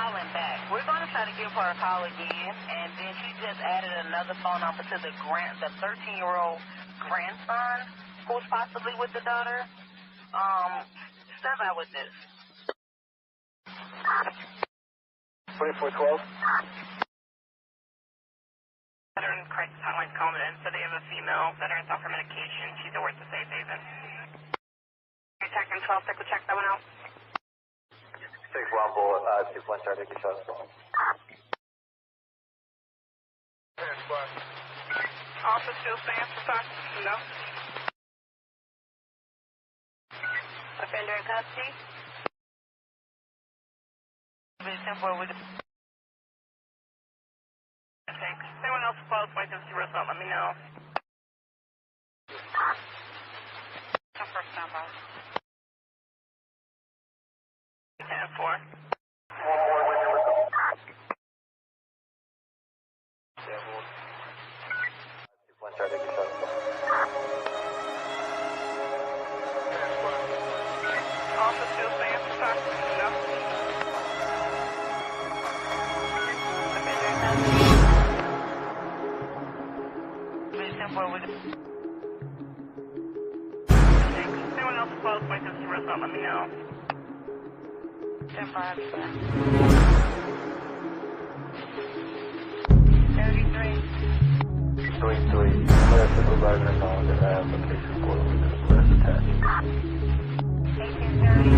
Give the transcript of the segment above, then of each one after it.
calling back. We're going to try to give her a call again, and then she just added another phone number to the 13-year-old grandson who's possibly with the daughter. Step out with this. 2412. Veteran crisis hotline's calling in, so they have a female veteran off her medication. She's at work to safe haven. Attacking 12, take the check that one out. 6-1 bullet, 2-1 try to get shot. Officer still stands for talk? No. Offender in custody. Temporary. Thanks. Anyone else close by this result, let me know. Come first number. 10-4. Try to get shot. Officer still stands for talk? No. Anyone else close by this result, let me know. 10-5, 33. 3-3. Class supervisor found an application for the class attached. 1830.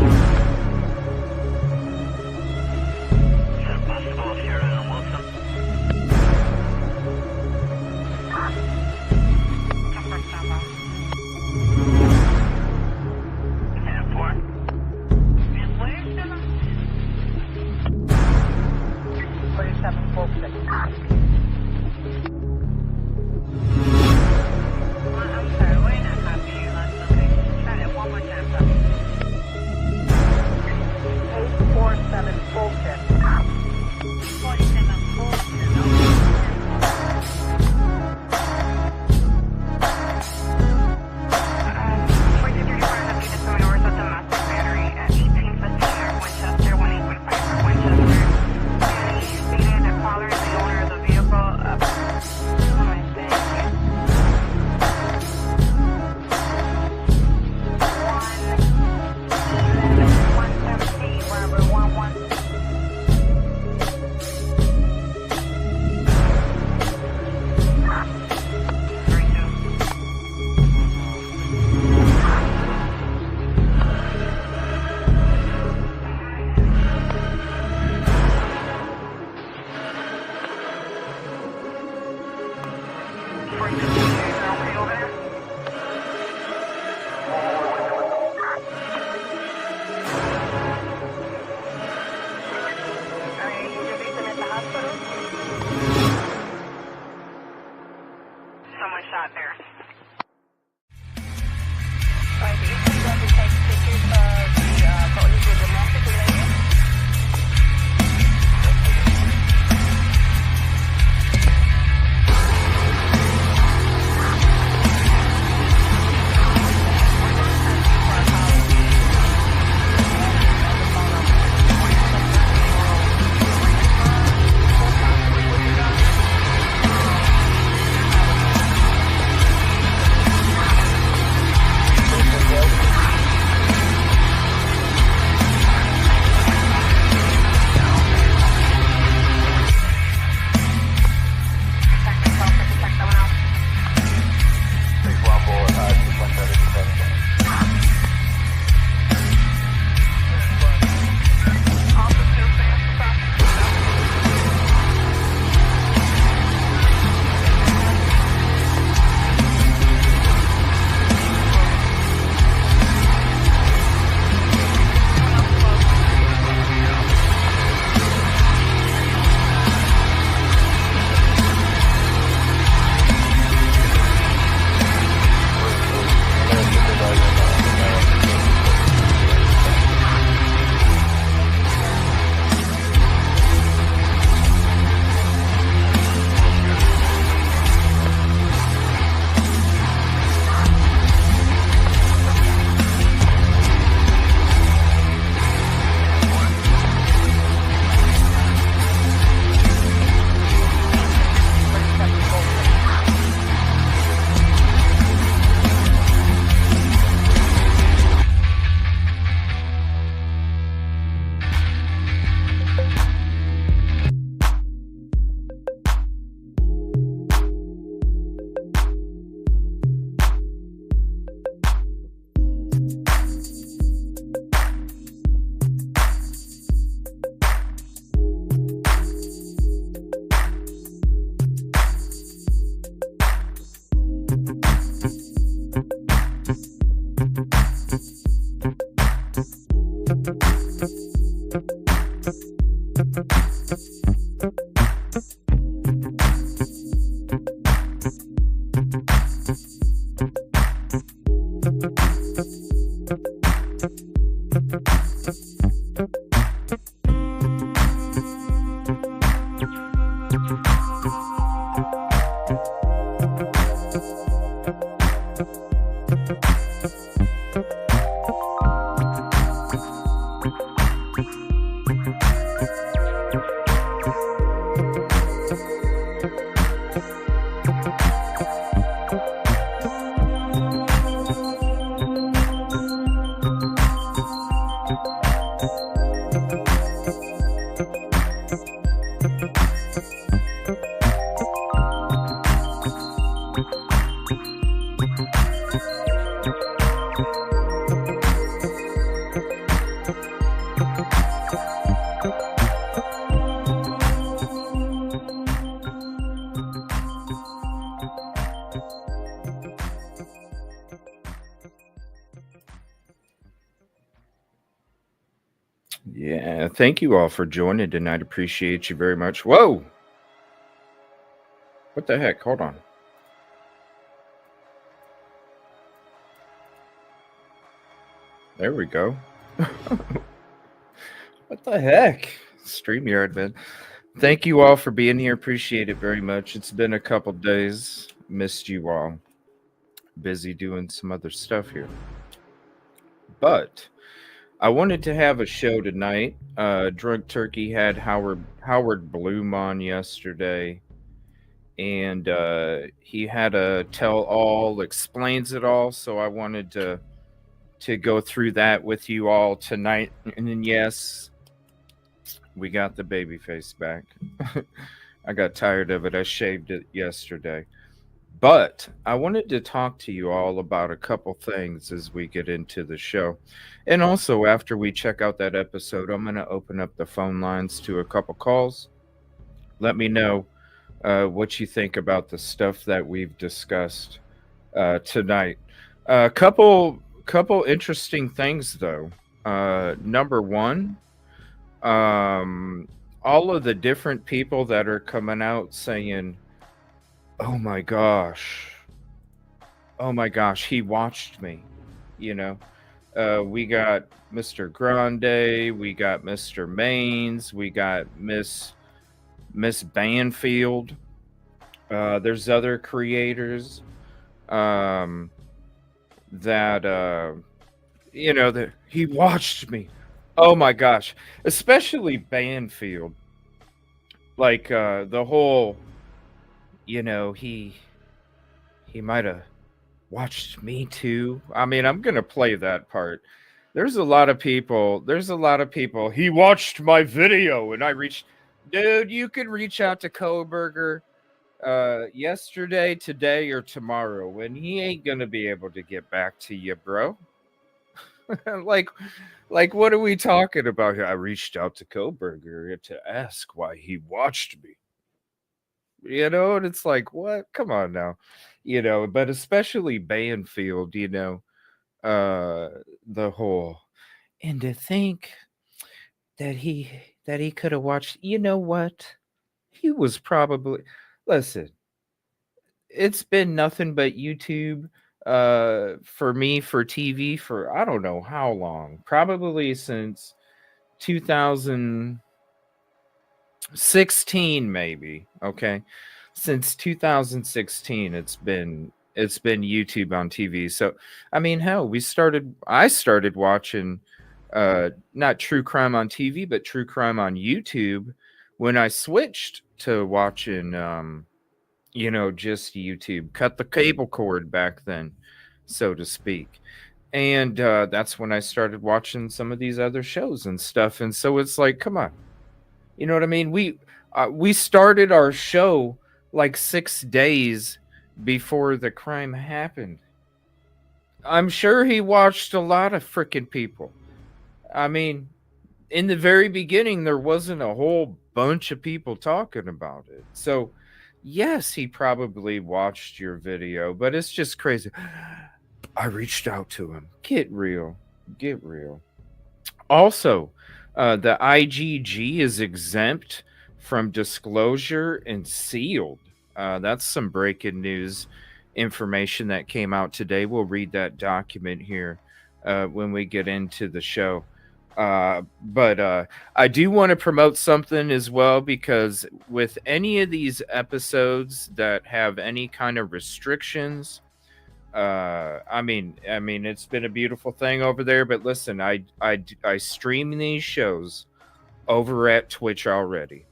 Is that possible if you're in Wilson? Come first number. 10-4. And where's the 4746? I'm sorry, we're not copying your last location. Try that one more time, please. Yeah, thank you all for joining tonight. Appreciate you very much. Whoa! What the heck? Hold on. There we go. What the heck? StreamYard, man. Thank you all for being here. Appreciate it very much. It's been a couple days. Missed you all. Busy doing some other stuff here. But I wanted to have a show tonight. Drunk Turkey had Howard Blum on yesterday, and he had a tell all, explains it all. So I wanted to go through that with you all tonight. And then yes, we got the baby face back. I got tired of it. I shaved it yesterday. But I wanted to talk to you all about a couple things as we get into the show. And also, after we check out that episode, I'm going to open up the phone lines to a couple calls. Let me know what you think about the stuff that we've discussed tonight. A couple interesting things, though. Number one, all of the different people that are coming out saying, oh my gosh, he watched me. We got Mr. Grande, we got Mr. Maines, we got Miss Banfield. There's other creators that that he watched me. Oh my gosh, especially Banfield. Like the whole, he might have watched me too. I mean, I'm gonna play that part. There's a lot of people. He watched my video, and I reached. Dude, you could reach out to Koberger yesterday, today, or tomorrow, and he ain't gonna be able to get back to you, bro. like, what are we talking about here? I reached out to Koberger to ask why he watched me. And it's like, what? Come on now. But especially Banfield, the whole, and to think that he could have watched, what? He was probably, listen, it's been nothing but YouTube for me, for TV, for I don't know how long, probably since 2016, maybe. Okay, since 2016 it's been YouTube on TV. So I mean, hell, I started watching not true crime on TV, but true crime on YouTube when I switched to watching just YouTube. Cut the cable cord back then, so to speak. And that's when I started watching some of these other shows and stuff. And so it's like, come on. You know what I mean? We started our show like 6 days before the crime happened. I'm sure he watched a lot of freaking people. I mean, in the very beginning, there wasn't a whole bunch of people talking about it. So, yes, he probably watched your video, but it's just crazy. I reached out to him. Get real. Also, the IGG is exempt from disclosure and sealed. That's some breaking news information that came out today. We'll read that document here when we get into the show. But I do want to promote something as well, because with any of these episodes that have any kind of restrictions, I mean, it's been a beautiful thing over there. But listen, I stream these shows over at Twitch already.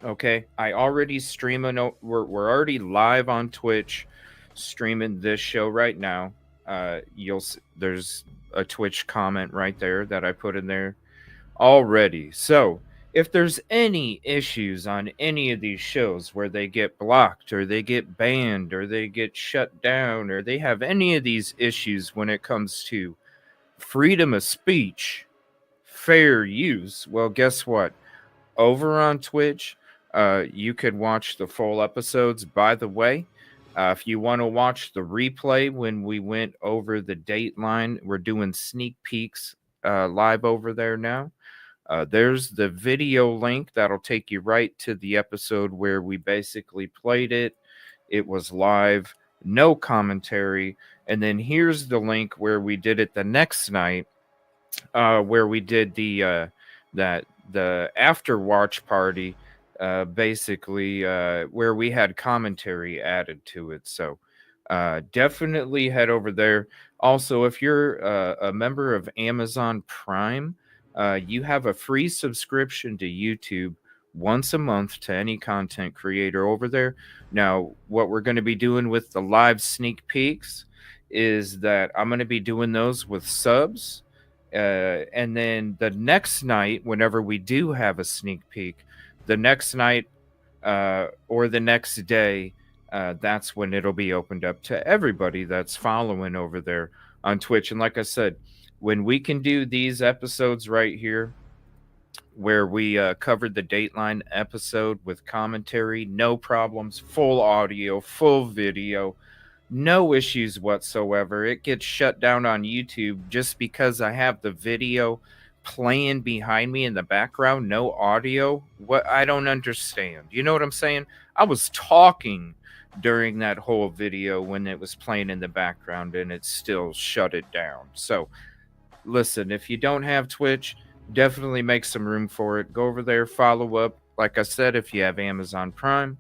Okay, I already stream we're already live on Twitch streaming this show right now. There's a Twitch comment right there that I put in there already. So if there's any issues on any of these shows where they get blocked or they get banned or they get shut down or they have any of these issues when it comes to freedom of speech, fair use, well, guess what? Over on Twitch, you could watch the full episodes. By the way, if you want to watch the replay when we went over the Dateline, we're doing sneak peeks live over there now. There's the video link that'll take you right to the episode where we basically played it. It was live, no commentary. And then here's the link where we did it the next night, where we did the after watch party, basically where we had commentary added to it. So definitely head over there. Also, if you're a member of Amazon Prime, you have a free subscription to YouTube once a month to any content creator over there. Now, what we're going to be doing with the live sneak peeks is that I'm going to be doing those with subs. And then the next night, whenever we do have a sneak peek, the next night or the next day, that's when it'll be opened up to everybody that's following over there on Twitch. And like I said, when we can do these episodes right here, where we covered the Dateline episode with commentary, no problems, full audio, full video, no issues whatsoever. It gets shut down on YouTube just because I have the video playing behind me in the background, no audio. What? I don't understand. You know what I'm saying? I was talking during that whole video when it was playing in the background and it still shut it down. So listen, if you don't have Twitch, definitely make some room for it. Go over there, follow up. Like I said, if you have Amazon Prime,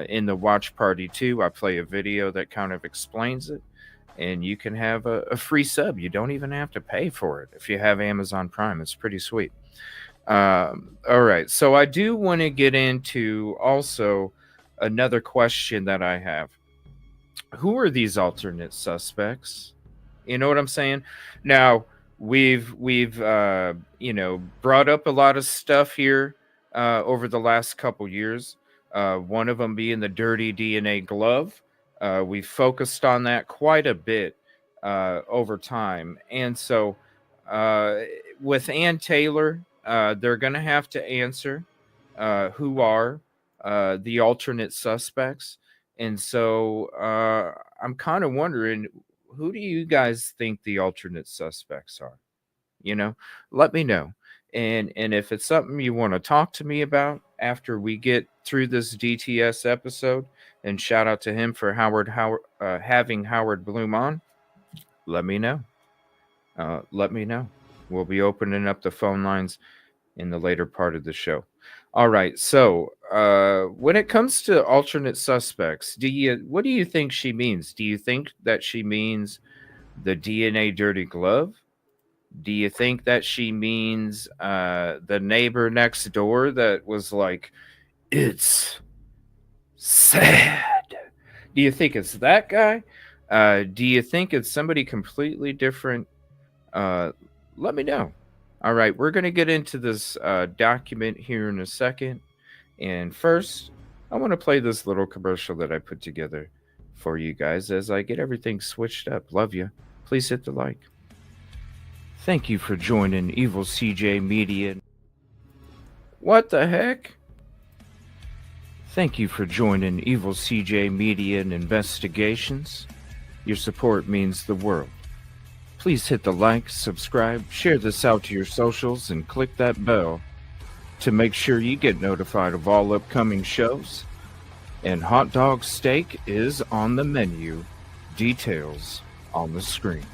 in the watch party too, I play a video that kind of explains it, and you can have a free sub. You don't even have to pay for it if you have Amazon Prime. It's pretty sweet. All right, so I do want to get into also another question that I have. Who are these alternate suspects? You know what I'm saying? Now, we've brought up a lot of stuff here over the last couple years. One of them being the dirty DNA glove. We focused on that quite a bit over time. And so with Ann Taylor, they're going to have to answer who are the alternate suspects. And so I'm kind of wondering, who do you guys think the alternate suspects are? Let me know. And if it's something you want to talk to me about after we get through this DTS episode, and shout out to him for having Howard Blum on, let me know. Let me know. We'll be opening up the phone lines in the later part of the show. All right. So when it comes to alternate suspects, what do you think she means? Do you think that she means the DNA dirty glove? Do you think that she means the neighbor next door that was like, it's sad? Do you think it's that guy? Do you think it's somebody completely different? Let me know. All right, we're going to get into this document here in a second. And first, I want to play this little commercial that I put together for you guys as I get everything switched up. Love you. Please hit the like. Thank you for joining EvilleCJ Media. What the heck? Thank you for joining EvilleCJ Media and Investigations. Your support means the world. Please hit the like, subscribe, share this out to your socials, and click that bell to make sure you get notified of all upcoming shows. And hot dog steak is on the menu. Details on the screen.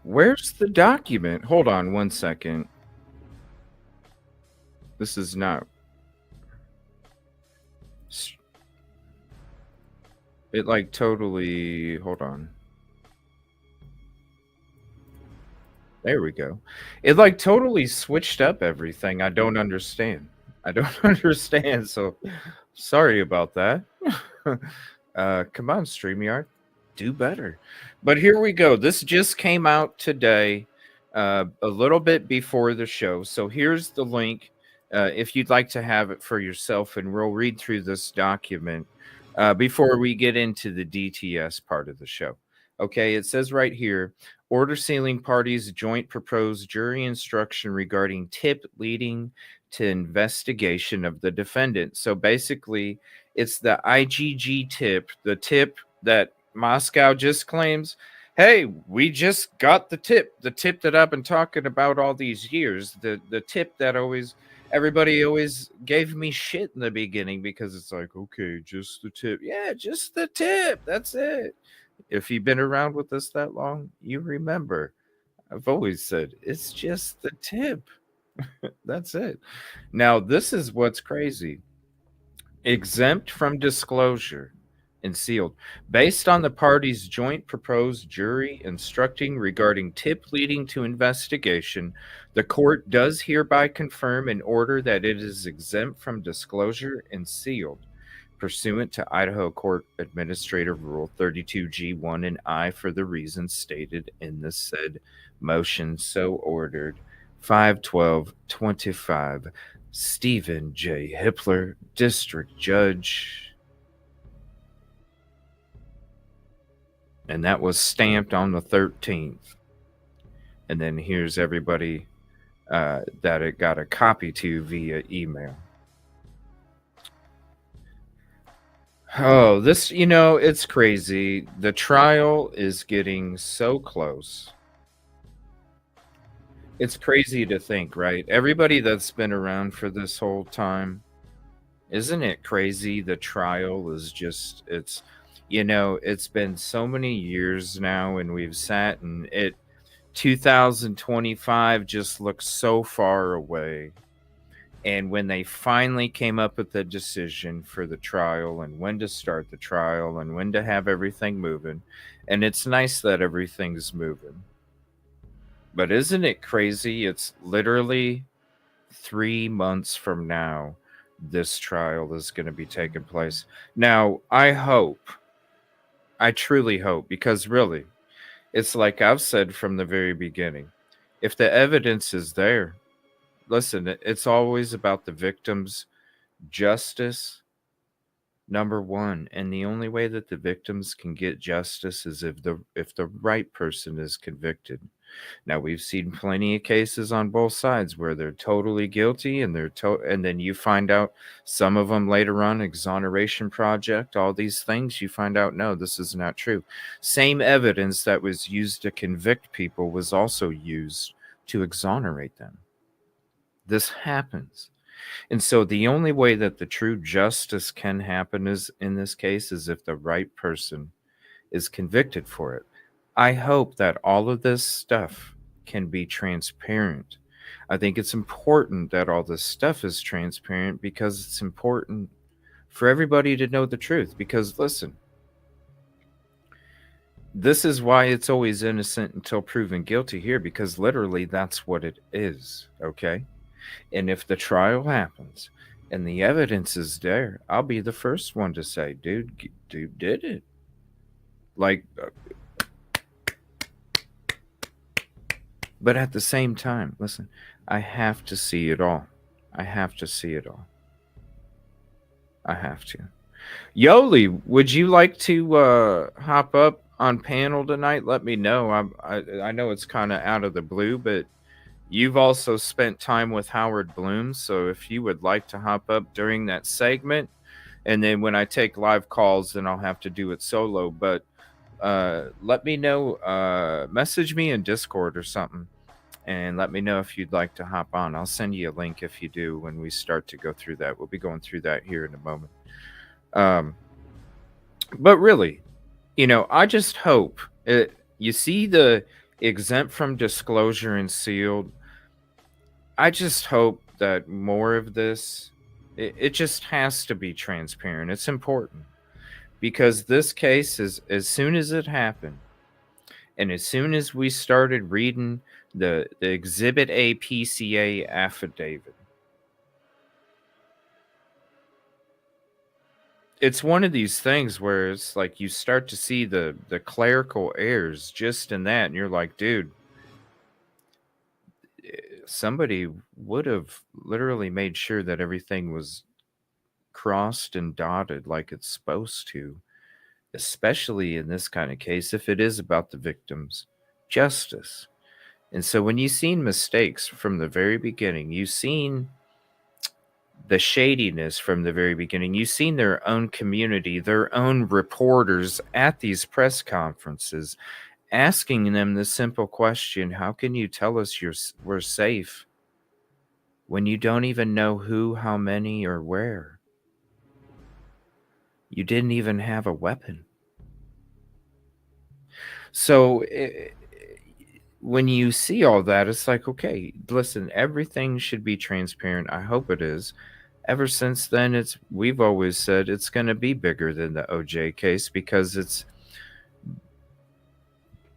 Where's the document? Hold on one second. This is not... It like totally, hold on. There we go. It like totally switched up everything. I don't understand. I don't understand. So sorry about that. Come on, StreamYard. Do better. But here we go. This just came out today, a little bit before the show. So here's the link if you'd like to have it for yourself, and we'll read through this document before we get into the DTS part of the show. Okay, it says right here, order sealing parties joint proposed jury instruction regarding tip leading to investigation of the defendant. So basically, it's the IGG tip, the tip that Moscow just claims, hey, we just got the tip that I've been talking about all these years, the tip that everybody always gave me shit in the beginning because it's like, okay, just the tip. Yeah, just the tip. That's it. If you've been around with us that long, you remember. I've always said it's just the tip. That's it. Now, this is what's crazy. Exempt from disclosure and sealed. Based on the parties' joint proposed jury instructing regarding tip leading to investigation, the court does hereby confirm and order that it is exempt from disclosure and sealed, pursuant to Idaho Court Administrative Rule 32G1 and I for the reasons stated in the said motion. So ordered. 5/12/25. Stephen J. Hippler, District Judge. And that was stamped on the 13th. And then here's everybody that it got a copy to via email. Oh, this, it's crazy. The trial is getting so close. It's crazy to think, right? Everybody that's been around for this whole time, isn't it crazy? The trial is just, it's been so many years now, and we've sat and 2025 just looks so far away. And when they finally came up with the decision for the trial and when to start the trial and when to have everything moving, and it's nice that everything's moving. But isn't it crazy? It's literally 3 months from now, this trial is going to be taking place. Now, I truly hope, because really, it's like I've said from the very beginning, if the evidence is there, listen, it's always about the victim's justice, number one. And the only way that the victims can get justice is if the right person is convicted. Now, we've seen plenty of cases on both sides where they're totally guilty, and and then you find out, some of them later on, exoneration project, all these things, you find out, no, this is not true. Same evidence that was used to convict people was also used to exonerate them. This happens. And so the only way that the true justice can happen is, in this case, is if the right person is convicted for it. I hope that all of this stuff can be transparent. I think it's important that all this stuff is transparent because it's important for everybody to know the truth. Because listen, this is why it's always innocent until proven guilty here, because literally that's what it is, okay? And if the trial happens and the evidence is there, I'll be the first one to say, dude did it. Like, but at the same time, listen, I have to see it all. I have to see it all. I have to. Yoli, would you like to hop up on panel tonight? Let me know. I know it's kind of out of the blue, but you've also spent time with Howard Blum, so if you would like to hop up during that segment, and then when I take live calls, then I'll have to do it solo. But let me know, message me in Discord or something, and let me know if you'd like to hop on. I'll send you a link if you do when we start to go through that. We'll be going through that here in a moment. But really, I just hope you see the exempt from disclosure and sealed. I just hope that more of this, it just has to be transparent. It's important. because this case is, as soon as it happened, and as soon as we started reading the Exhibit A PCA affidavit, it's one of these things where it's like you start to see the clerical errors just in that, and you're like, dude, somebody would have literally made sure that everything was crossed and dotted like it's supposed to, especially in this kind of case, if it is about the victim's justice. And so when you've seen mistakes from the very beginning, you've seen the shadiness from the very beginning, you've seen their own community, their own reporters at these press conferences asking them the simple question, how can you tell us we're safe when you don't even know who, how many, or where? You didn't even have a weapon. So when you see all that, it's like, okay, listen, everything should be transparent. I hope it is. Ever since then, we've always said it's going to be bigger than the OJ case, because it's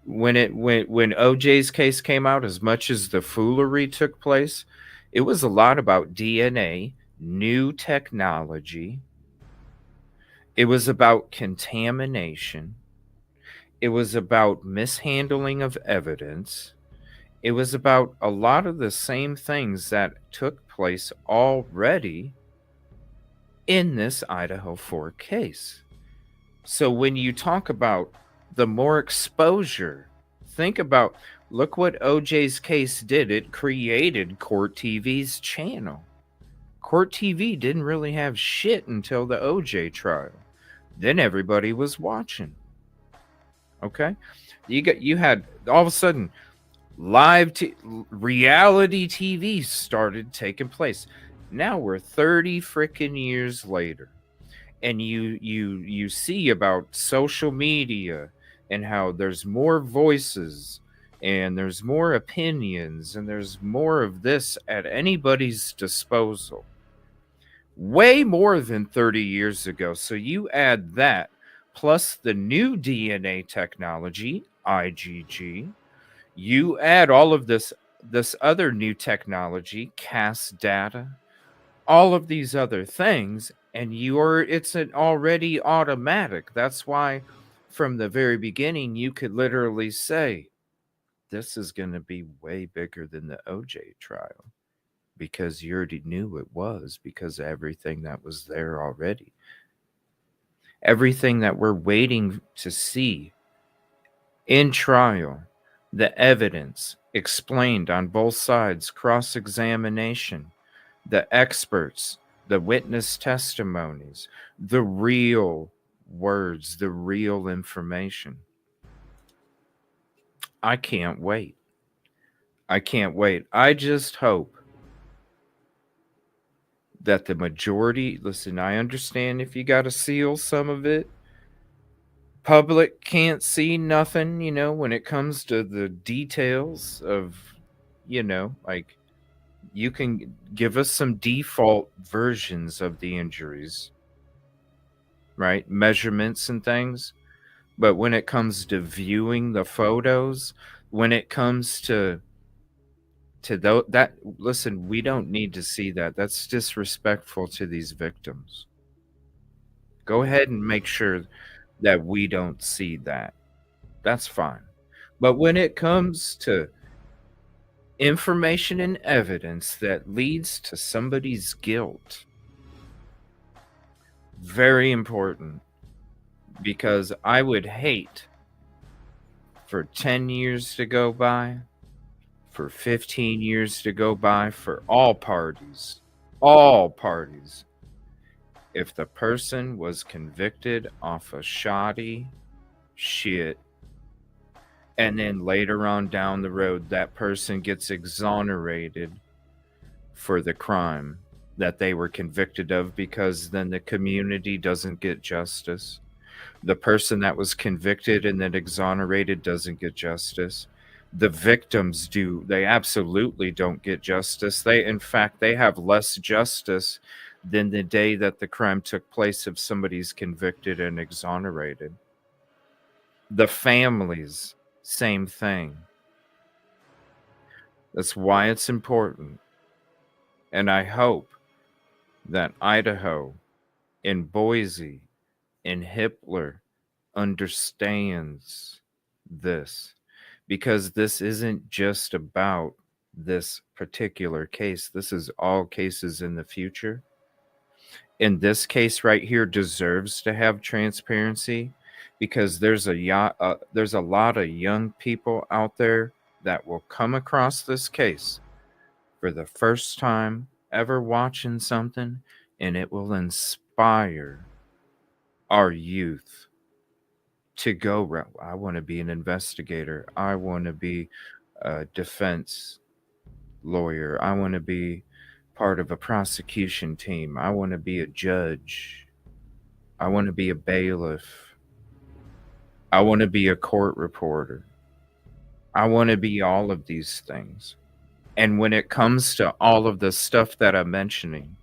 when OJ's case came out, as much as the foolery took place, it was a lot about DNA, new technology. It was about contamination. It was about mishandling of evidence. It was about a lot of the same things that took place already in this Idaho 4 case. So when you talk about the more exposure, think about, look what OJ's case did. It created Court TV's channel. Court TV didn't really have shit until the OJ trial. Then everybody was watching. Okay? You had all of a sudden reality TV started taking place. Now we're 30 freaking years later, and you see about social media and how there's more voices and there's more opinions and there's more of this at anybody's disposal. Way more than 30 years ago. So you add that plus the new DNA technology, IgG, you add all of this other new technology, CAS data, all of these other things, and it's an already automatic. That's why from the very beginning you could literally say this is going to be way bigger than the OJ trial, because you already knew it was, because of everything that was there already. Everything that we're waiting to see in trial, the evidence explained on both sides, cross-examination, the experts, the witness testimonies, the real words, the real information. I can't wait. I can't wait. I just hope that the majority, listen, I understand if you got to seal some of it. Public can't see nothing, when it comes to the details of, like, you can give us some default versions of the injuries, right? Measurements and things. But when it comes to viewing the photos, when it comes to that, listen, we don't need to see that. That's disrespectful to these victims. Go ahead and make sure that we don't see that. That's fine. But when it comes to information and evidence that leads to somebody's guilt, very important, because I would hate for 10 years to go by, for 15 years to go by, for all parties, if the person was convicted off of shoddy shit, and then later on down the road, that person gets exonerated for the crime that they were convicted of, because then the community doesn't get justice. The person that was convicted and then exonerated doesn't get justice. The victims do. They absolutely don't get justice. In fact, they have less justice than the day that the crime took place if somebody's convicted and exonerated. The families, same thing. That's why it's important. And I hope that Idaho and Boise and Hippler understands this, because this isn't just about this particular case. This is all cases in the future. And this case right here deserves to have transparency, because there's a lot of young people out there that will come across this case for the first time ever watching something, and it will inspire our youth to go, I want to be an investigator. I want to be a defense lawyer. I want to be part of a prosecution team. I want to be a judge. I want to be a bailiff. I want to be a court reporter. I want to be all of these things. And when it comes to all of the stuff that I'm mentioning,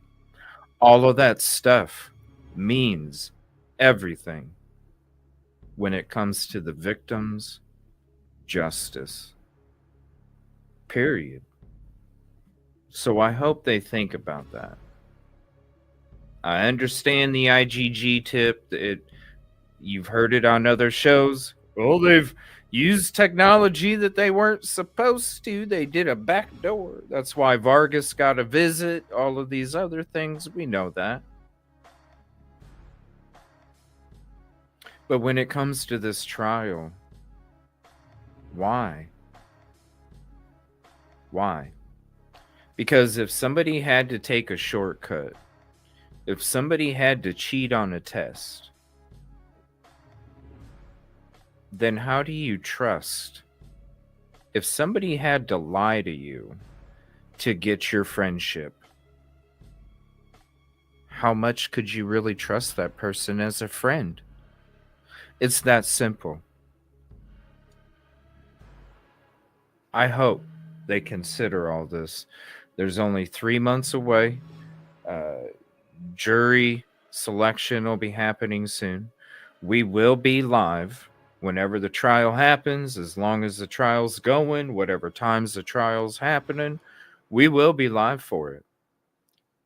all of that stuff means everything when it comes to the victims' justice. Period. So I hope they think about that. I understand the IGG tip. You've heard it on other shows. Well, they've used technology that they weren't supposed to. They did a backdoor. That's why Vargas got a visit. All of these other things, we know that. But when it comes to this trial, why? Why? Because if somebody had to take a shortcut, if somebody had to cheat on a test, then how do you trust? If somebody had to lie to you to get your friendship, how much could you really trust that person as a friend? It's that simple. I hope they consider all this. There's only 3 months away. Jury selection will be happening soon. We will be live whenever the trial happens, as long as the trial's going, whatever times the trial's happening, we will be live for it.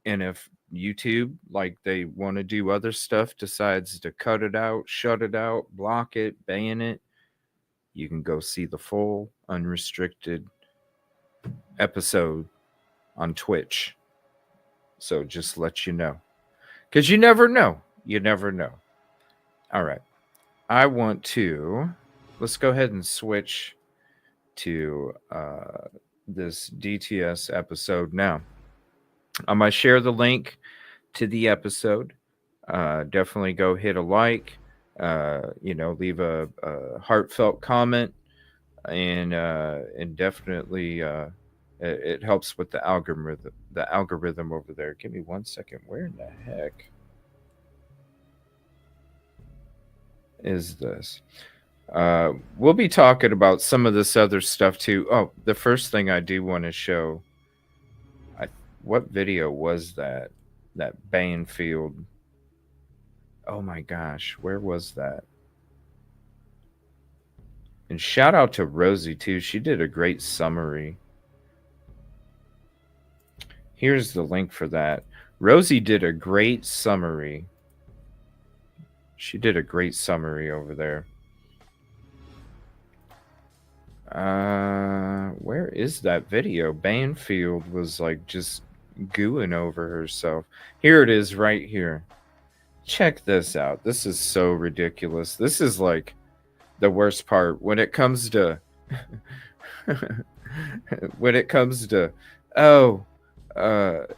And if YouTube, like they want to do other stuff, decides to cut it out, shut it out, block it, ban it, you can go see the full unrestricted episode on Twitch. So just let you know, because you never know. You never know. All right. I want to, let's go ahead and switch to this DTS episode now. I'm going to share the link to the episode. Definitely go hit a like, leave a heartfelt comment, and definitely it helps with the algorithm over there. Give me 1 second. Where in the heck is this? We'll be talking about some of this other stuff too. Oh, the first thing I do want to show, what video was that? That Banfield. Oh my gosh, where was that? And shout out to Rosie too. She did a great summary. Here's the link for that. Rosie did a great summary. She did a great summary over there. Where is that video? Banfield was like just gooing over herself. Here it is right here. Check this out. This is so ridiculous. This is like the worst part when it comes to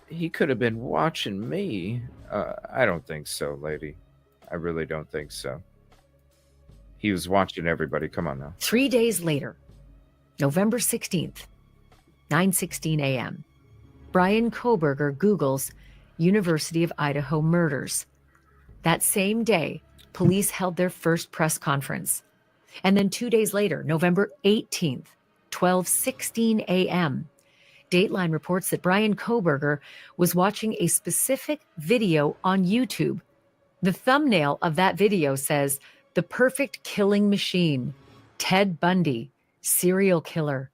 he could have been watching me. I don't think so, lady. I really don't think so. He was watching everybody. Come on now. 3 days later, November 16th, 9:16 a.m., Brian Koberger Googles University of Idaho murders. That same day, police held their first press conference. And then 2 days later, November 18th, 12:16 a.m., Dateline reports that Brian Koberger was watching a specific video on YouTube. The thumbnail of that video says, "The perfect killing machine, Ted Bundy, serial killer,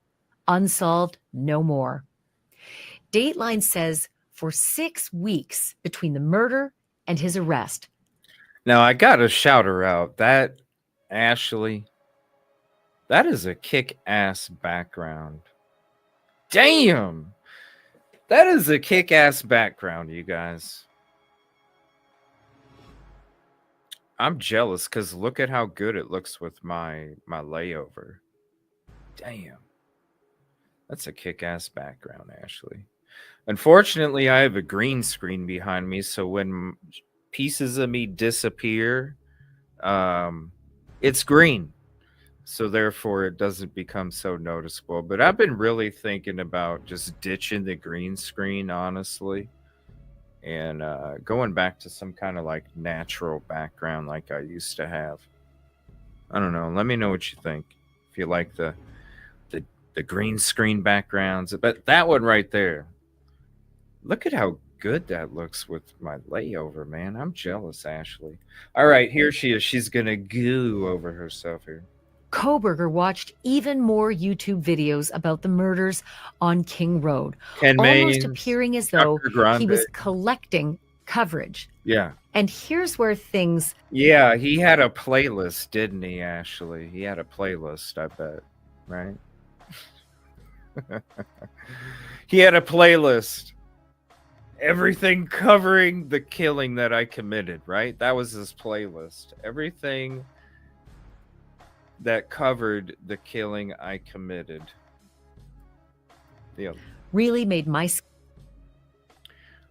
unsolved, no more." Dateline says for 6 weeks between the murder and his arrest. Now, I got to shout her out. That, Ashley, that is a kick-ass background. Damn! That is a kick-ass background, you guys. I'm jealous because look at how good it looks with my layover. Damn. That's a kick-ass background, Ashley. Unfortunately, I have a green screen behind me, so when pieces of me disappear, it's green. So therefore, it doesn't become so noticeable. But I've been really thinking about just ditching the green screen, honestly, and going back to some kind of like natural background like I used to have. I don't know. Let me know what you think. If you like the green screen backgrounds. But that one right there, look at how good that looks with my layover, man. I'm jealous, Ashley. All right, here she is. She's going to goo over herself here. Koberger watched even more YouTube videos about the murders on King Road, Ken almost Maines, appearing as though Tucker Grande. he was collecting coverage. Yeah. And here's where things... Yeah, he had a playlist, didn't he, Ashley? He had a playlist, I bet, right? He had a playlist. Everything covering the killing that I committed, right? That was his playlist. Everything that covered the killing I committed. Yeah. really made my...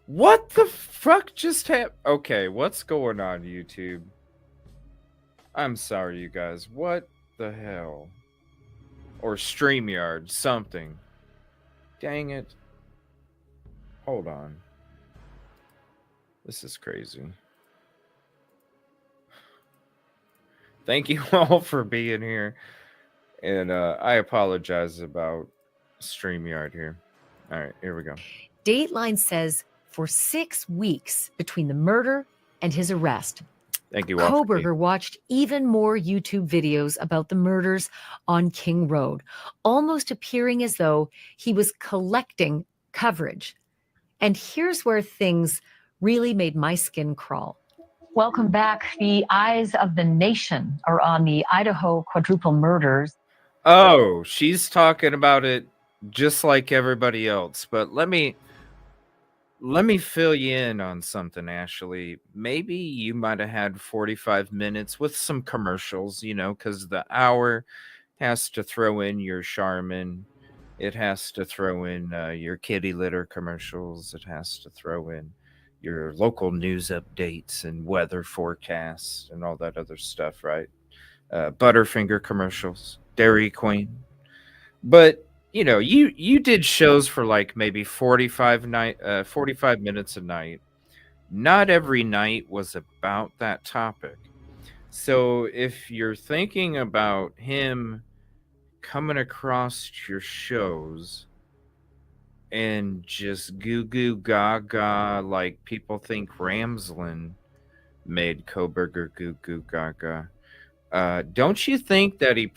What the fuck just happened? Okay, what's going on, YouTube? I'm sorry, you guys. What the hell? Or StreamYard, something. Dang it. Hold on. This is crazy. Thank you all for being here. And I apologize about StreamYard here. All right, here we go. Dateline says for 6 weeks between the murder and his arrest, Thank you all. Koberger watched even more YouTube videos about the murders on King Road, almost appearing as though he was collecting coverage. And here's where things really made my skin crawl. Welcome back. The eyes of the nation are on the Idaho quadruple murders. Oh, she's talking about it just like everybody else. But let me fill you in on something, Ashley. Maybe you might have had 45 minutes with some commercials, you know, because the hour has to throw in your Charmin. It has to throw in your kitty litter commercials. It has to throw in your local news updates and weather forecasts and all that other stuff, right? Butterfinger commercials, Dairy Queen. But you know, you did shows for like maybe 45 minutes a night. Not every night was about that topic. So if you're thinking about him coming across your shows and just goo goo gaga like people think Ramsland made Koberger goo goo gaga, don't you think that he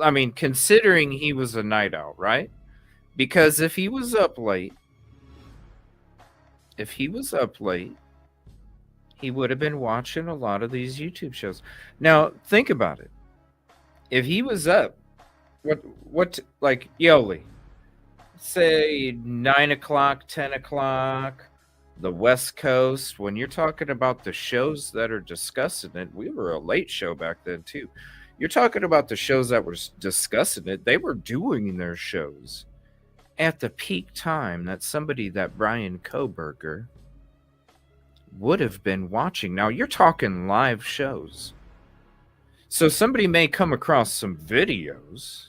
I mean, considering he was a night owl, right? Because if he was up late, he would have been watching a lot of these YouTube shows. Now, think about it. If he was up, what like Yoli, say 9 o'clock, 10 o'clock, the West Coast, when you're talking about the shows that are discussing it, we were a late show back then too. You're talking about the shows that were discussing it. They were doing their shows at the peak time that somebody that Brian Koberger would have been watching. Now you're talking live shows. So somebody may come across some videos,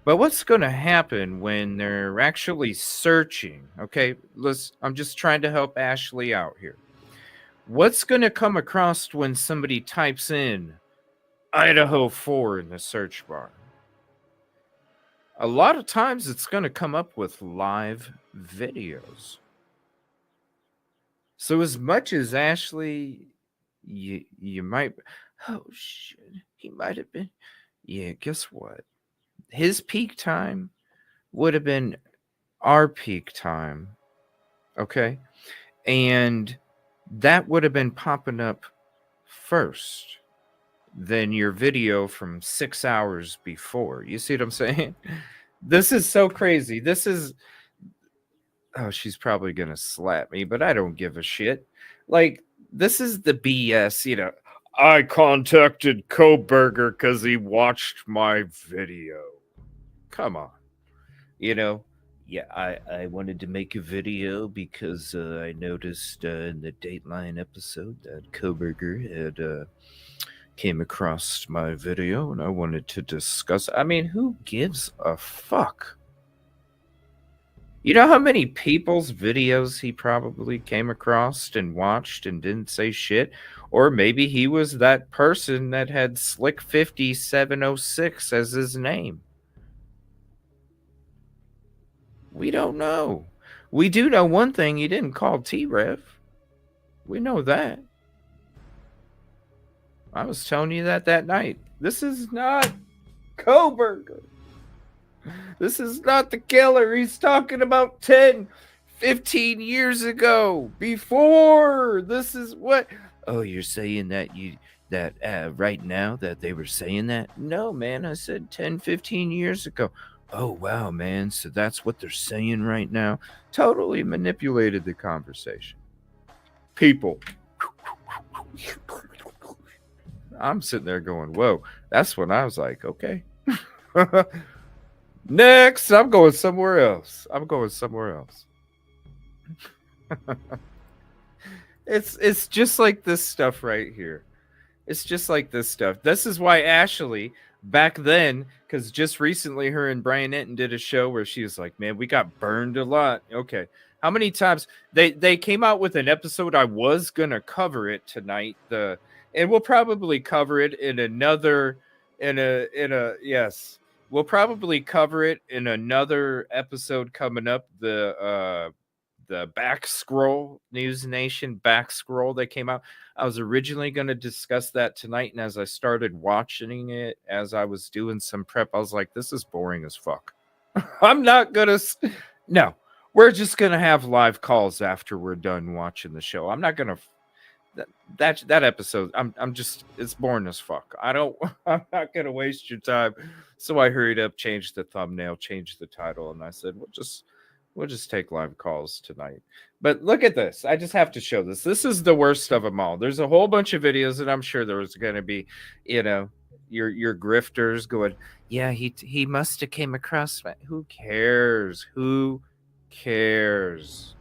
but what's going to happen when they're actually searching? Okay, I'm just trying to help Ashley out here. What's going to come across when somebody types in Idaho 4 in the search bar? a lot of times it's going to come up with live videos. So as much as Ashley, you might, oh shit, he might have been, yeah, guess what? His peak time would have been our peak time, okay? And that would have been popping up first than your video from 6 hours before. You see what I'm saying? This is so crazy. This is, oh, she's probably going to slap me, but I don't give a shit. Like, this is the BS, you know. I contacted Koberger because he watched my video. Come on. You know, yeah, I wanted to make a video because I noticed in the Dateline episode that Koberger had came across my video and I wanted to discuss. I mean, who gives a fuck? You know how many people's videos he probably came across and watched and didn't say shit? Or maybe he was that person that had Slick 5706 as his name. We don't know. We do know one thing: he didn't call T-Rev. We know that. I was telling you that night. This is not Koberger. This is not the killer. He's talking about 10, 15 years ago. Before. This is what... Oh, you're saying that right now that they were saying that? No, man. I said 10, 15 years ago. Oh, wow, man. So that's what they're saying right now. Totally manipulated the conversation. People. I'm sitting there going, whoa. That's when I was like, okay. Next, I'm going somewhere else. It's just like this stuff right here. It's just like this stuff. This is why Ashley, back then, because just recently her and Brian Enton did a show where she was like, man, we got burned a lot. Okay. How many times they came out with an episode? I was going to cover it tonight. And we'll probably cover it in another, yes. We'll probably cover it in another episode coming up. The back scroll, News Nation back scroll that came out. I was originally going to discuss that tonight, and as I started watching it, as I was doing some prep, I was like, this is boring as fuck. I'm not going to... No, we're just going to have live calls after we're done watching the show. I'm not going to... That episode, I'm just... It's boring as fuck. I'm not going to waste your time. So I hurried up, changed the thumbnail, changed the title, and I said, we'll just take live calls tonight. But look at this. I just have to show this. This is the worst of them all. There's a whole bunch of videos, and I'm sure there was going to be, your grifters going, yeah, he must have came across. Who cares? Who cares?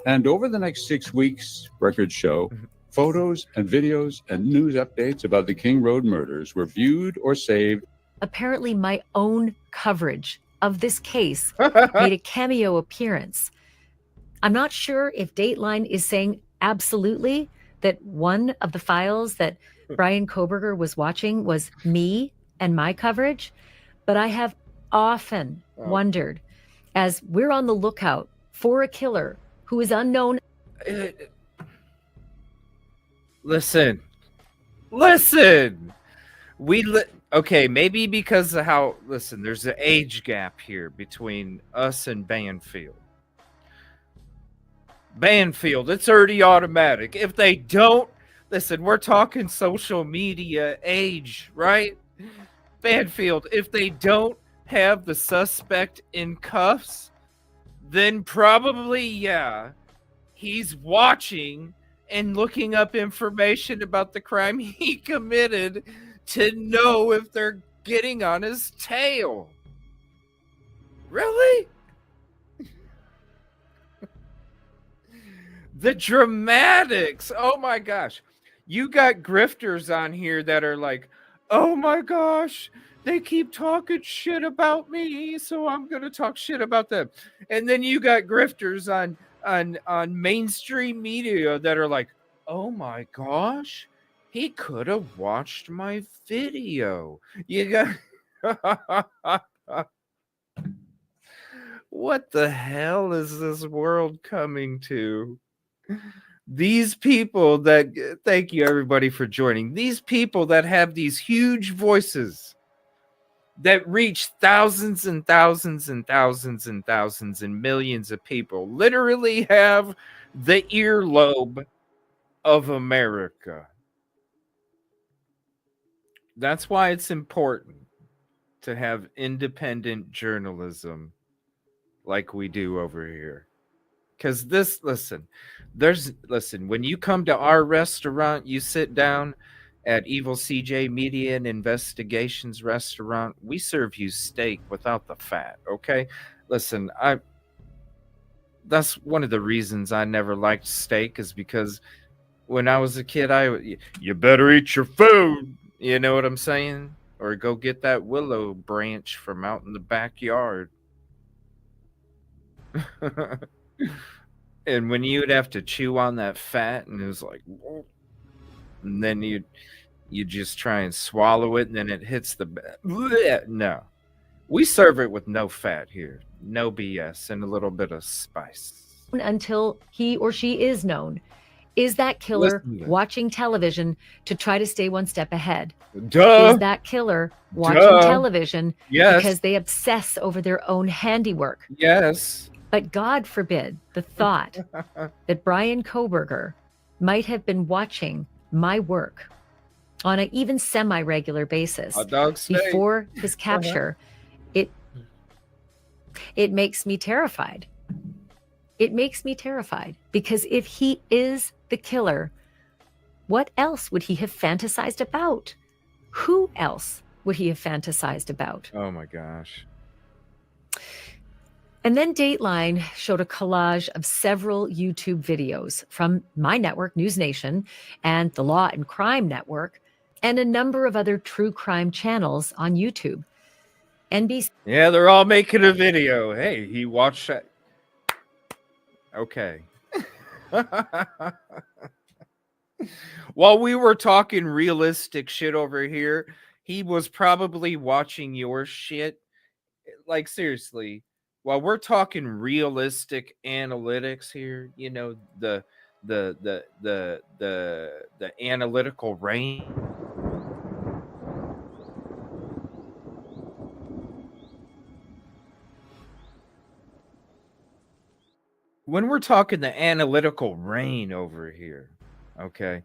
And over the next 6 weeks, records show, photos and videos and news updates about the King Road murders were viewed or saved. Apparently, my own coverage of this case made a cameo appearance. I'm not sure if Dateline is saying absolutely that one of the files that Brian Koberger was watching was me and my coverage, but I have often wondered, as we're on the lookout for a killer who is unknown. Listen. Okay, maybe because of how... Listen, there's an age gap here between us and Banfield. Banfield, it's already automatic. If they don't... Listen, we're talking social media age, right? Banfield, if they don't have the suspect in cuffs, then probably, yeah, he's watching and looking up information about the crime he committed to know if they're getting on his tail. Really? The dramatics. Oh my gosh. You got grifters on here that are like, oh my gosh, they keep talking shit about me, so I'm going to talk shit about them. And then you got grifters on mainstream media that are like, oh my gosh, he could have watched my video. You got What the hell is this world coming to? These people that, thank you everybody for joining. These people that have these huge voices that reach thousands and thousands and thousands and thousands and millions of people literally have the earlobe of America. That's why it's important to have independent journalism like we do over here. Because listen, when you come to our restaurant, you sit down at EvilleCJ Media and Investigations restaurant, we serve you steak without the fat, okay? Listen, that's one of the reasons I never liked steak, is because when I was a kid, you better eat your food, you know what I'm saying? Or go get that willow branch from out in the backyard. And when you'd have to chew on that fat, and it was like, and then you just try and swallow it, and then it hits the no. We serve it with no fat here, no BS, and a little bit of spice. Until he or she is known. Is that killer watching television to try to stay one step ahead? Duh. Is that killer watching television because they obsess over their own handiwork? Yes. But God forbid the thought that Bryan Kohberger might have been watching my work on an even semi-regular basis before his capture. It makes me terrified. It makes me terrified, because if he is the killer, what else would he have fantasized about? Who else would he have fantasized about? Oh my gosh. And then Dateline showed a collage of several YouTube videos from my network, News Nation, and the Law and Crime Network, and a number of other true crime channels on YouTube. NBC. Yeah, they're all making a video. Hey, he watched that. Okay. While we were talking realistic shit over here, he was probably watching your shit. Like, seriously, while we're talking realistic analytics here, you know, the analytical range. When we're talking the analytical rain over here, okay,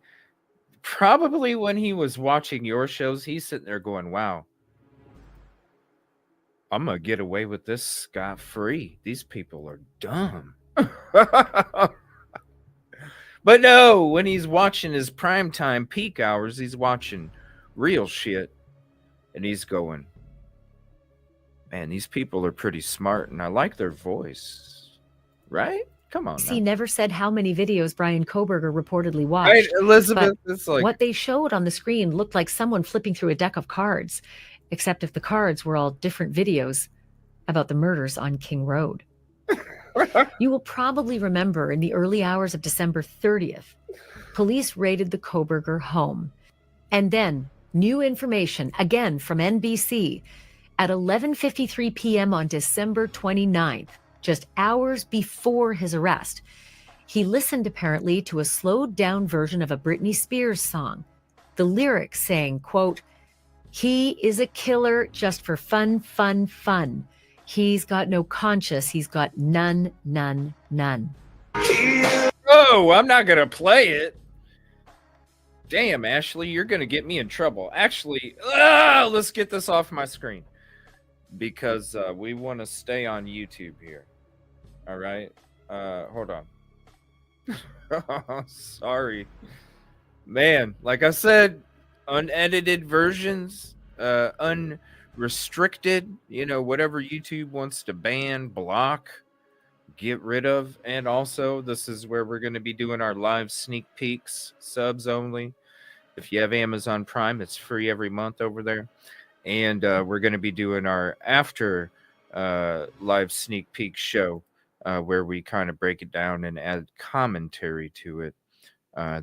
probably when he was watching your shows, he's sitting there going, wow, I'm going to get away with this scot-free. These people are dumb. But no, when he's watching his primetime peak hours, he's watching real shit. And he's going, man, these people are pretty smart, and I like their voice. Right? Come on. He never said how many videos Bryan Kohberger reportedly watched. Right, Elizabeth, it's like, what they showed on the screen looked like someone flipping through a deck of cards, except if the cards were all different videos about the murders on King Road. You will probably remember in the early hours of December 30th, police raided the Kohberger home. And then new information, again from NBC, at 11:53 p.m. on December 29th, just hours before his arrest, he listened apparently to a slowed down version of a Britney Spears song. The lyrics saying, quote, "He is a killer just for fun, fun, fun. He's got no conscience. He's got none, none, none." Oh, I'm not going to play it. Damn, Ashley, you're going to get me in trouble. Actually, let's get this off my screen, because we want to stay on YouTube here. All right. Hold on. Sorry. Man, like I said, unedited versions, unrestricted, you know, whatever YouTube wants to ban, block, get rid of. And also, this is where we're going to be doing our live sneak peeks, subs only. If you have Amazon Prime, it's free every month over there. And we're going to be doing our after live sneak peek show, where we kind of break it down and add commentary to it.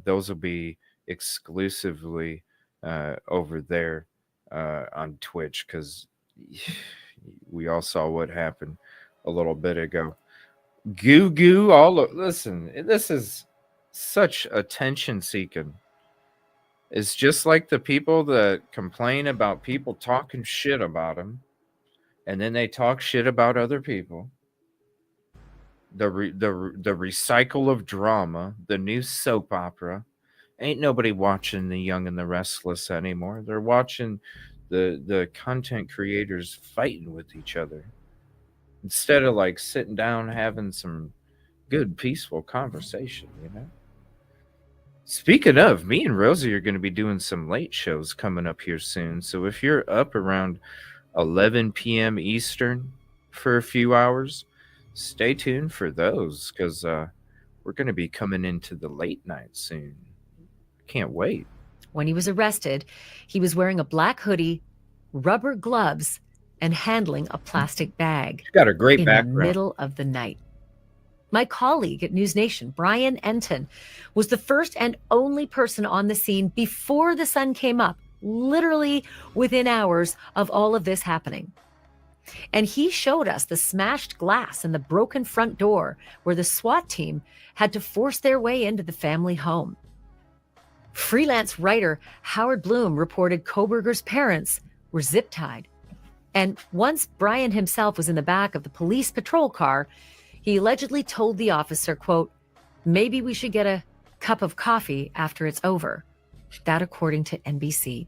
Those will be exclusively over there on Twitch, because we all saw what happened a little bit ago. Goo goo listen, this is such attention seeking. It's just like the people that complain about people talking shit about them, and then they talk shit about other people. The recycle of drama, the new soap opera. Ain't nobody watching The Young and the Restless anymore. They're watching the content creators fighting with each other instead of like sitting down having some good peaceful conversation, you know. Speaking of, me and Rosie are going to be doing some late shows coming up here soon. So if you're up around 11 p.m. Eastern for a few hours, stay tuned for those, because we're going to be coming into the late night soon. Can't wait. When he was arrested, he was wearing a black hoodie, rubber gloves, and handling a plastic bag. He's got a great background. In the middle of the night. My colleague at News Nation, Brian Enton, was the first and only person on the scene before the sun came up, literally within hours of all of this happening. And he showed us the smashed glass and the broken front door where the SWAT team had to force their way into the family home. Freelance writer Howard Blum reported Kohberger's parents were zip-tied. And once Brian himself was in the back of the police patrol car, he allegedly told the officer, quote, "Maybe we should get a cup of coffee after it's over." That according to NBC.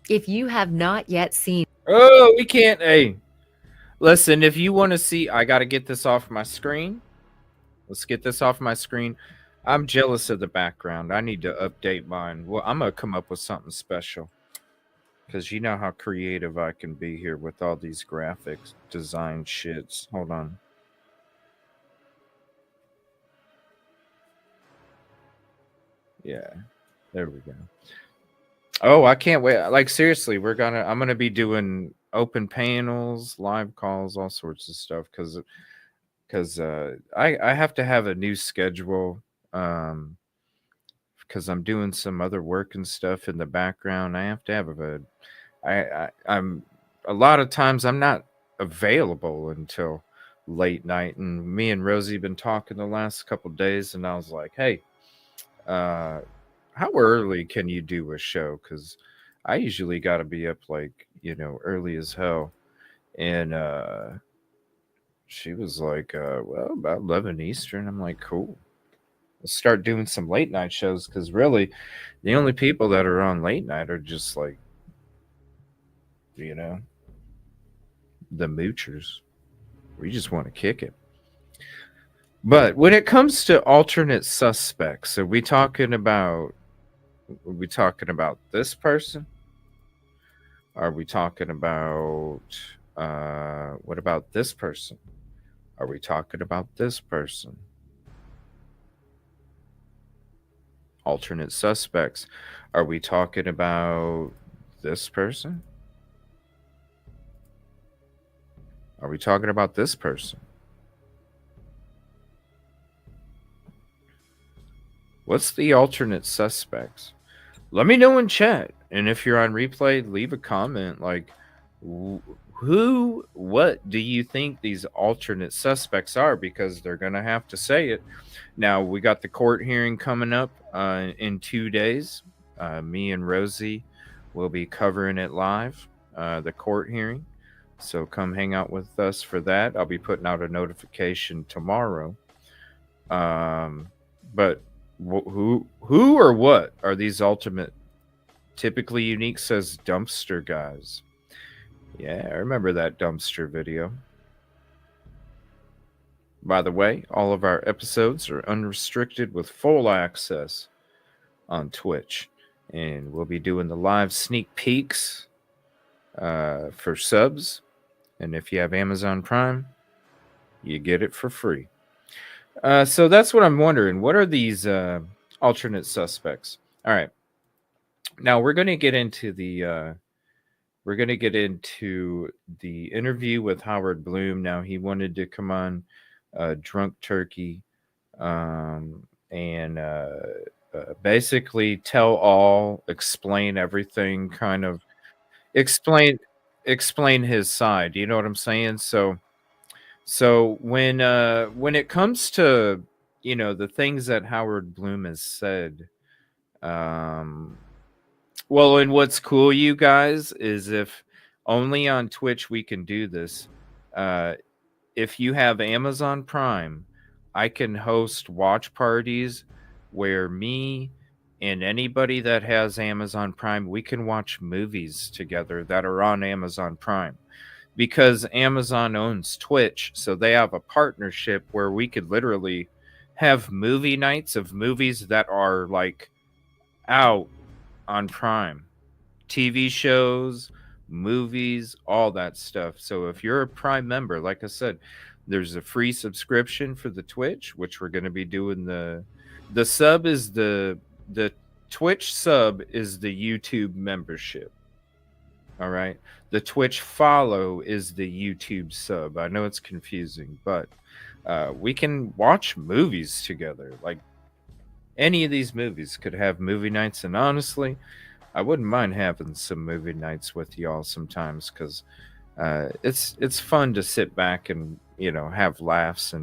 If you have not yet seen... Oh, we can't. Hey, listen, if you want to see, I got to get this off my screen. Let's get this off my screen. I'm jealous of the background. I need to update mine. Well, I'm going to come up with something special, because you know how creative I can be here with all these graphics design shits. Hold on. Yeah, there we go. Oh, I can't wait. Like, seriously, I'm gonna be doing open panels, live calls, all sorts of stuff, because I have to have a new schedule, because I'm doing some other work and stuff in the background. I have to have I'm a lot of times I'm not available until late night, and me and Rosie been talking the last couple days, and I was like, hey, how early can you do a show? Because I usually got to be up like, early as hell. And she was like, well, about 11 Eastern. I'm like, cool. Let's start doing some late night shows, because really the only people that are on late night are just like, the moochers. We just want to kick it. But when it comes to alternate suspects, are we talking about this person? Are we talking about what about this person? Are we talking about this person? Alternate suspects. Are we talking about this person? Are we talking about this person? What's the alternate suspects? Let me know in chat. And if you're on replay, leave a comment like, what do you think these alternate suspects are? Because they're going to have to say it. Now, we got the court hearing coming up in 2 days. Me and Rosie will be covering it live, the court hearing. So come hang out with us for that. I'll be putting out a notification tomorrow. But who or what are these ultimate? Typically Unique says dumpster guys. Yeah, I remember that dumpster video. By the way, all of our episodes are unrestricted with full access on Twitch. And we'll be doing the live sneak peeks for subs. And if you have Amazon Prime, you get it for free. So that's what I'm wondering. What are these alternate suspects? All right. Now we're going to get into the interview with Howard Blum. Now he wanted to come on Drunk Turkey and basically tell all, explain everything, kind of explain his side. You know what I'm saying? So So when it comes to, the things that Howard Bloom has said, well, and what's cool, you guys, is if only on Twitch we can do this. If you have Amazon Prime, I can host watch parties where me and anybody that has Amazon Prime, we can watch movies together that are on Amazon Prime. Because Amazon owns Twitch, so they have a partnership where we could literally have movie nights of movies that are like out on Prime. TV shows, movies, all that stuff. So if you're a Prime member, like I said, there's a free subscription for the Twitch, which we're going to be doing. The sub is the Twitch sub is the YouTube membership. All right. The Twitch follow is the YouTube sub. I know it's confusing, but we can watch movies together. Like any of these movies could have movie nights. And honestly, I wouldn't mind having some movie nights with y'all sometimes, because it's fun to sit back and, have laughs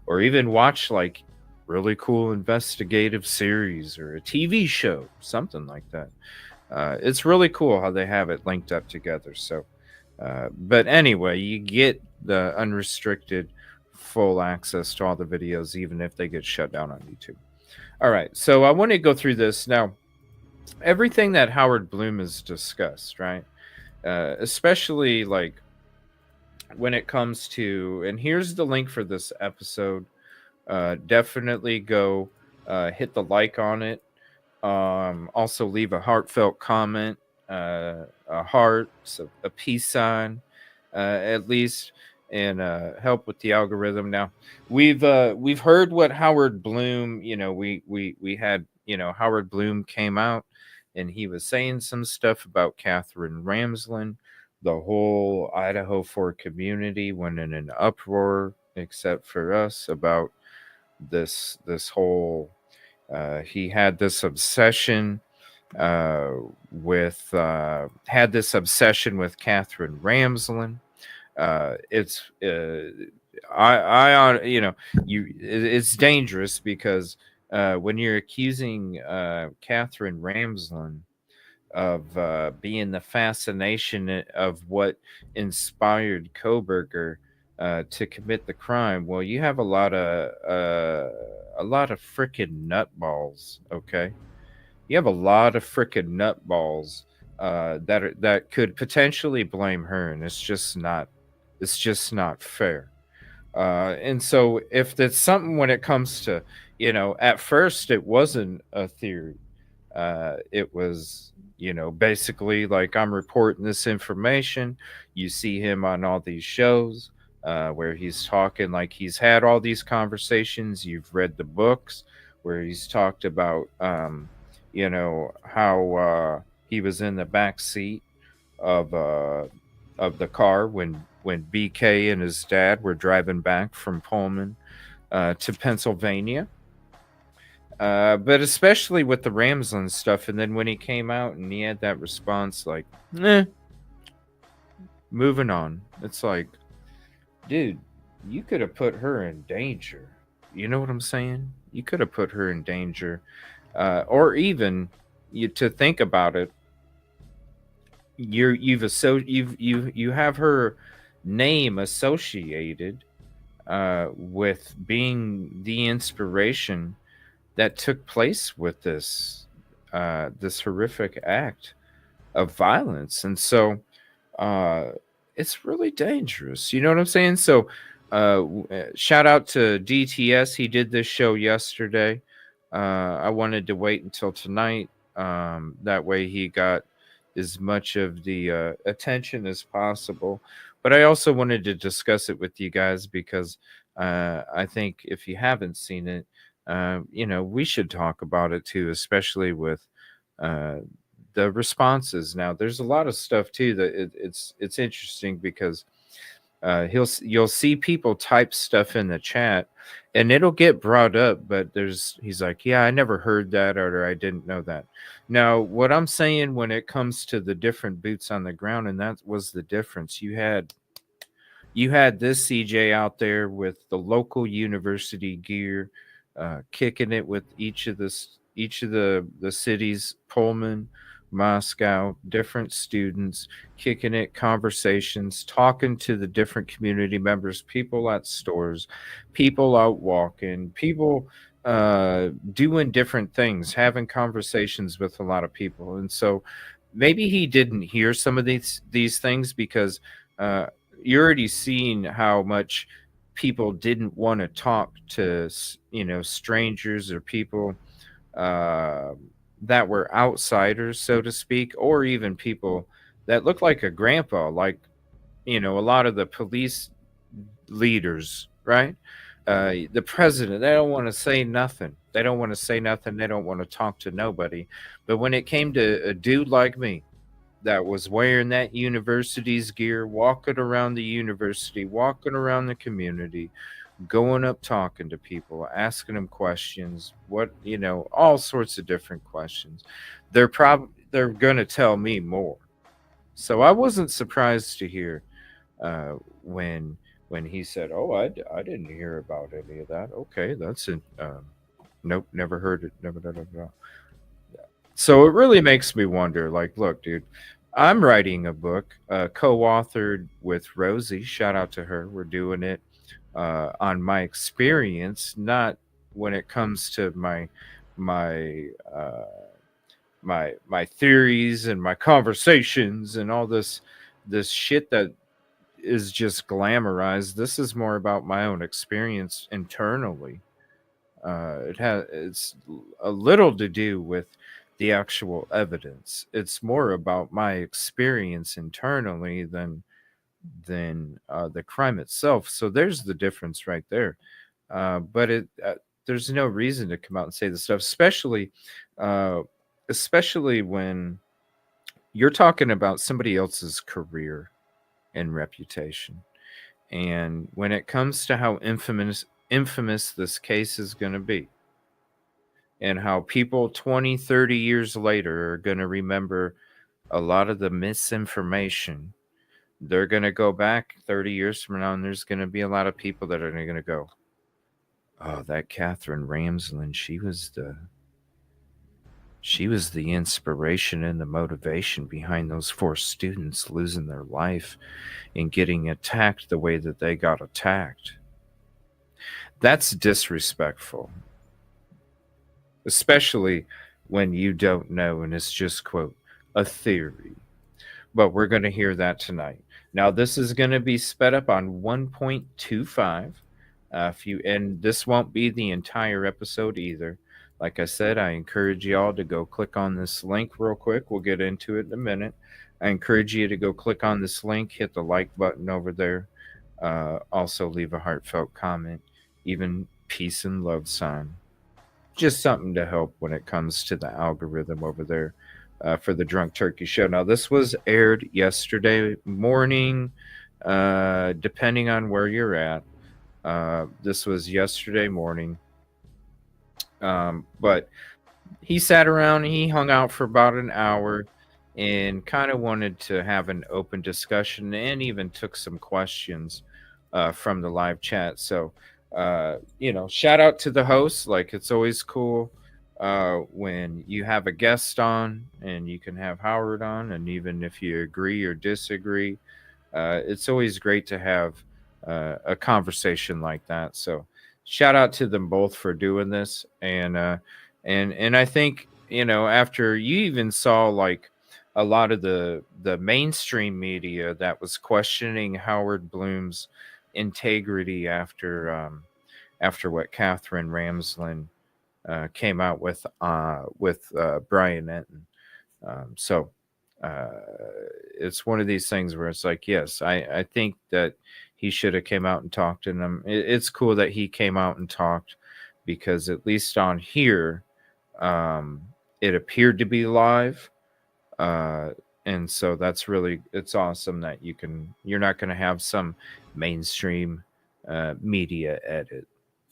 or even watch like really cool investigative series or a TV show, something like that. It's really cool how they have it linked up together. So, but anyway, you get the unrestricted full access to all the videos, even if they get shut down on YouTube. All right. So I want to go through this now. Everything that Howard Bloom has discussed, right? Especially like when it comes to, and here's the link for this episode. Definitely go hit the like on it. Also leave a heartfelt comment, a heart, a peace sign, at least, and help with the algorithm. Now we've heard what Howard Bloom, we had, Howard Bloom came out and he was saying some stuff about Catherine Ramsland. The whole Idaho 4 community went in an uproar, except for us, about this whole. He had this obsession with Catherine Ramsland. It's dangerous because when you're accusing Catherine Ramsland of being the fascination of what inspired Koberger to commit the crime, well, you have a lot of frickin' nutballs. Okay, you have a lot of frickin' nutballs that could potentially blame her, and it's just not fair. And so if that's something, when it comes to, at first it wasn't a theory. It was, basically like, I'm reporting this information. You see him on all these shows where he's talking, like he's had all these conversations. You've read the books where he's talked about, how he was in the back seat of the car when BK and his dad were driving back from Pullman to Pennsylvania. But especially with the Ramsland stuff. And then when he came out and he had that response, like, moving on. It's like, dude, you could have put her in danger. You know what I'm saying? You could have put her in danger. Or even, to think about it, you have her name associated with being the inspiration that took place with this horrific act of violence. And so it's really dangerous. You know what I'm saying? So shout out to DTS. He did this show yesterday. I wanted to wait until tonight. That way he got as much of the attention as possible. But I also wanted to discuss it with you guys because I think if you haven't seen it, we should talk about it too, especially with the responses. Now, there's a lot of stuff too that it's interesting because you'll see people type stuff in the chat and it'll get brought up, but he's like, yeah, I never heard that, or I didn't know that. Now, what I'm saying when it comes to the different boots on the ground, and that was the difference. You you had this CJ out there with the local university gear, kicking it with each of the cities, Pullman, Moscow, different students, kicking it, conversations, talking to the different community members, people at stores, people out walking, people doing different things, having conversations with a lot of people. And so maybe he didn't hear some of these things because you're already seeing how much people didn't want to talk to strangers or people uh, that were outsiders, so to speak, or even people that look like a grandpa, like a lot of the police leaders, right? The president, they don't want to say nothing. They don't want to say nothing. They don't want to talk to nobody. But when it came to a dude like me that was wearing that university's gear, walking around the university, walking around the community, going up, talking to people, asking them questions, all sorts of different questions, they're going to tell me more. So I wasn't surprised to hear when he said, "Oh, I didn't hear about any of that." Okay, that's it. Nope, never heard it. Never. So it really makes me wonder. Like, look, dude, I'm writing a book, co-authored with Rosie. Shout out to her. We're doing it on my experience, not when it comes to my theories and my conversations and all this shit that is just glamorized. This is more about my own experience internally. It's a little to do with the actual evidence. It's more about my experience internally than the crime itself. So there's the difference right there. But there's no reason to come out and say this stuff, especially when you're talking about somebody else's career and reputation. And when it comes to how infamous this case is going to be, and how people 20, 30 years later are going to remember a lot of the misinformation, they're going to go back 30 years from now, and there's going to be a lot of people that are going to go, "Oh, that Catherine Ramsland, she was the inspiration and the motivation behind those 4 students losing their life and getting attacked the way that they got attacked." That's disrespectful, especially when you don't know and it's just, quote, a theory. But we're going to hear that tonight. Now, this is going to be sped up on 1.25. And this won't be the entire episode either. Like I said, I encourage y'all to go click on this link real quick. We'll get into it in a minute. I encourage you to go click on this link, hit the like button over there. Also leave a heartfelt comment, even peace and love sign. Just something to help when it comes to the algorithm over there for the Drunk Turkey Show. Now, this was aired yesterday morning, depending on where you're at. This was yesterday morning. But he sat around, he hung out for about an hour and kind of wanted to have an open discussion and even took some questions from the live chat. So, shout out to the host. Like, it's always cool when you have a guest on, and you can have Howard on, and even if you agree or disagree, it's always great to have a conversation like that. So shout out to them both for doing this. And I think, after you even saw like a lot of the mainstream media that was questioning Howard Blum's integrity after what Catherine Ramsland came out with Brian Enton. So it's one of these things where it's like, yes, I think that he should have came out and talked to them. It's cool that he came out and talked, because at least on here, it appeared to be live. And so it's awesome that you're not going to have some mainstream media edit.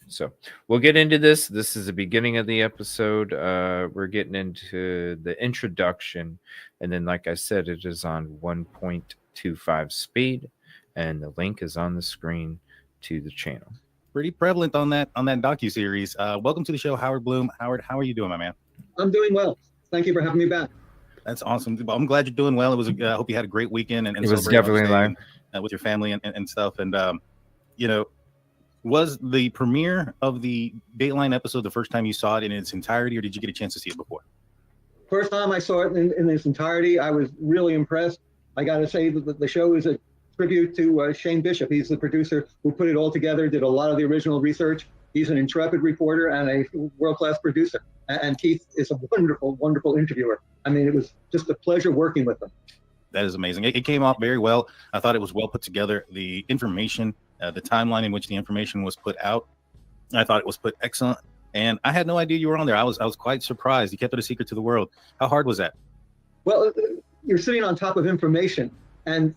So we'll get into this. This is the beginning of the episode. We're getting into the introduction. And then, like I said, it is on 1.25 speed. and the link is on the screen to the channel. Pretty prevalent on that docuseries. Welcome to the show, Howard Blum. Howard, how are you doing, my man? I'm doing well. Thank you for having me back. That's awesome. Well, I'm glad you're doing well. It was. I hope you had a great weekend and It was celebrated definitely Mother's live. Day and, with your family and stuff. And you know, was the premiere of the Dateline episode the first time you saw it in its entirety, or did you get a chance to see it before? First time I saw it in its entirety, I was really impressed. I got to say that the show is a tribute to Shane Bishop. He's the producer who put it all together, did a lot of the original research. He's an intrepid reporter and a world-class producer. And Keith is a wonderful, wonderful interviewer. I mean, it was just a pleasure working with him. That is amazing. It came off very well. I thought it was well put together. The information, the timeline in which the information was put out, I thought it was put excellent. And I had no idea you were on there. I was quite surprised. You kept it a secret to the world. How hard was that? Well, you're sitting on top of information, and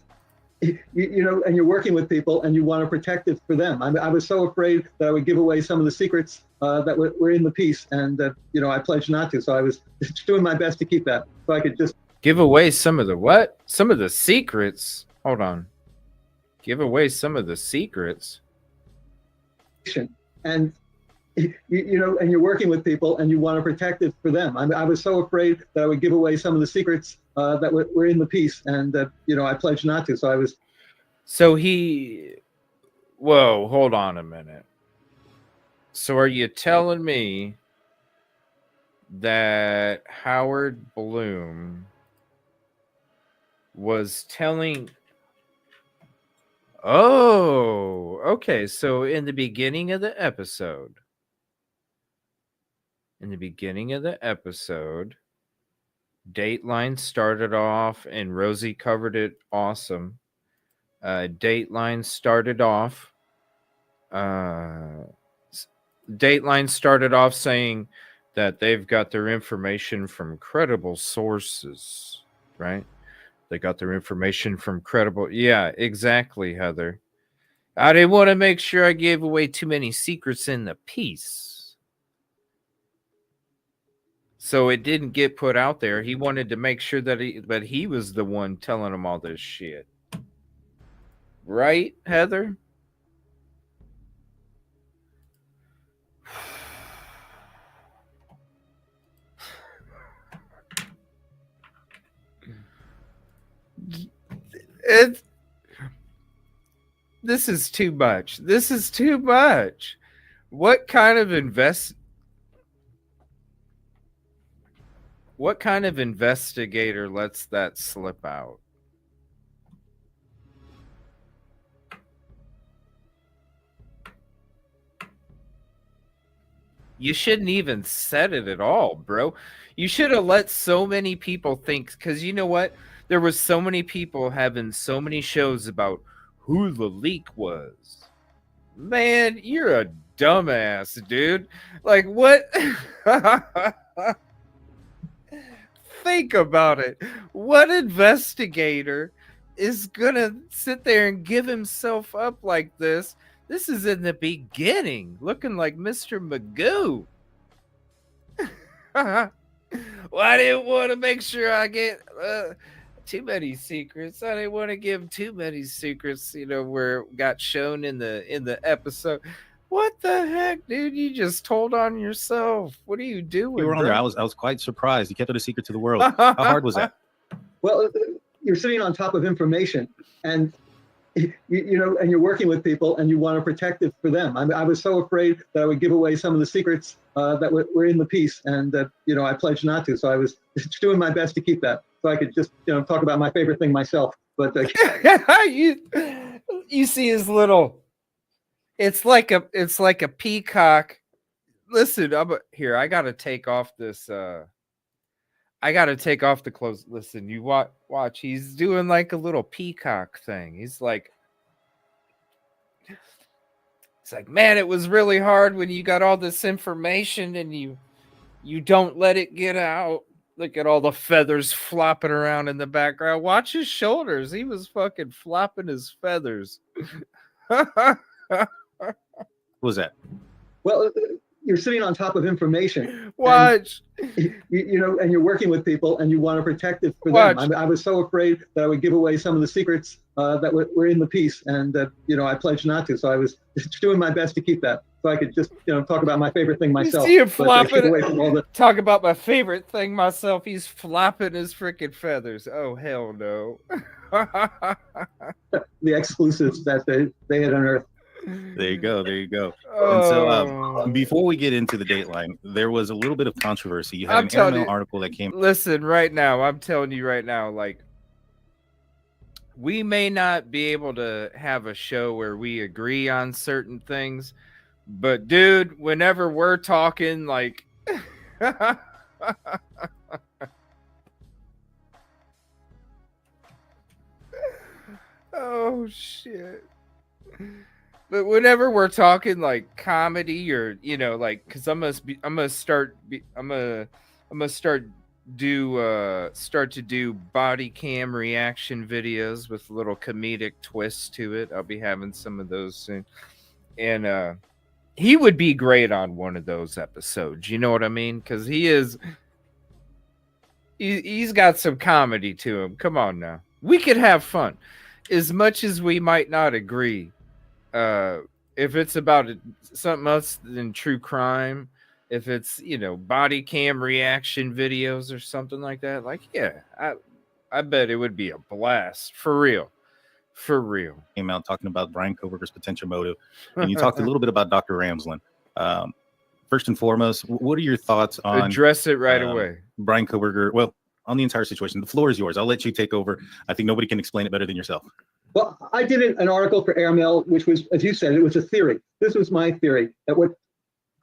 you know, and you're working with people, and you want to protect it for them. I was so afraid that I would give away some of the secrets that were in the piece, and you know, I pledged not to. So I was doing my best to keep that, so I could just Give away some of the what? Some of the secrets. Hold on. Give away some of the secrets. and you know, and you're working with people, and you want to protect it for them. I was so afraid that I would give away some of the secrets that were in the piece, and you know, I pledged not to. So I was. So whoa, hold on a minute. So are you telling me that Howard Blum was telling... Oh, okay. So in the beginning of the episode, Dateline started off, and Rosie covered it awesome. Dateline started off saying that they've got their information from credible sources, right? They got their information from credible. Yeah, exactly, Heather. I didn't want to make sure I gave away too many secrets in the piece, so it didn't get put out there. He wanted to make sure that he was the one telling them all this shit. Right, Heather? This is too much. This is too much. What kind of investigator lets that slip out? You shouldn't even said it at all, bro. You should have let so many people think, because you know what? There was so many people having so many shows about who the leak was. Man, you're a dumbass, dude. Like, what? Think about it. What investigator is gonna sit there and give himself up like this? This is in the beginning, looking like Mr. Magoo. Well, I didn't want to make sure I get too many secrets. I didn't want to give too many secrets, you know, where it got shown in the episode. What the heck, dude? You just told on yourself. What are you doing? You were on there. I was quite surprised. You kept it a secret to the world. How hard was that? Well, you're sitting on top of information, and you know, and you're working with people, and you want to protect it for them. I was so afraid that I would give away some of the secrets that were in the piece, and you know, I pledged not to. So I was just doing my best to keep that, so I could just, you know, talk about my favorite thing myself. But you see his little. It's like a peacock. Listen, here. I gotta take off this. I gotta take off the clothes. Listen, you watch. He's doing like a little peacock thing. He's like, it's like, man, it was really hard when you got all this information and you don't let it get out. Look at all the feathers flopping around in the background. Watch his shoulders. He was fucking flopping his feathers. What was that? well, you're sitting on top of information. Watch. And you're working with people and you want to protect it for Watch. them. I was so afraid that I would give away some of the secrets that were in the piece, and I pledged not to. So I was just doing my best to keep that, so I could just talk about my favorite thing myself. You see him flopping. Away from all the... Talk about my favorite thing myself. He's flopping his freaking feathers. Oh hell no. The exclusives that they had unearthed. There you go. And Oh. so before we get into the Dateline, there was a little bit of controversy. You had an airmail article that came. Listen, right now, I'm telling you right now, like, we may not be able to have a show where we agree on certain things, but dude, whenever we're talking, like, oh shit. But whenever we're talking like comedy or like, because I'm gonna start to do body cam reaction videos with a little comedic twist to it. I'll be having some of those soon, and he would be great on one of those episodes. You know what I mean? Because he's got some comedy to him. Come on now, we could have fun, as much as we might not agree. If it's about something else than true crime, if it's body cam reaction videos or something like that, like, yeah, I bet it would be a blast. For real. Came out talking about Brian Koberger's potential motive, and you talked a little bit about Dr. Ramsland. First and foremost, what are your thoughts on address it right away, Brian Koberger? Well, on the entire situation, the floor is yours. I'll let you take over. I think nobody can explain it better than yourself. Well, I did an article for Airmail, which was, as you said, it was a theory. This was my theory, that what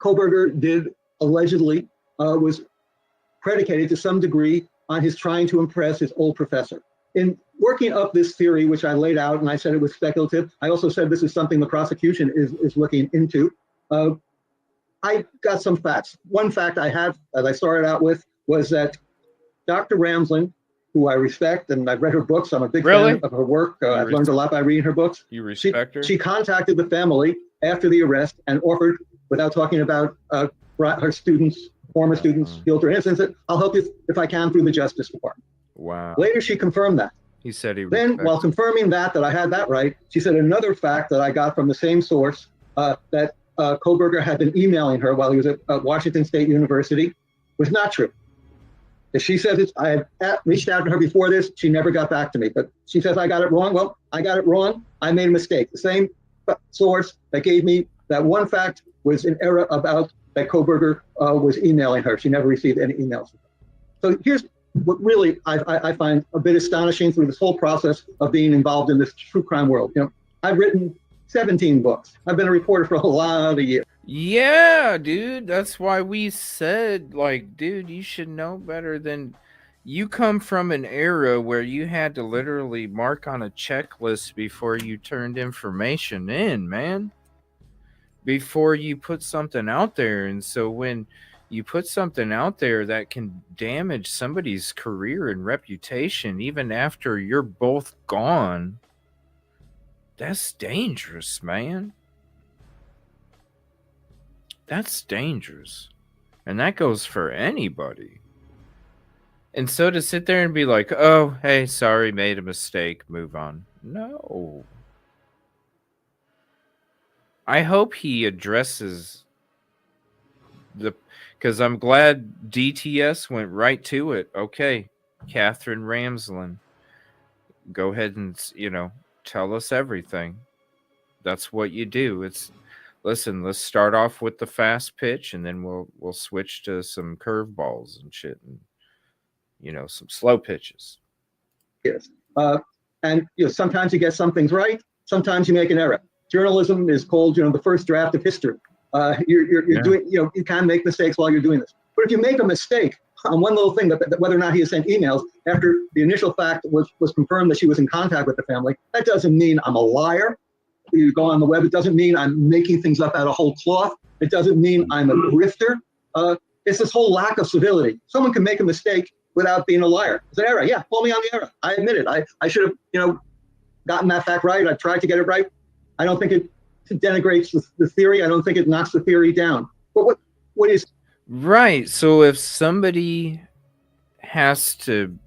Koberger did allegedly was predicated to some degree on his trying to impress his old professor. In working up this theory, which I laid out, and I said it was speculative, I also said this is something the prosecution is looking into. I got some facts. One fact I have, as I started out with, was that Dr. Ramsland, who I respect, and I've read her books. I'm a big fan of her work. I've learned a lot by reading her books. You respect her? She contacted the family after the arrest and offered, without talking about her students, former students, guilt or innocence, that I'll help you if I can through the Justice Department. Wow. Later, she confirmed that. He said he Then, while confirming that I had that right, she said another fact that I got from the same source, that Koberger had been emailing her while he was at Washington State University, was not true. She says I had reached out to her before this. She never got back to me. But she says I got it wrong. Well, I got it wrong. I made a mistake. The same source that gave me that one fact was an error about that Koberger was emailing her. She never received any emails. So here's what really I find a bit astonishing through this whole process of being involved in this true crime world. I've written 17 books. I've been a reporter for a lot of years. Yeah, dude. That's why we said, like, dude, you should know better than... You come from an era where you had to literally mark on a checklist before you turned information in, man. Before you put something out there. And so when you put something out there that can damage somebody's career and reputation, even after you're both gone, that's dangerous, man. That's dangerous. And that goes for anybody. And so to sit there and be like, oh, hey, sorry, made a mistake, move on. No. I hope he addresses because I'm glad DTS went right to it. Okay, Catherine Ramsland, go ahead and, tell us everything. That's what you do. Listen, let's start off with the fast pitch, and then we'll switch to some curveballs and shit, and some slow pitches. Yes, and sometimes you get some things right, sometimes you make an error. Journalism is called, the first draft of history. You're doing, you can make mistakes while you're doing this. But if you make a mistake on one little thing, that whether or not he has sent emails after the initial fact was confirmed that she was in contact with the family, that doesn't mean I'm a liar. You go on the web, it doesn't mean I'm making things up out of whole cloth. It doesn't mean I'm a grifter. It's this whole lack of civility. Someone can make a mistake without being a liar. It's an error. Yeah, call me on the error. I admit it. I should have, gotten that fact right. I tried to get it right. I don't think it denigrates the theory. I don't think it knocks the theory down. But what what is Right. So if somebody has to,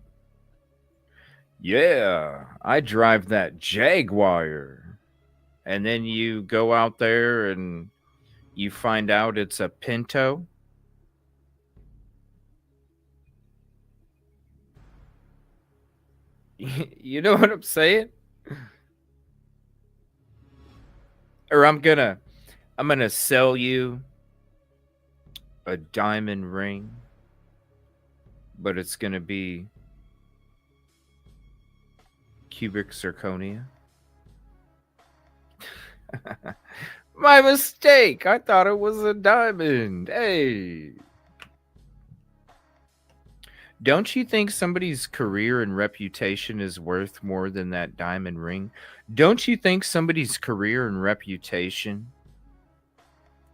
yeah, I drive that Jaguar, and then you go out there and you find out it's a Pinto. You know what I'm saying? Or I'm gonna sell you a diamond ring, but it's gonna be cubic zirconia. My mistake. I thought it was a diamond. Hey. Don't you think somebody's career and reputation is worth more than that diamond ring? Don't you think somebody's career and reputation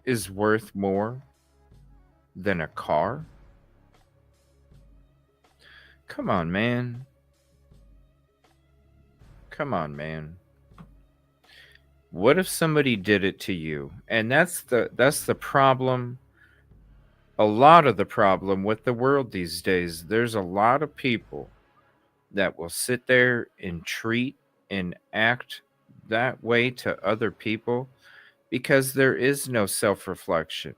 is worth more than a car? Come on, man. Come on, man. What if somebody did it to you? And that's the problem. A lot of the problem with the world these days. There's a lot of people that will sit there and treat and act that way to other people because there is no self-reflection.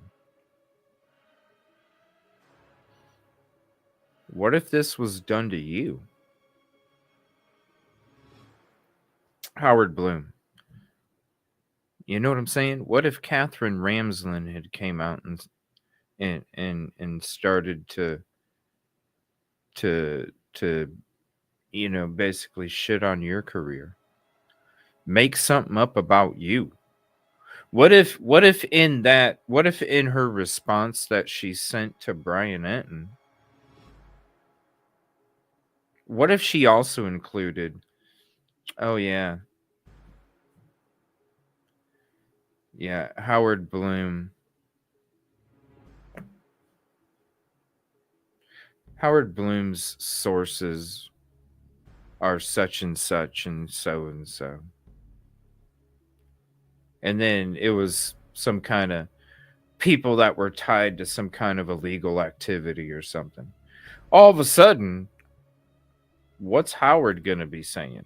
What if this was done to you? Howard Blum. You know what I'm saying? What if Catherine Ramsland had came out and started to basically shit on your career, make something up about you? What if in her response that she sent to Brian Enton, what if she also included, oh yeah, Howard Blum. Howard Blum's sources are such and such and so and so. And then it was some kind of people that were tied to some kind of illegal activity or something. All of a sudden, what's Howard going to be saying?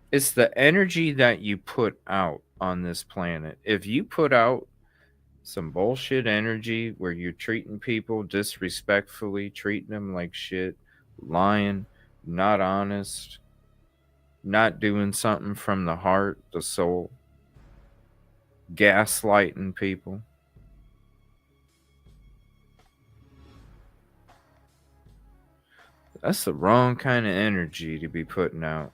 It's the energy that you put out on this planet. If you put out some bullshit energy where you're treating people disrespectfully, treating them like shit, lying, not honest, not doing something from the heart, the soul, gaslighting people. That's the wrong kind of energy to be putting out.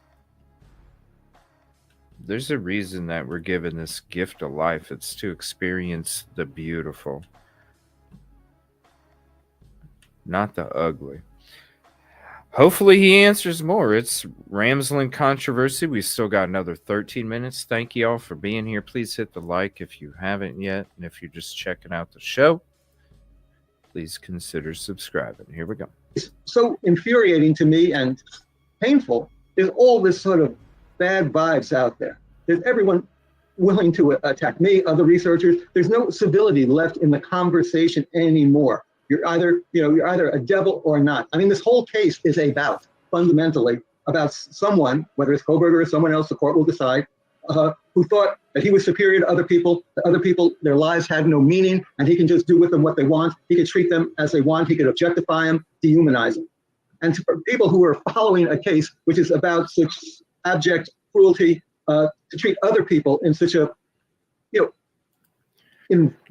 There's a reason that we're given this gift of life. It's to experience the beautiful, not the ugly. Hopefully he answers more. It's Ramsland Controversy. We still got another 13 minutes. Thank you all for being here. Please hit the like if you haven't yet. And if you're just checking out the show, please consider subscribing. Here we go. It's so infuriating to me and painful is all this sort of bad vibes out there. There's everyone willing to attack me, other researchers. There's no civility left in the conversation anymore. You're either a devil or not. I mean, this whole case is fundamentally about someone, whether it's Koberger or someone else, the court will decide, who thought that he was superior to other people, that other people, their lives had no meaning, and he can just do with them what they want. He could treat them as they want. He could objectify them, dehumanize them. And for people who are following a case which is about such abject cruelty, to treat other people in such a,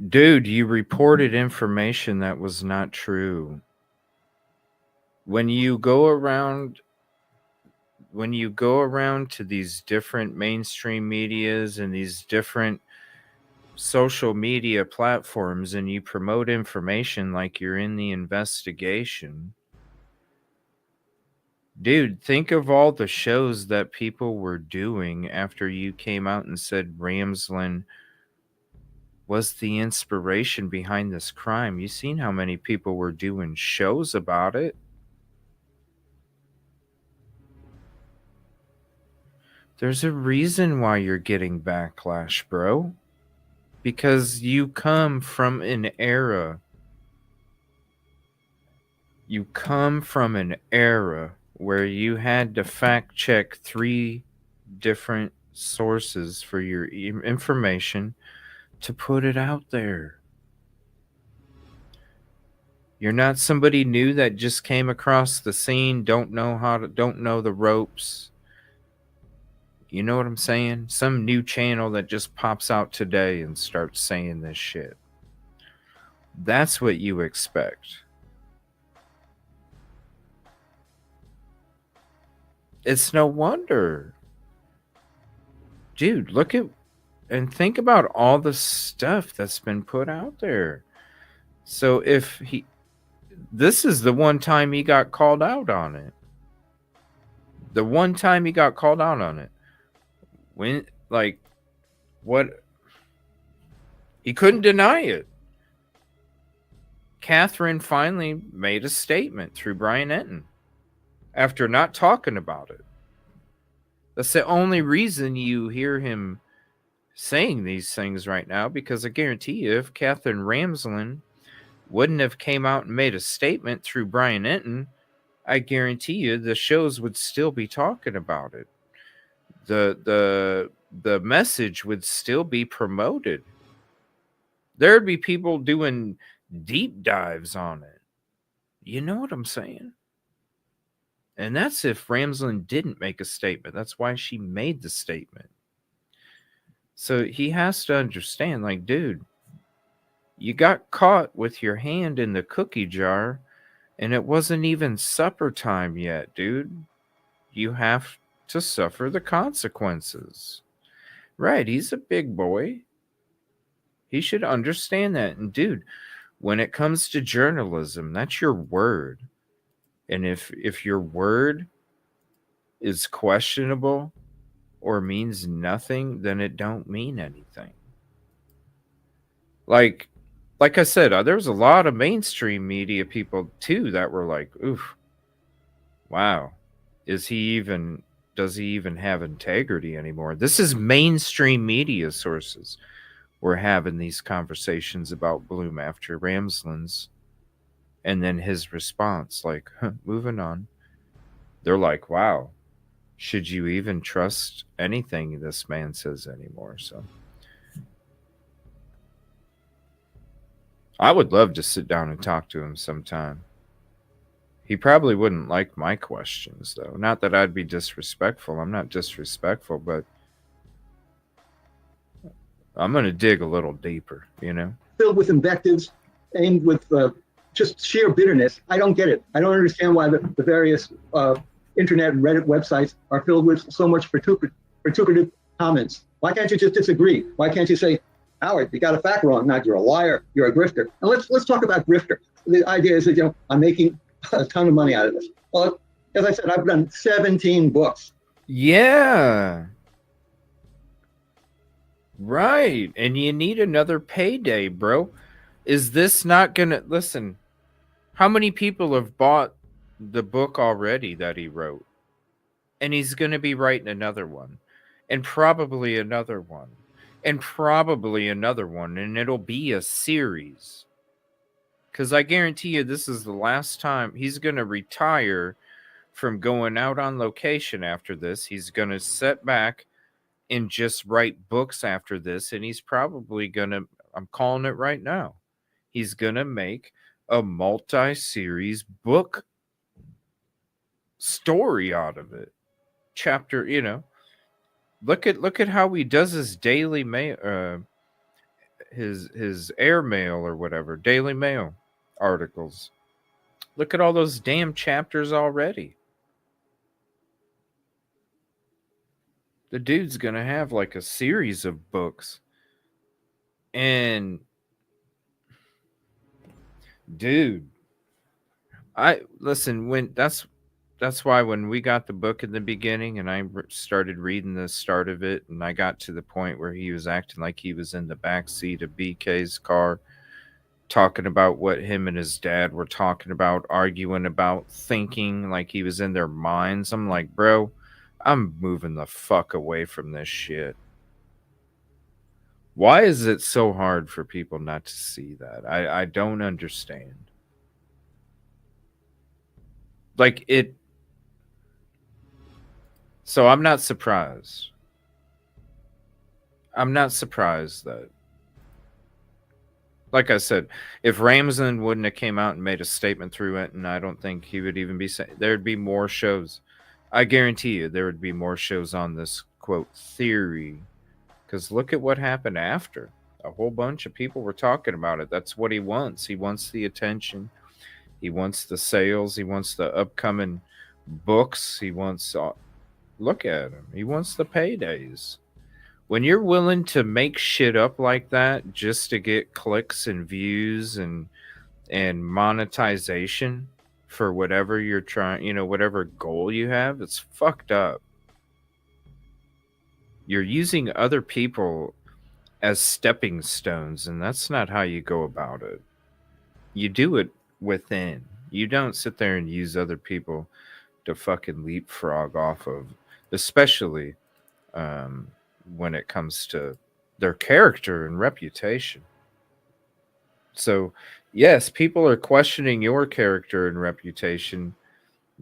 Dude, you reported information that was not true. When you go around to these different mainstream medias and these different social media platforms and you promote information like you're in the investigation, dude, think of all the shows that people were doing after you came out and said Ramsland was the inspiration behind this crime. You seen how many people were doing shows about it. There's a reason why you're getting backlash, bro. because you come from an era. You come from an era where you had to fact check 3 different sources for your information to put it out there. You're not somebody new that just came across the scene, don't know the ropes. You know what I'm saying? Some new channel that just pops out today and starts saying this shit. That's what you expect. It's no wonder. Dude, look at and think about all the stuff that's been put out there. So this is the one time he got called out on it. The one time he got called out on it. When, like, what? He couldn't deny it. Catherine finally made a statement through Brian Enton after not talking about it. That's the only reason you hear him saying these things right now, because I guarantee you, if Catherine Ramsland wouldn't have came out and made a statement through Brian Enton, I guarantee you the shows would still be talking about it. The message would still be promoted. There'd be people doing deep dives on it. You know what I'm saying? And that's if Ramsland didn't make a statement. That's why she made the statement. So he has to understand, like, dude, you got caught with your hand in the cookie jar, and it wasn't even supper time yet, dude. You have to suffer the consequences. Right, he's a big boy. He should understand that. And dude, when it comes to journalism, that's your word. And if your word is questionable or means nothing, then it don't mean anything. Like I said, there's a lot of mainstream media people too that were like, oof, wow, does he even have integrity anymore? This is mainstream media sources. We're having these conversations about Blum after Ramsland's, and then his response, like, moving on. They're like, wow, should you even trust anything this man says anymore? So I would love to sit down and talk to him sometime. He probably wouldn't like my questions, though. Not that I'd be disrespectful. I'm not disrespectful, but I'm going to dig a little deeper, you know? Filled with invectives, aimed with just sheer bitterness. I don't get it. I don't understand why the various internet and Reddit websites are filled with so much vituperative comments. Why can't you just disagree? Why can't you say, Howard, you got a fact wrong. Not you're a liar. You're a grifter. And let's talk about grifter. The idea is that I'm making a ton of money out of this. Well, as I said, I've done 17 books. Yeah. Right. And you need another payday, bro. Is this not gonna listen? How many people have bought the book already that he wrote? And he's gonna be writing another one, and probably another one, and probably another one, and it'll be a series. Because I guarantee you this is the last time he's gonna retire from going out on location after this. He's gonna sit back and just write books after this, and he's probably gonna, I'm calling it right now, he's gonna make a multi-series book story out of it. Chapter, you know, look at how he does his daily mail, his airmail or whatever, Daily Mail articles. Look at all those damn chapters already. The dude's gonna have like a series of books. And dude, that's why when we got the book in the beginning and I started reading the start of it, and I got to the point where he was acting like he was in the back seat of BK's car, talking about what him and his dad were talking about, arguing about, thinking like he was in their minds. I'm like, bro, I'm moving the fuck away from this shit. Why is it so hard for people not to see that? I don't understand. Like it. So I'm not surprised. I'm not surprised that, like I said, if Ramsden wouldn't have came out and made a statement through it, and I don't think he would even be saying, there'd be more shows. I guarantee you there would be more shows on this, quote, theory. Because look at what happened after. A whole bunch of people were talking about it. That's what he wants. He wants the attention. He wants the sales. He wants the upcoming books. He wants, look at him. He wants the paydays. When you're willing to make shit up like that just to get clicks and views and monetization for whatever you're trying, you know, whatever goal you have, it's fucked up. You're using other people as stepping stones, and that's not how you go about it. You do it within. You don't sit there and use other people to fucking leapfrog off of, especially when it comes to their character and reputation. So, yes, people are questioning your character and reputation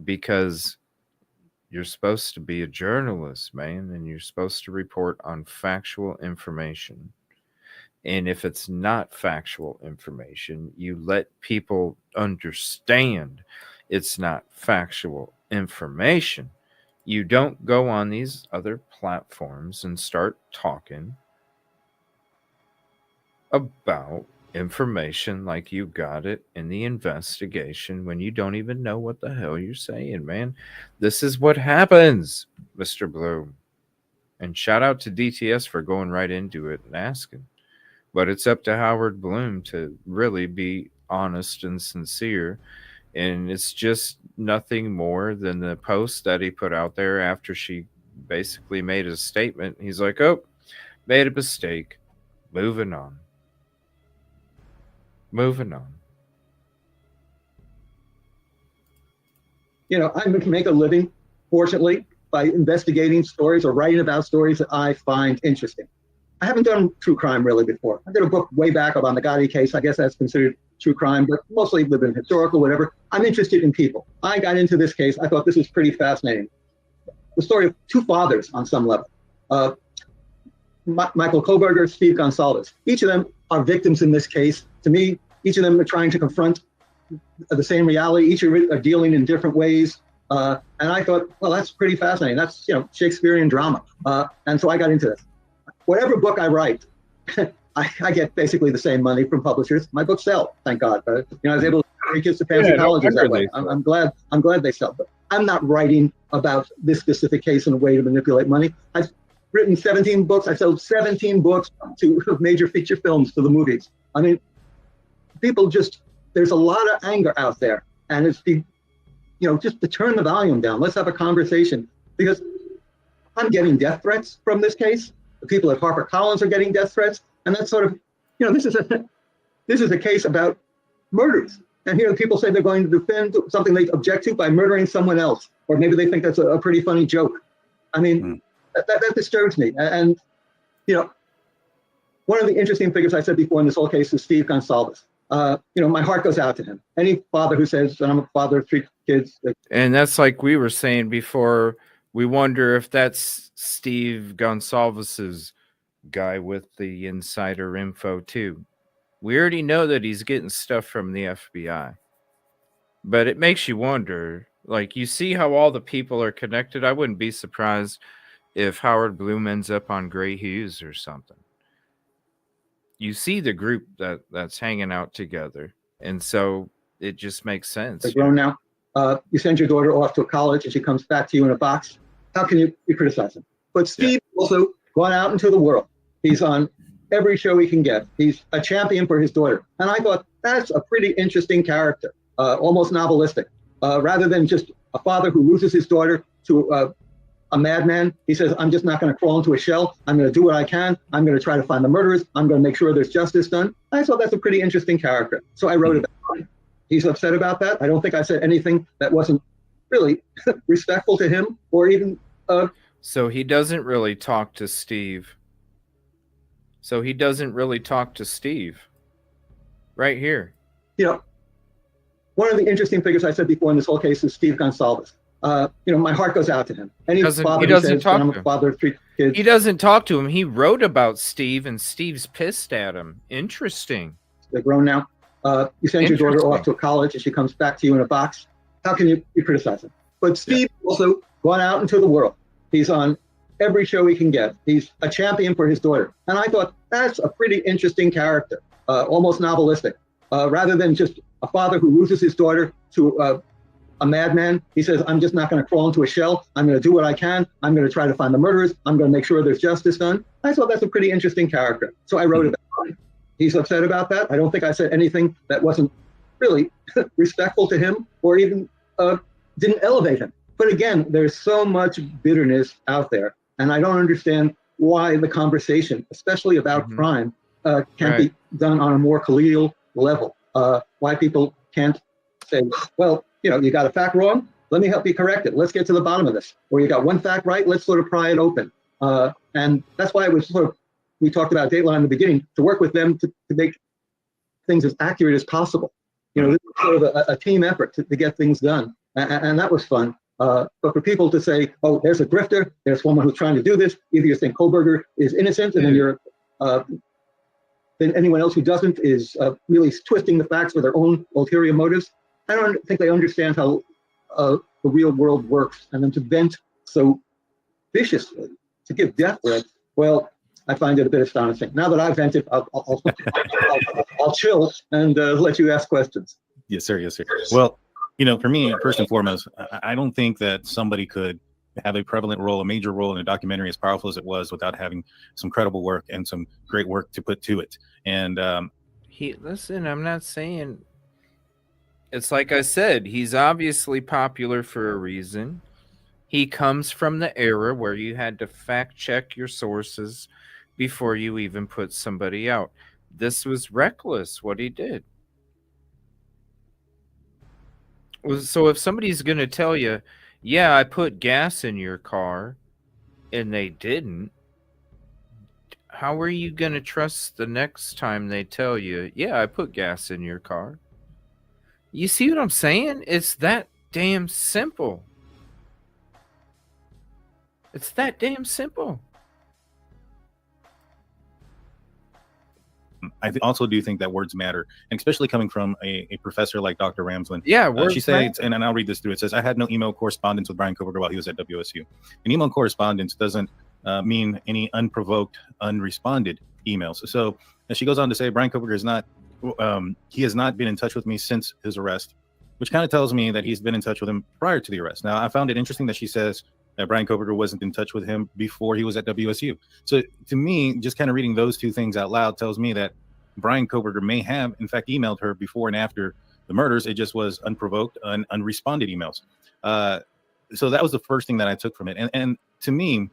because you're supposed to be a journalist, man, and you're supposed to report on factual information. And if it's not factual information, you let people understand it's not factual information. You don't go on these other platforms and start talking about information like you got it in the investigation when you don't even know what the hell you're saying, man. This is what happens, Mr. Blum. And shout out to DTS for going right into it and asking. But it's up to Howard Blum to really be honest and sincere. And it's just nothing more than the post that he put out there after she basically made a statement. He's like, oh, made a mistake. Moving on. Moving on. You know, I make a living, fortunately, by investigating stories or writing about stories that I find interesting. I haven't done true crime really before. I did a book way back on the Gotti case. I guess that's considered true crime, but mostly they've been historical, whatever. I'm interested in people. I got into this case. I thought this was pretty fascinating. The story of two fathers on some level. Michael Koberger, Steve Gonsalves. Each of them are victims in this case. To me, each of them are trying to confront the same reality. Each are dealing in different ways. And I thought, well, that's pretty fascinating. That's, you know, Shakespearean drama. And so I got into this. Whatever book I write, I get basically the same money from publishers. My books sell, thank God. You know, I was able to take kids to fancy colleges that way. I'm glad they sell. But I'm not writing about this specific case in a way to manipulate money. I've written 17 books. I sold 17 books to major feature films, to the movies. I mean, people just, there's a lot of anger out there. And it's the, you know, just to turn the volume down. Let's have a conversation, because I'm getting death threats from this case. The people at HarperCollins are getting death threats. And that's sort of, you know, this is a case about murders. And here people say they're going to defend something they object to by murdering someone else. Or maybe they think that's a pretty funny joke. I mean, that disturbs me. And, you know, one of the interesting figures I said before in this whole case is Steve Gonsalves. You know, my heart goes out to him. Any father who says, I'm a father of 3 kids. And that's like we were saying before, we wonder if that's Steve Gonsalves's guy with the insider info too. We already know that he's getting stuff from the FBI. But it makes you wonder, like, you see how all the people are connected. I wouldn't be surprised if Howard Blum ends up on Gray Hughes or something. You see the group that's hanging out together. And so it just makes sense. They're grown now. You send your daughter off to a college and she comes back to you in a box. How can you criticize him? But Steve also gone out into the world. He's on every show he can get. He's a champion for his daughter. And I thought that's a pretty interesting character, almost novelistic. Rather than just a father who loses his daughter to a madman, he says, I'm just not going to crawl into a shell. I'm going to do what I can. I'm going to try to find the murderers. I'm going to make sure there's justice done. I thought that's a pretty interesting character. So I wrote about him. He's upset about that. I don't think I said anything that wasn't really respectful to him or even... So he doesn't really talk to Steve So he doesn't really talk to Steve. Right here. You know, one of the interesting figures I said before in this whole case is Steve Gonsalves. You know, my heart goes out to him. Any father who says, I'm a father of 3 kids. He doesn't talk to him. He wrote about Steve, and Steve's pissed at him. Interesting. They're grown now. You send your daughter off to a college, and she comes back to you in a box. How can you criticize him? But Steve also gone out into the world. He's on every show he can get. He's a champion for his daughter. And I thought that's a pretty interesting character, almost novelistic. Rather than just a father who loses his daughter to a madman, he says, I'm just not going to crawl into a shell. I'm going to do what I can. I'm going to try to find the murderers. I'm going to make sure there's justice done. I thought that's a pretty interesting character. So I wrote about him. He's upset about that. I don't think I said anything that wasn't really respectful to him or even didn't elevate him. But again, there's so much bitterness out there. And I don't understand why the conversation, especially about crime, can't be done on a more collegial level. Why people can't say, well, you know, you got a fact wrong. Let me help you correct it. Let's get to the bottom of this. Or you got one fact right. Let's sort of pry it open. And that's why it was sort of, we talked about Dateline in the beginning, to work with them to make things as accurate as possible. You know, this is sort of a team effort to get things done. And that was fun. But for people to say, oh, there's a grifter, there's someone who's trying to do this, either you think Kohberger is innocent and then you're, then anyone else who doesn't is really twisting the facts for their own ulterior motives. I don't think they understand how the real world works. And then to vent so viciously, to give death threats, well, I find it a bit astonishing. Now that I've vented, I'll chill and let you ask questions. Yes, sir. Yes, sir. Well, you know, for me, first and foremost, I don't think that somebody could have a prevalent role, a major role in a documentary as powerful as it was without having some credible work and some great work to put to it. And listen, I'm not saying, it's like I said, he's obviously popular for a reason. He comes from the era where you had to fact check your sources before you even put somebody out. This was reckless what he did. So if somebody's going to tell you, yeah, I put gas in your car, and they didn't, how are you going to trust the next time they tell you, yeah, I put gas in your car? You see what I'm saying? It's that damn simple. It's that damn simple. I also do think that words matter, and especially coming from a professor like Dr. Ramsland. Yeah, words she says, and I'll read this through. It says, I had no email correspondence with Brian Kohberger while he was at WSU. An email correspondence doesn't mean any unprovoked, unresponded emails. So and she goes on to say, Brian Kohberger is not, he has not been in touch with me since his arrest, which kind of tells me that he's been in touch with him prior to the arrest. Now, I found it interesting that she says that Brian Kohberger wasn't in touch with him before he was at WSU. So to me, just kind of reading those two things out loud tells me that Brian Kohberger may have, in fact, emailed her before and after the murders. It just was unprovoked, unresponded emails. So that was the first thing that I took from it. And to me,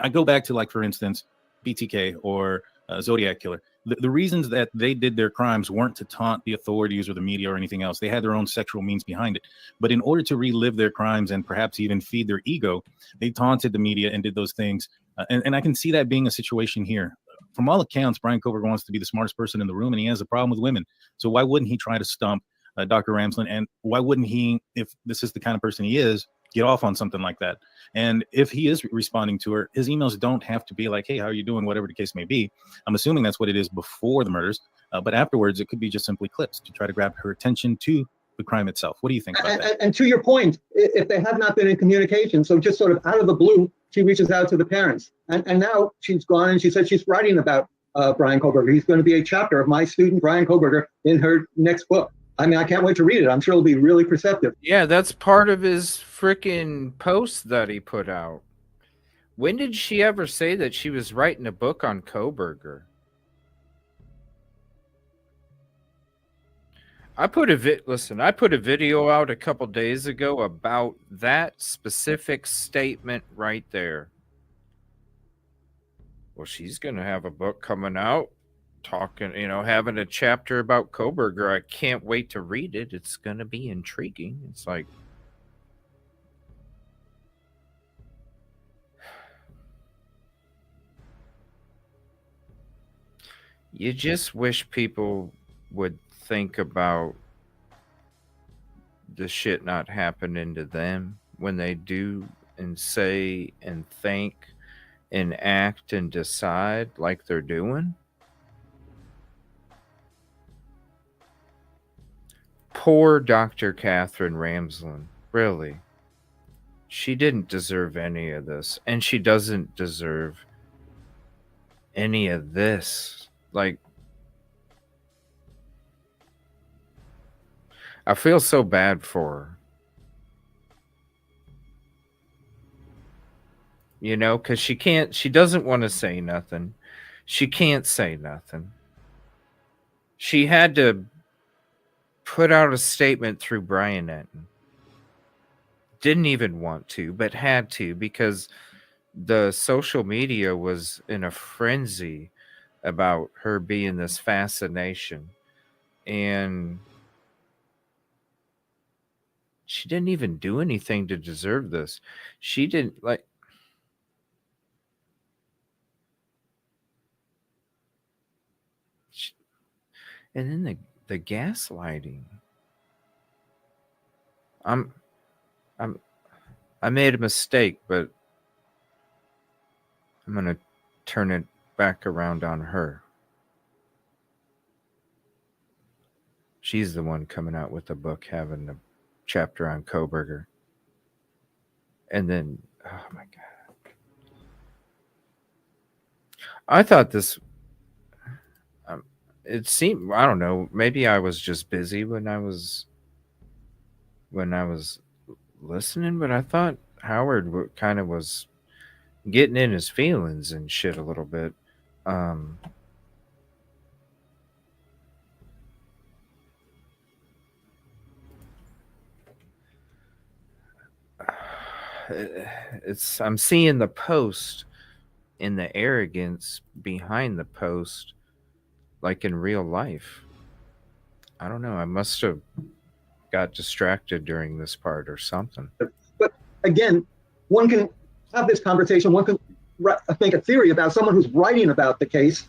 I go back to, like, for instance, BTK or Zodiac Killer. The reasons that they did their crimes weren't to taunt the authorities or the media or anything else. They had their own sexual means behind it. But in order to relive their crimes and perhaps even feed their ego, they taunted the media and did those things. And I can see that being a situation here. From all accounts, Brian Kohberger wants to be the smartest person in the room, and he has a problem with women. So why wouldn't he try to stump Dr. Ramsland? And why wouldn't he, if this is the kind of person he is, get off on something like that? And if he is responding to her, his emails don't have to be like, hey, how are you doing? Whatever the case may be. I'm assuming that's what it is before the murders. But afterwards, it could be just simply clips to try to grab her attention to the crime itself. What do you think about that? And to your point, if they have not been in communication, so just sort of out of the blue, she reaches out to the parents. And now she's gone and she said she's writing about Brian Kohberger. He's going to be a chapter of my student, Brian Kohberger, in her next book. I mean, I can't wait to read it. I'm sure it'll be really perceptive. Yeah, that's part of his freaking post that he put out. When did she ever say that she was writing a book on Kohberger? I put a video out a couple days ago about that specific statement right there. Well, she's going to have a book coming out talking, having a chapter about Kohberger. I can't wait to read it. It's going to be intriguing. It's like, You just wish people would think about the shit not happening to them when they do and say and think and act and decide like they're doing. Poor Dr. Catherine Ramsland, really. She didn't deserve any of this, and she doesn't deserve any of this. Like, I feel so bad for her. You know, because she doesn't want to say nothing. She can't say nothing. She had to put out a statement through Brian Etten. Didn't even want to, but had to, because the social media was in a frenzy about her being this fascination. And she didn't even do anything to deserve this. She didn't, like, and then the gaslighting. I made a mistake, but I'm gonna turn it back around on her. She's the one coming out with a book, having a chapter on Koberger. And then, oh my God. I thought this, it seemed, I don't know, maybe I was just busy when I was listening, but I thought Howard kind of was getting in his feelings and shit a little bit. I'm seeing the post and the arrogance behind the post, like in real life. I don't know. I must have got distracted during this part or something. But again, one can have this conversation. One can think a theory about someone who's writing about the case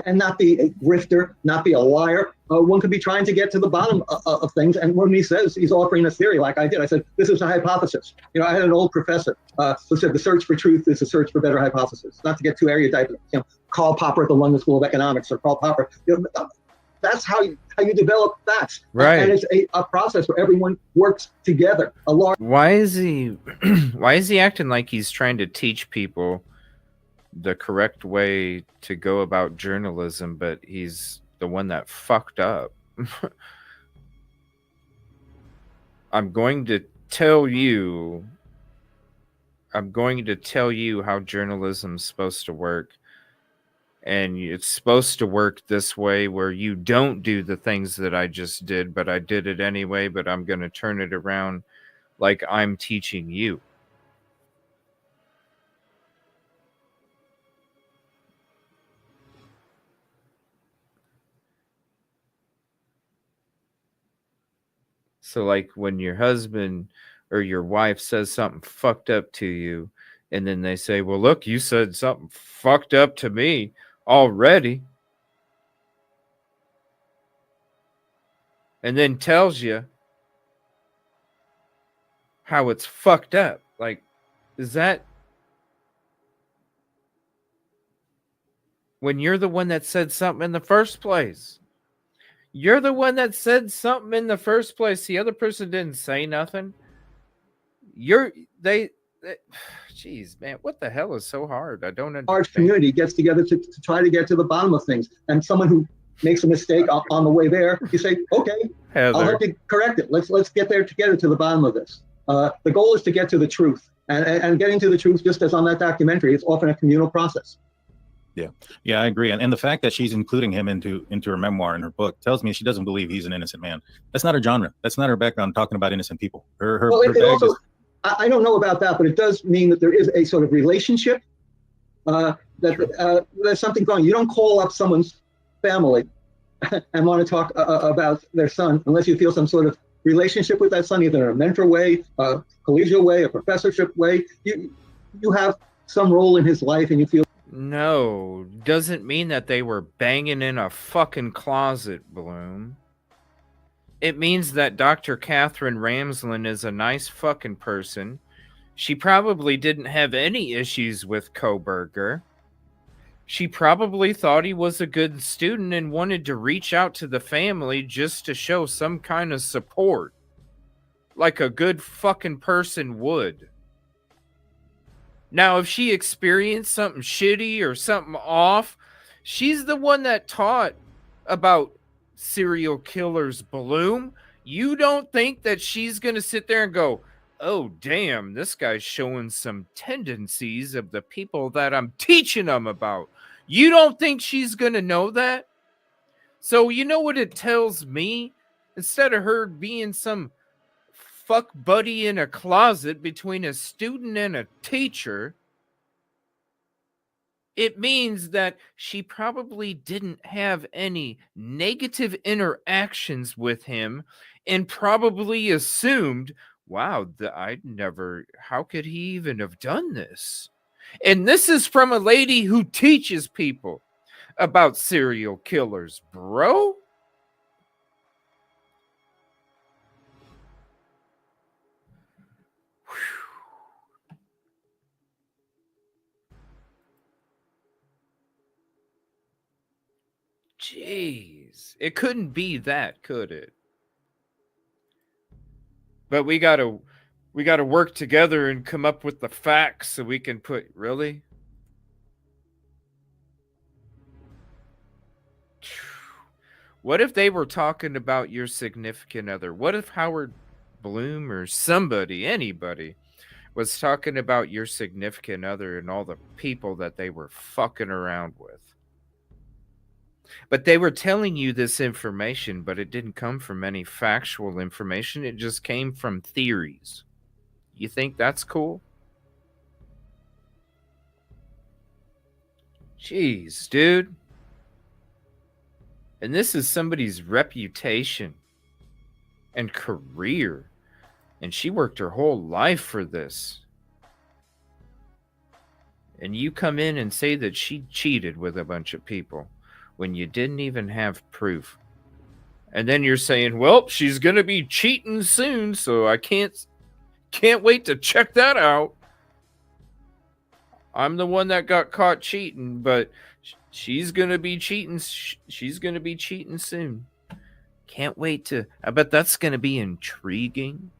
and not be a grifter, not be a liar. One could be trying to get to the bottom of things. And when he says he's offering a theory, like I did, I said, this is a hypothesis. You know, I had an old professor who said the search for truth is a search for better hypothesis. Not to get too erudite, but, you know, Karl Popper at the London School of Economics, or Karl Popper. You know, that's how you develop facts. Right. And it's a process where everyone works together. Why is he acting like he's trying to teach people the correct way to go about journalism, but he's the one that fucked up? I'm going to tell you how journalism's supposed to work. And it's supposed to work this way, where you don't do the things that I just did, but I did it anyway, but I'm going to turn it around like I'm teaching you. So like when your husband or your wife says something fucked up to you, and then they say, well, look, you said something fucked up to me already, and then tells you how it's fucked up. Like, is that when you're the one that said something in the first place? You're the one that said something in the first place. The other person didn't say nothing. Jeez, man, what the hell is so hard? I don't understand. Large community gets together to try to get to the bottom of things. And someone who makes a mistake on the way there, you say, okay, Heather, I'll help you correct it. Let's get there together to the bottom of this. The goal is to get to the truth. And getting to the truth, just as on that documentary, it's often a communal process. Yeah, I agree. And the fact that she's including him into her memoir and her book tells me she doesn't believe he's an innocent man. That's not her genre. That's not her background, talking about innocent people. I don't know about that, but it does mean that there is a sort of relationship, there's something going. You don't call up someone's family and want to talk about their son unless you feel some sort of relationship with that son, either in a mentor way, a collegial way, a professorship way. You have some role in his life, and you feel. No, doesn't mean that they were banging in a fucking closet, Bloom. It means that Dr. Catherine Ramsland is a nice fucking person. She probably didn't have any issues with Koberger. She probably thought he was a good student and wanted to reach out to the family just to show some kind of support. Like a good fucking person would. Now, if she experienced something shitty or something off, she's the one that taught about serial killers, Bloom. You don't think that she's going to sit there and go, oh, damn, this guy's showing some tendencies of the people that I'm teaching them about. You don't think she's going to know that? So you know what it tells me? Instead of her being some fuck buddy in a closet between a student and a teacher, it means that she probably didn't have any negative interactions with him and probably assumed, wow, how could he even have done this? And this is from a lady who teaches people about serial killers, bro. Jeez, it couldn't be that, could it? But we gotta work together and come up with the facts so we can put. Really? What if they were talking about your significant other? What if Howard Bloom or anybody, was talking about your significant other and all the people that they were fucking around with? But they were telling you this information, but it didn't come from any factual information. It just came from theories. You think that's cool? Jeez, dude. And this is somebody's reputation and career. And she worked her whole life for this. And you come in and say that she cheated with a bunch of people when you didn't even have proof. And then you're saying, well, she's going to be cheating soon, so I can't wait to check that out. I'm the one that got caught cheating, but she's going to be cheating. She's going to be cheating soon. Can't wait to. I bet that's going to be intriguing.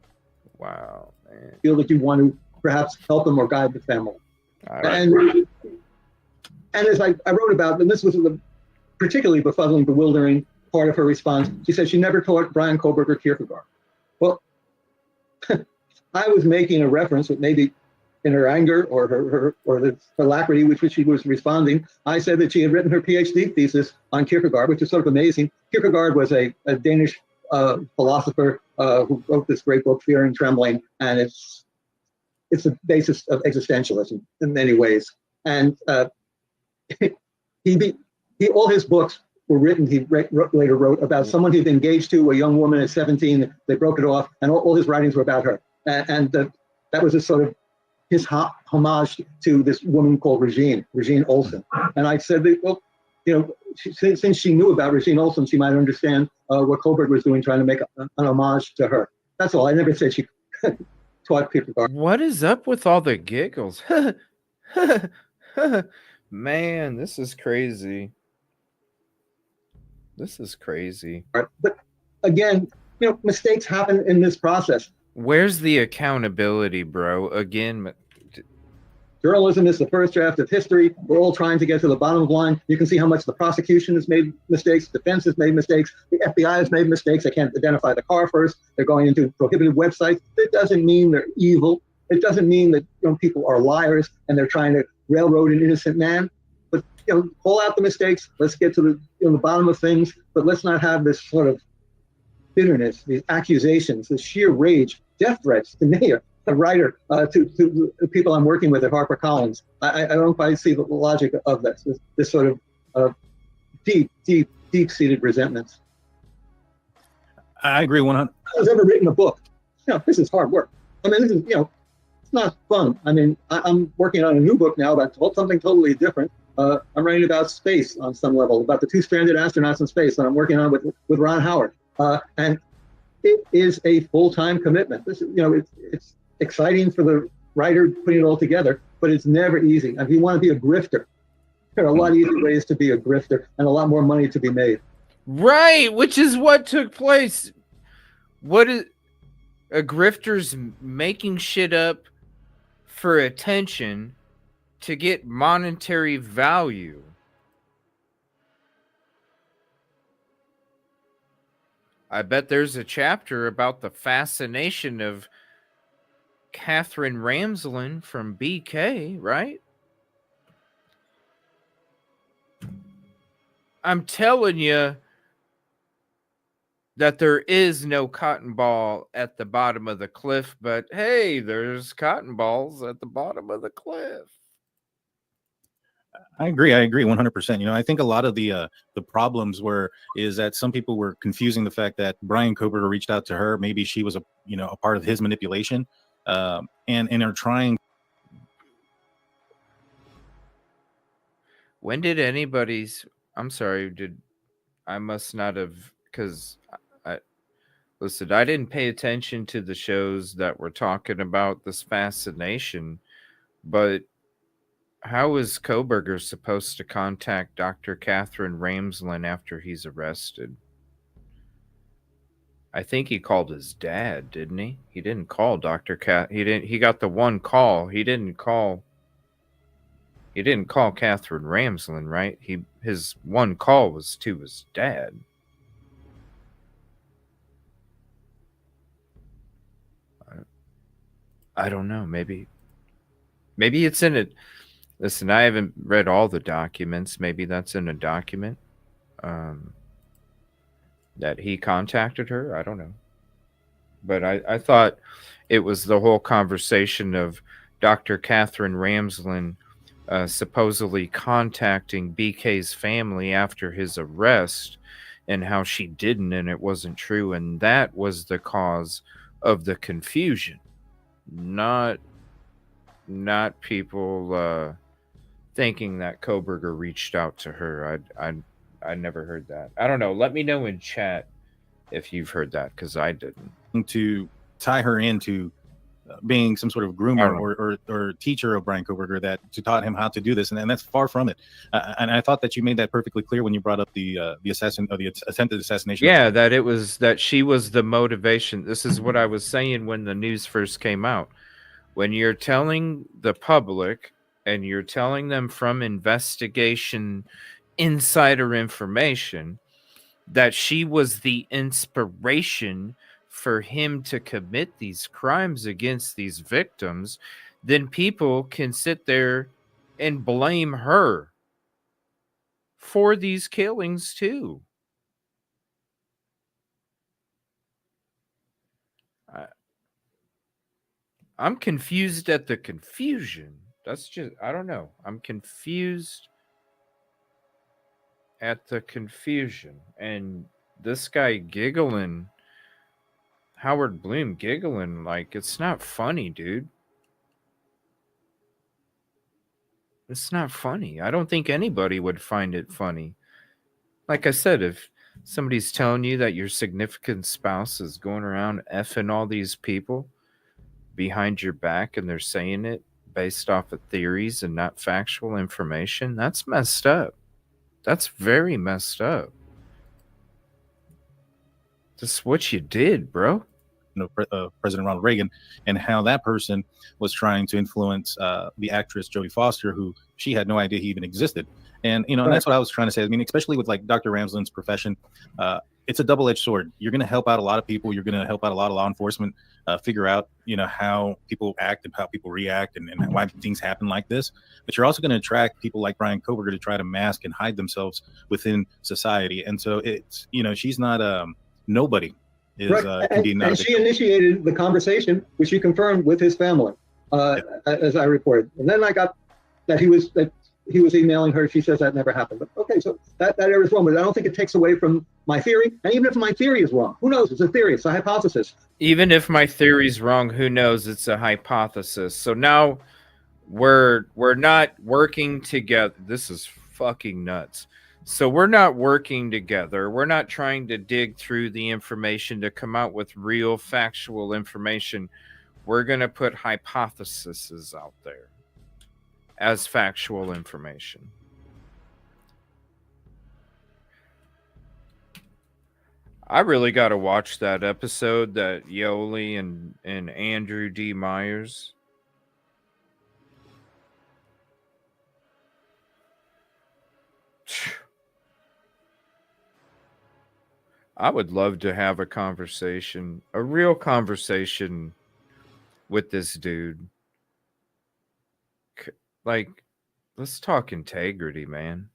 Wow, man. Feel that you want to perhaps help them or guide the family. And as I wrote about, and this was a particularly befuddling, bewildering part of her response, she said she never taught Brian Koberger Kierkegaard. Well, I was making a reference with maybe in her anger or her the alacrity with which she was responding. I said that she had written her PhD thesis on Kierkegaard, which is sort of amazing. Kierkegaard was a Danish philosopher who wrote this great book, Fear and Trembling, and it's the basis of existentialism in many ways. And all his books were written, he later wrote about someone he'd engaged to, a young woman at 17, they broke it off, and all his writings were about her. And that was a sort of his homage to this woman called Regine Olsen. And I said that, well, you know, since she knew about Regine Olsen, she might understand what Koberger was doing, trying to make an homage to her. That's all. I never said she taught Kierkegaard. What is up with all the giggles? Man, this is crazy. This is crazy. But again, you know, mistakes happen in this process. Where's the accountability, bro? Again, journalism is the first draft of history. We're all trying to get to the bottom of the line. You can see how much the prosecution has made mistakes, defense has made mistakes, the FBI has made mistakes. They can't identify the car first. They're going into prohibited websites. It doesn't mean they're evil. It doesn't mean that people are liars and they're trying to railroad an innocent man. But call out the mistakes. Let's get to the bottom of things. But let's not have this sort of bitterness, these accusations, this sheer rage, death threats to me, a writer, to the people I'm working with at HarperCollins. I don't quite see the logic of this sort of deep-seated resentments. I agree 100%. I was ever written a book. This is hard work. I mean, this is, it's not fun. I mean, I'm working on a new book now about something totally different. I'm writing about space on some level, about the 2 stranded astronauts in space that I'm working on with Ron Howard. And it is a full-time commitment. This is, it's exciting for the writer putting it all together, but it's never easy. If you want to be a grifter, there are a lot easier ways to be a grifter and a lot more money to be made. Right, which is what took place. What is a grifter's making shit up for attention to get monetary value. I bet there's a chapter about the fascination of Catherine Ramsland from BK, right? I'm telling you that there is no cotton ball at the bottom of the cliff, but hey, there's cotton balls at the bottom of the cliff. I agree 100%. I think a lot of the problems is that some people were confusing the fact that Brian Koberger reached out to her. Maybe she was a part of his manipulation, and are trying. When did anybody's? I'm sorry. I must not have, because listen, I didn't pay attention to the shows that were talking about this fascination, but how is Koberger supposed to contact Dr. Catherine Ramsland after he's arrested? I think he called his dad, didn't he? He didn't call Dr. He got the one call. He didn't call Catherine Ramsland, right? His one call was to his dad. I don't know. Maybe it's in it. Listen, I haven't read all the documents. Maybe that's in a document that he contacted her. I don't know. But I thought it was the whole conversation of Dr. Catherine Ramsland supposedly contacting BK's family after his arrest, and how she didn't, and it wasn't true. And that was the cause of the confusion. Not people thinking that Koberger reached out to her. I never heard that. I don't know. Let me know in chat if you've heard that, because I didn't. To tie her into being some sort of groomer or teacher of Brian Koberger that taught him how to do this, and that's far from it. And I thought that you made that perfectly clear when you brought up the attempted assassination. Yeah, that she was the motivation. This is what I was saying when the news first came out. When you're telling the public and you're telling them from investigation insider information that she was the inspiration for him to commit these crimes against these victims, then people can sit there and blame her for these killings too. I'm confused at the confusion. That's just, I don't know. I'm confused at the confusion. And this guy giggling, Howard Blum giggling, like, it's not funny, dude. It's not funny. I don't think anybody would find it funny. Like I said, if somebody's telling you that your significant spouse is going around effing all these people behind your back and they're saying it based off of theories and not factual information, that's messed up. That's very messed up. That's what you did, bro. President Ronald Reagan, and how that person was trying to influence the actress Jodie Foster, who she had no idea he even existed. And and that's what I was trying to say. I mean, especially with like Dr. Ramsland's profession, it's a double-edged sword. You're going to help out a lot of people. You're going to help out a lot of law enforcement figure out, how people act and how people react and why things happen like this. But you're also going to attract people like Brian Koberger to try to mask and hide themselves within society. And so it's, she's not nobody. And she initiated the conversation, which she confirmed with his family, as I reported. And then I got that he was emailing her. She says that never happened. But okay, so that error is wrong. But I don't think it takes away from my theory. And even if my theory is wrong, who knows? It's a theory. It's a hypothesis. Even if my theory is wrong, who knows? It's a hypothesis. So now we're not working together. This is fucking nuts. So we're not working together. We're not trying to dig through the information to come out with real factual information. We're going to put hypotheses out there as factual information. I really got to watch that episode that Yoli and Andrew D. Myers. I would love to have a conversation, a real conversation with this dude. Like, let's talk integrity, man.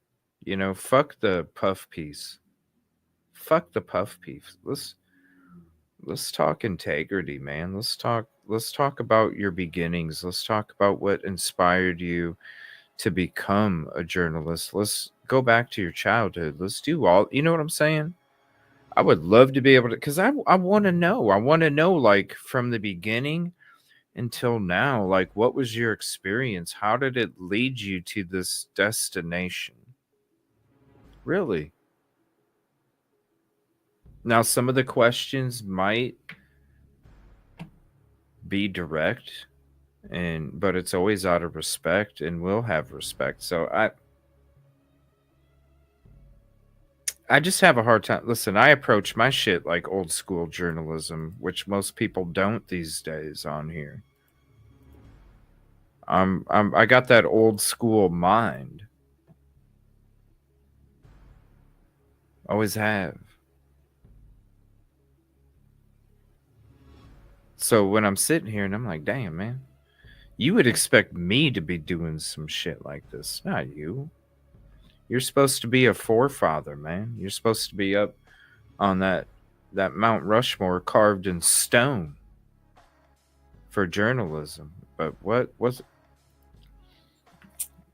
You know, fuck the puff piece. Fuck the puff piece. Let's talk integrity, man. Let's talk about your beginnings. Let's talk about what inspired you to become a journalist. Let's go back to your childhood. Let's do all, you know what I'm saying? I would love to be able to, because I want to know. I want to know, like, from the beginning until now, like, what was your experience? How did it lead you to this destination? Really? Now, some of the questions might be direct, but it's always out of respect, and we'll have respect. So I just have a hard time. Listen, I approach my shit like old school journalism, which most people don't these days on here. I got that old school mind. Always have. So when I'm sitting here and I'm like, damn, man, you would expect me to be doing some shit like this, not you. You're supposed to be a forefather, man. You're supposed to be up on that Mount Rushmore carved in stone for journalism. But what was it?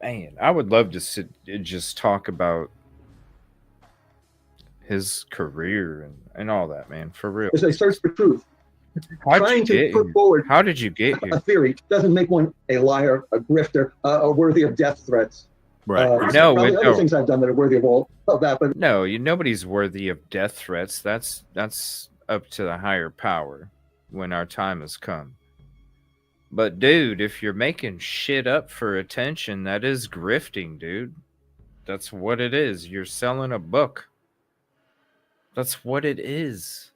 Man, I would love to sit and just talk about his career and all that, man, for real. As they search for truth. Trying to put forward how did you get here? A theory doesn't make one a liar, a grifter, worthy of death threats. Right. No, other things I've done that are worthy of all of that, but no, nobody's worthy of death threats. That's up to the higher power when our time has come. But dude, if you're making shit up for attention, that is grifting, dude. That's what it is. You're selling a book. That's what it is.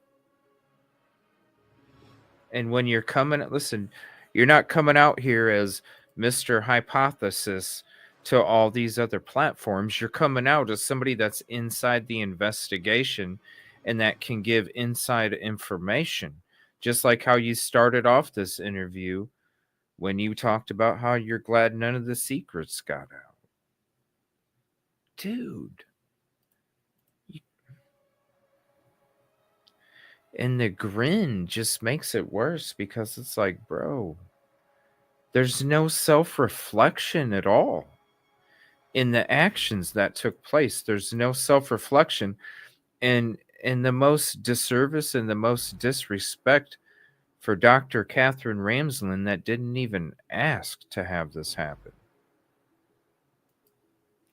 And when you're coming, listen, you're not coming out here as Mr. Hypothesis to all these other platforms. You're coming out as somebody that's inside the investigation and that can give inside information. Just like how you started off this interview when you talked about how you're glad none of the secrets got out. Dude. And the grin just makes it worse because it's like, bro, there's no self-reflection at all in the actions that took place. There's no self-reflection, and the most disservice and the most disrespect for Dr. Catherine Ramsland that didn't even ask to have this happen.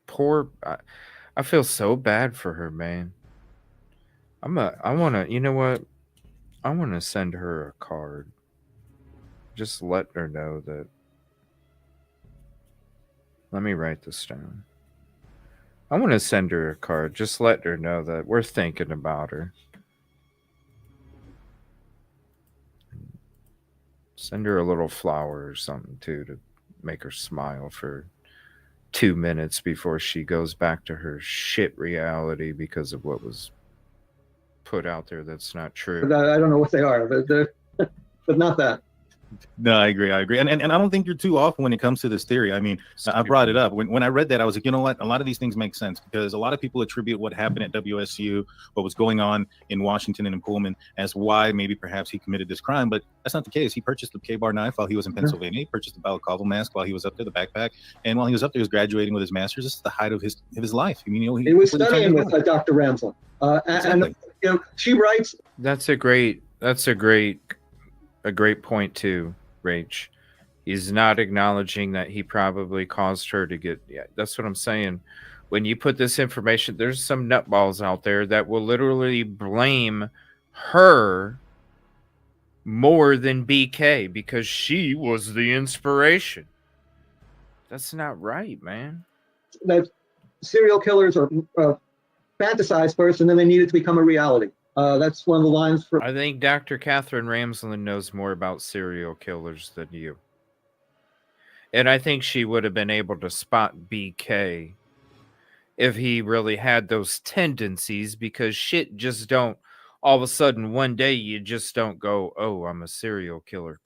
Poor, I feel so bad for her, man. I want to, you know what? I want to send her a card. Just let her know that. Let me write this down. I want to send her a card. Just let her know that we're thinking about her. Send her a little flower or something too to make her smile for 2 minutes before she goes back to her shit reality because of what was put out there that's not true. I don't know what they are, but not that. No, I agree. And I don't think you're too off when it comes to this theory. I mean, I brought it up. When I read that, I was like, you know what? A lot of these things make sense because a lot of people attribute what happened at WSU, what was going on in Washington and in Pullman as why maybe perhaps he committed this crime. But that's not the case. He purchased the K-bar knife while he was in Pennsylvania. He purchased the balaclava mask while he was up there, the backpack. And while he was up there, he was graduating with his master's. This is the height of his life. I mean, you know, he was studying with Dr. Ramsland. Exactly. And you know, she writes. That's a great point too, Rach. He's not acknowledging that he probably caused her to get. Yeah, that's what I'm saying. When you put this information, there's some nutballs out there that will literally blame her more than BK because she was the inspiration. That's not right, man. That serial killers are fantasized first, and then they need it to become a reality. That's one of the lines for. I think Dr. Catherine Ramsland knows more about serial killers than you. And I think she would have been able to spot BK if he really had those tendencies, because shit just don't, all of a sudden one day you just don't go, oh, I'm a serial killer.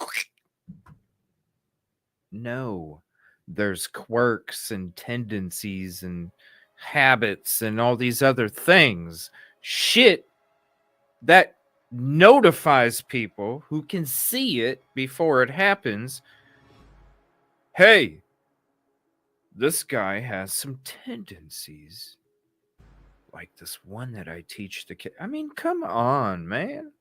No, there's quirks and tendencies and habits and all these other things. Shit that notifies people who can see it before it happens. Hey, this guy has some tendencies like this one that I teach the kid. I mean, come on, man.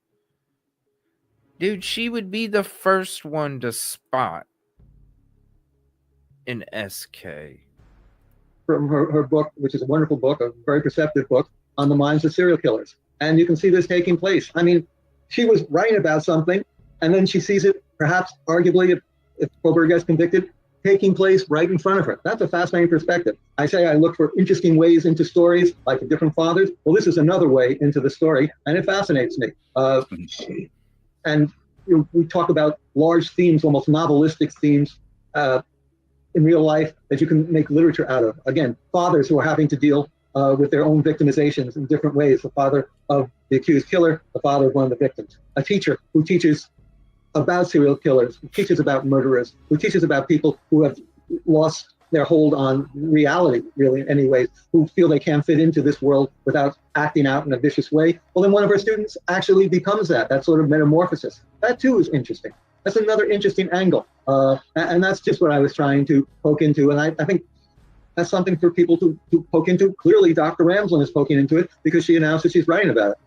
Dude, she would be the first one to spot an SK. From her book, which is a wonderful book, a very perceptive book on the minds of serial killers. And you can see this taking place. I mean, she was writing about something, and then she sees it, perhaps arguably, if Kohlberg gets convicted, taking place right in front of her. That's a fascinating perspective. I say I look for interesting ways into stories, like the different fathers. Well, this is another way into the story, and it fascinates me. And we talk about large themes, almost novelistic themes in real life that you can make literature out of. Again, fathers who are having to deal with their own victimizations in different ways. The father of the accused killer, the father of one of the victims. A teacher who teaches about serial killers, who teaches about murderers, who teaches about people who have lost their hold on reality, really, in any ways, who feel they can't fit into this world without acting out in a vicious way. Well, then one of our students actually becomes that sort of metamorphosis. That too is interesting. That's another interesting angle. And that's just what I was trying to poke into. And I think that's something for people to poke into. Clearly, Dr. Ramsland is poking into it because she announced that she's writing about it.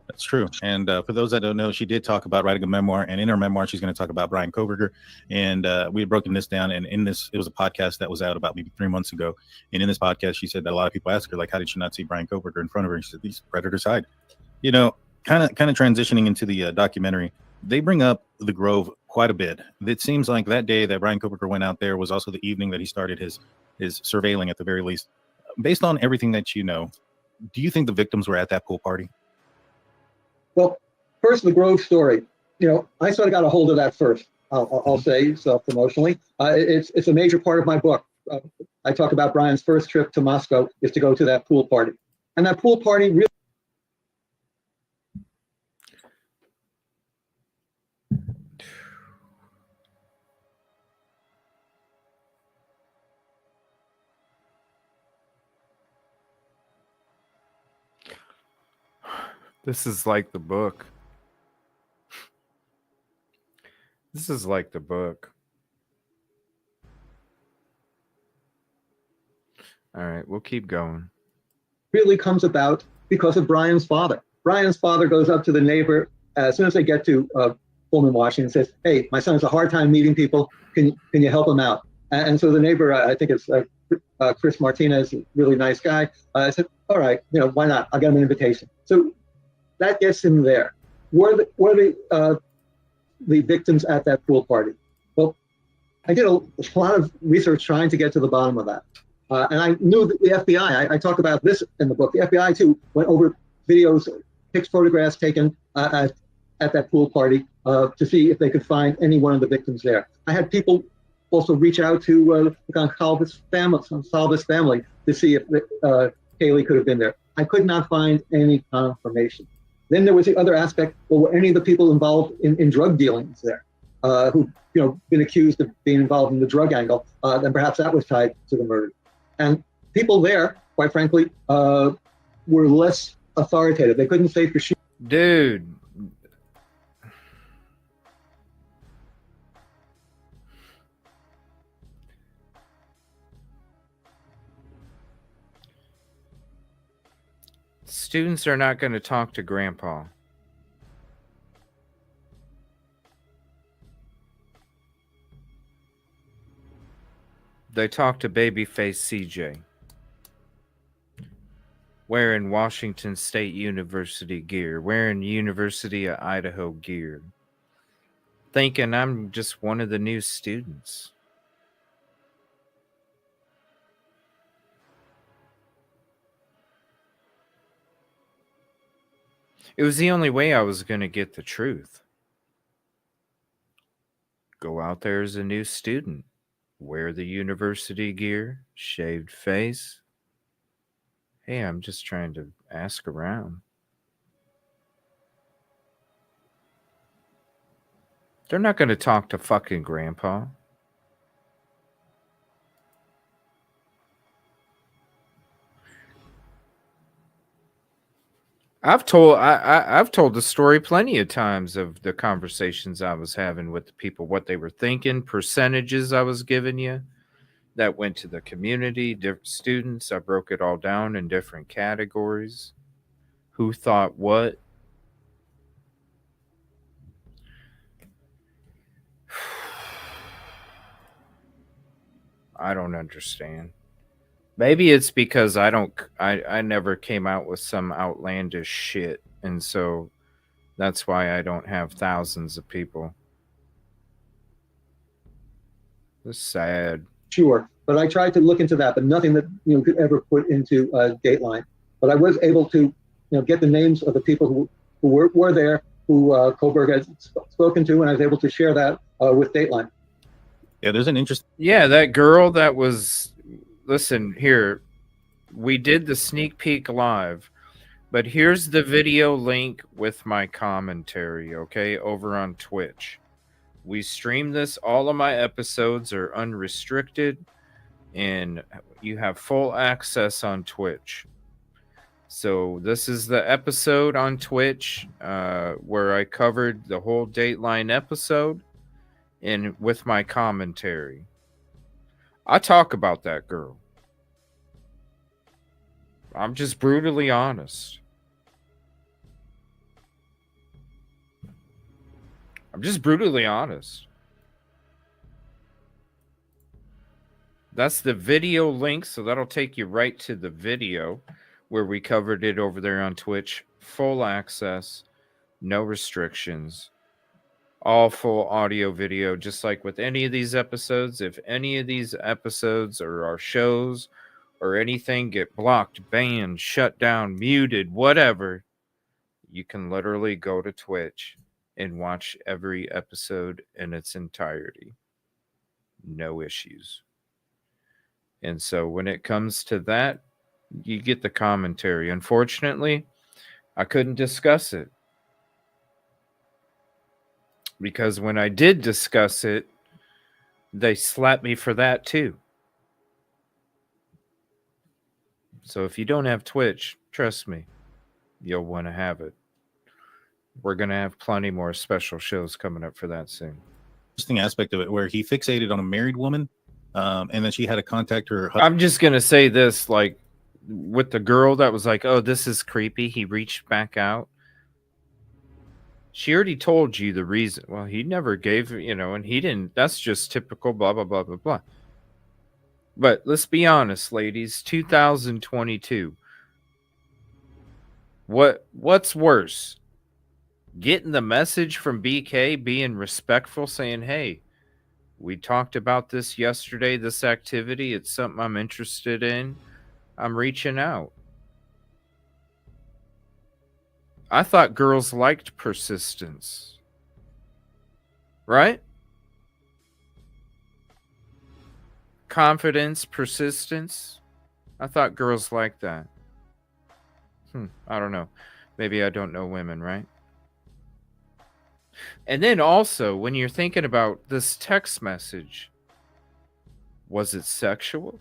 That's true. And for those that don't know, she did talk about writing a memoir. And in her memoir, she's going to talk about Bryan Kohberger. And we had broken this down. And in this, it was a podcast that was out about maybe 3 months ago. And in this podcast, she said that a lot of people asked her, like, how did she not see Bryan Kohberger in front of her? And she said, these predators hide. You know, kind of transitioning into the documentary, they bring up the Grove quite a bit. It seems like that day that Bryan Kohberger went out there was also the evening that he started his surveilling, at the very least. Based on everything that you know, do you think the victims were at that pool party? Well, first, the Grove story. You know, I sort of got a hold of that first. I'll say self-promotionally. It's a major part of my book. I talk about Brian's first trip to Moscow is to go to that pool party, and that pool party really. This is like the book. This is like the book. All right, we'll keep going. Really comes about because of Brian's father. Brian's father goes up to the neighbor as soon as they get to Pullman, Washington, and says, "Hey, my son has a hard time meeting people. Can you help him out?" And so the neighbor, I think it's Chris Martinez, really nice guy, said, "All right, why not? I'll get him an invitation." So that gets him there. Were the victims at that pool party? Well, I did a lot of research trying to get to the bottom of that. And I knew that the FBI, I talk about this in the book, the FBI too went over videos, photographs taken at that pool party to see if they could find any one of the victims there. I had people also reach out to Gonsalves family to see if Kaylee could have been there. I could not find any confirmation. Then there was the other aspect. Well, were any of the people involved in drug dealings there who been accused of being involved in the drug angle? Then perhaps that was tied to the murder. And people there, quite frankly, were less authoritative. They couldn't say for sure. Dude. Students are not going to talk to Grandpa. They talked to babyface CJ wearing Washington State University gear, wearing University of Idaho gear, thinking I'm just one of the new students. It was the only way I was going to get the truth. Go out there as a new student, wear the university gear, shaved face. Hey, I'm just trying to ask around. They're not going to talk to fucking grandpa. I've told the story plenty of times of the conversations I was having with the people, what they were thinking, percentages I was giving you that went to the community, different students. I broke it all down in different categories. Who thought what? I don't understand. Maybe it's because I never came out with some outlandish shit. And so that's why I don't have thousands of people. It's sad. Sure, but I tried to look into that, but nothing that could ever put into Dateline. But I was able to get the names of the people who were there, who Kohlberg had spoken to, and I was able to share that with Dateline. Yeah, there's an interest. Yeah, that girl that was. Listen, here, we did the sneak peek live, but here's the video link with my commentary, okay, over on Twitch. We stream this. All of my episodes are unrestricted, and you have full access on Twitch. So this is the episode on Twitch where I covered the whole Dateline episode and with my commentary. I talk about that girl. I'm just brutally honest. I'm just brutally honest. That's the video link, so that'll take you right to the video where we covered it over there on Twitch. Full access, no restrictions. All full audio video, just like with any of these episodes. If any of these episodes or our shows or anything get blocked, banned, shut down, muted, whatever, you can literally go to Twitch and watch every episode in its entirety. No issues. And so when it comes to that, you get the commentary. Unfortunately, I couldn't discuss it. Because when I did discuss it, they slapped me for that too. So if you don't have Twitch, trust me, you'll want to have it. We're going to have plenty more special shows coming up for that soon. Interesting aspect of it where he fixated on a married woman, and then she had to contact her. I'm just going to say this, like with the girl that was like, oh, this is creepy. He reached back out. She already told you the reason. Well, he never gave, and he didn't. That's just typical, blah, blah, blah, blah, blah. But let's be honest, ladies, 2022. What's worse? Getting the message from BK, being respectful, saying, hey, we talked about this yesterday, this activity. It's something I'm interested in. I'm reaching out. I thought girls liked persistence. Right? Confidence, persistence. I thought girls liked that. I don't know. Maybe I don't know women, right? And then also, when you're thinking about this text message, was it sexual?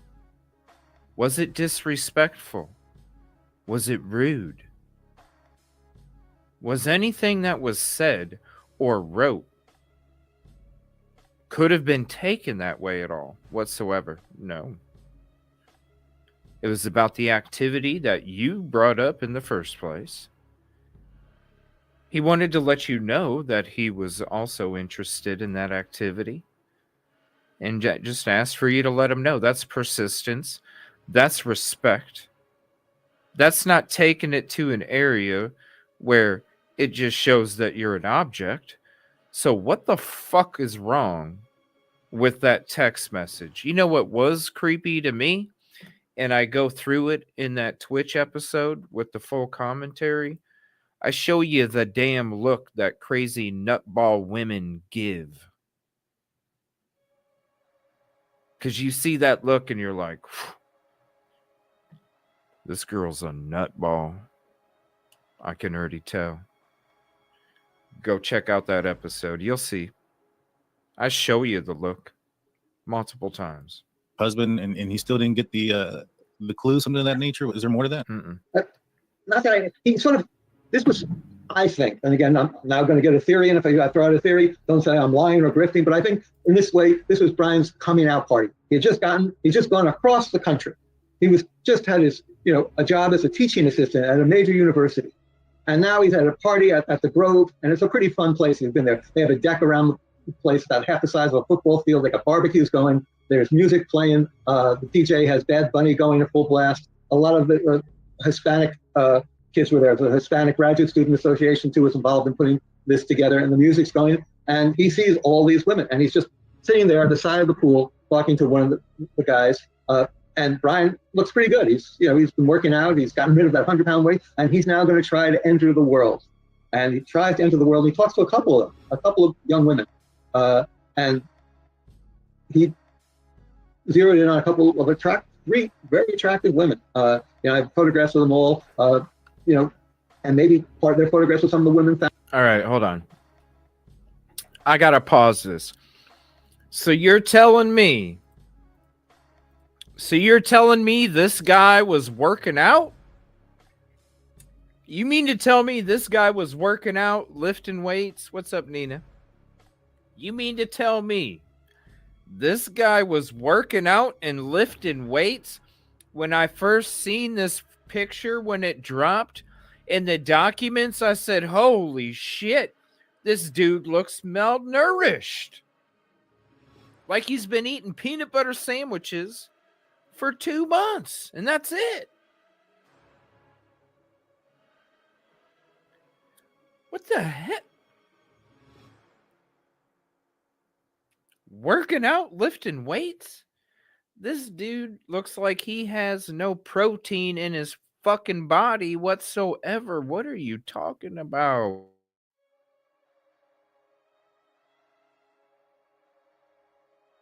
Was it disrespectful? Was it rude? Was anything that was said or wrote could have been taken that way at all whatsoever? No. It was about the activity that you brought up in the first place. He wanted to let you know that he was also interested in that activity. and just ask for you to let them know. That's persistence. That's respect. That's not taking it to an area where it just shows that you're an object. So what the fuck is wrong with that text message? You know what was creepy to me? And I go through it in that Twitch episode with the full commentary. I show you the damn look that crazy nutball women give. Because you see that look and you're like, this girl's a nutball. I can already tell. Go check out that episode. You'll see. I show you the look multiple times. Husband, and he still didn't get the clue, something of that nature. Is there more to that? Not that he sort of, this was, I think, and again, I'm now going to get a theory, and if I throw out a theory, don't say I'm lying or grifting, but I think in this way, this was Brian's coming out party. He'd just gone across the country. He just had his, a job as a teaching assistant at a major university. And now he's at a party at the Grove, and it's a pretty fun place. He's been there. They have a deck around the place about half the size of a football field. They got barbecues going. There's music playing. The DJ has Bad Bunny going at full blast. A lot of the Hispanic kids were there. The Hispanic Graduate Student Association, too, was involved in putting this together, and the music's going. And he sees all these women, and he's just sitting there at the side of the pool talking to one of the guys. And Brian looks pretty good. He's been working out. He's gotten rid of that 100-pound weight, and he's now going to try to enter the world. And he tries to enter the world. And he talks to a couple of young women, and he zeroed in on a couple of three very attractive women. I have photographs of them all. And maybe part of their photographs of some of the women found. All right, hold on. I gotta pause this. So you're telling me this guy was working out? You mean to tell me this guy was working out, lifting weights? What's up, Nina? You mean to tell me this guy was working out and lifting weights? When I first seen this picture, when it dropped in the documents, I said, holy shit, this dude looks malnourished. Like he's been eating peanut butter sandwiches for 2 months, and that's it. What the heck? Working out, lifting weights? This dude looks like he has no protein in his fucking body whatsoever. What are you talking about?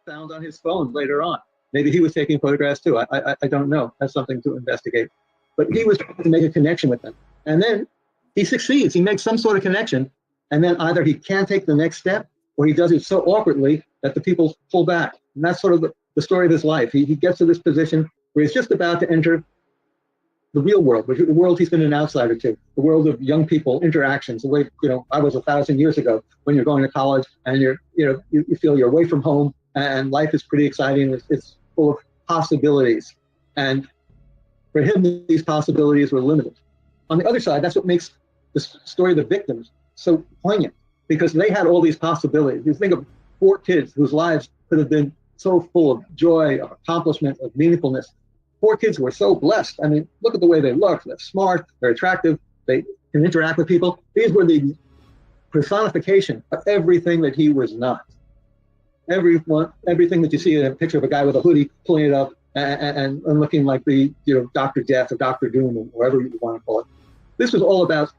Found on his phone later on. Maybe he was taking photographs too. I don't know. That's something to investigate. But he was trying to make a connection with them. And then he succeeds. He makes some sort of connection. And then either he can't take the next step or he does it so awkwardly that the people pull back. And that's sort of the story of his life. He gets to this position where he's just about to enter the real world, the world he's been an outsider to, the world of young people, interactions, the way, I was 1,000 years ago when you're going to college and you feel you're away from home and life is pretty exciting. It's full of possibilities. And for him, these possibilities were limited. On the other side, that's what makes the story of the victims so poignant, because they had all these possibilities. You think of 4 kids whose lives could have been so full of joy, of accomplishment, of meaningfulness. 4 kids who were so blessed. I mean, look at the way they look. They're smart, they're attractive, they can interact with people. These were the personification of everything that he was not. Everything that you see in a picture of a guy with a hoodie pulling it up and looking like the Dr. Death or Dr. Doom or whatever you want to call it. This was all about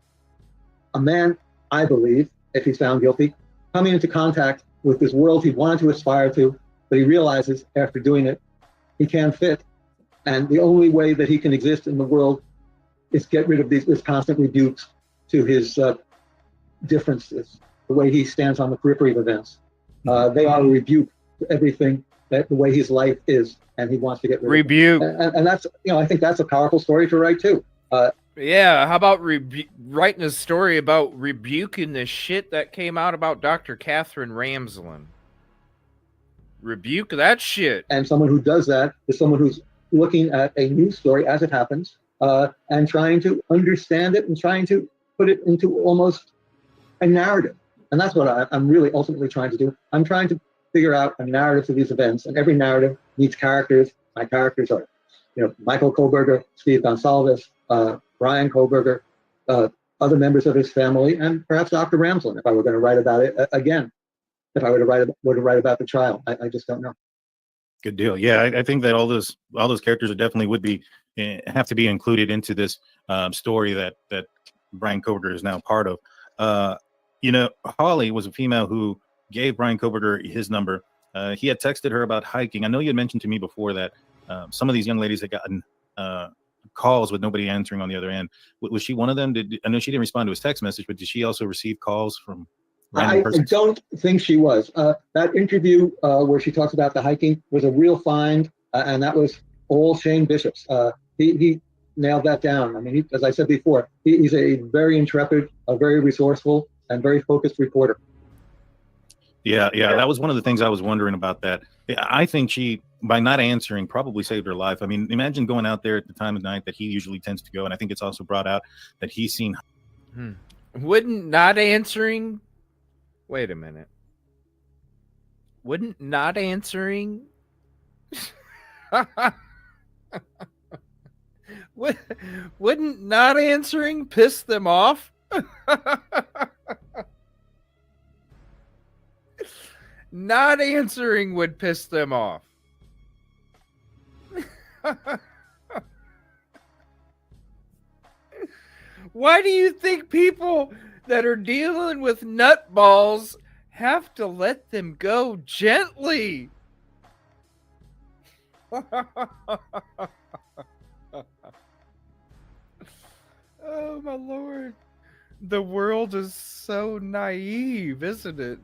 a man, I believe, if he's found guilty, coming into contact with this world he wanted to aspire to, but he realizes after doing it, he can't fit. And the only way that he can exist in the world is get rid of these constant rebukes to his differences, the way he stands on the periphery of events. They are a rebuke to everything that the way his life is, and he wants to get rid of rebuke. And that's, I think that's a powerful story to write too. Yeah, how about writing a story about rebuking the shit that came out about Dr. Catherine Ramsland? Rebuke that shit. And someone who does that is someone who's looking at a news story as it happens, and trying to understand it and trying to put it into almost a narrative. And that's what I'm really ultimately trying to do. I'm trying to figure out a narrative for these events, and every narrative needs characters. My characters are, Michael Koberger, Steve Gonsalves, Brian Koberger, other members of his family, and perhaps Dr. Ramsland, if I were going to write about it again, if I were to write about the trial. I just don't know. Good deal. Yeah, I think that all those characters definitely would be have to be included into this story that Brian Koberger is now part of. Holly was a female who gave Brian Koberger his number. He had texted her about hiking. I know you had mentioned to me before that some of these young ladies had gotten calls with nobody answering on the other end. Was she one of them? I know she didn't respond to his text message, but did she also receive calls from random persons? I don't think she was. That interview where she talks about the hiking was a real find, and that was all Shane Bishop's. He nailed that down. I mean, as I said before, he's a very intrepid, a very resourceful, and very focused reporter. Yeah, that was one of the things I was wondering about that. I think she, by not answering, probably saved her life. I mean, imagine going out there at the time of night that he usually tends to go, and I think it's also brought out that he's seen. Wouldn't not answering... Wait a minute. Wouldn't not answering... Wouldn't not answering piss them off? Not answering would piss them off. Why do you think people that are dealing with nutballs have to let them go gently? Oh, my Lord. The world is so naive, isn't it?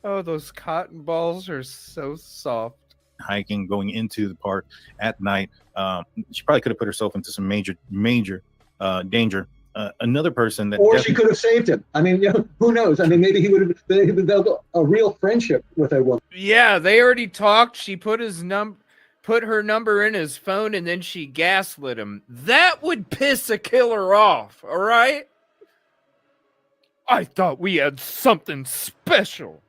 Oh, those cotton balls are so soft. Hiking, going into the park at night. She probably could have put herself into some major danger. Another person that... Or she could have saved him. I mean, who knows? I mean, maybe he would have developed a real friendship with a woman. Yeah, they already talked. She put her number in his phone, and then she gaslit him. That would piss a killer off, all right? I thought we had something special.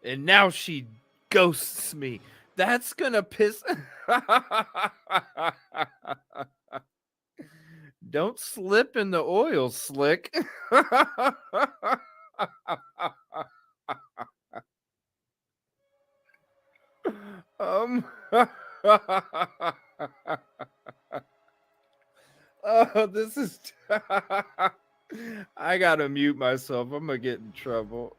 And now she ghosts me. That's gonna piss... Don't slip in the oil slick. Oh, this is... I gotta mute myself. I'm gonna get in trouble.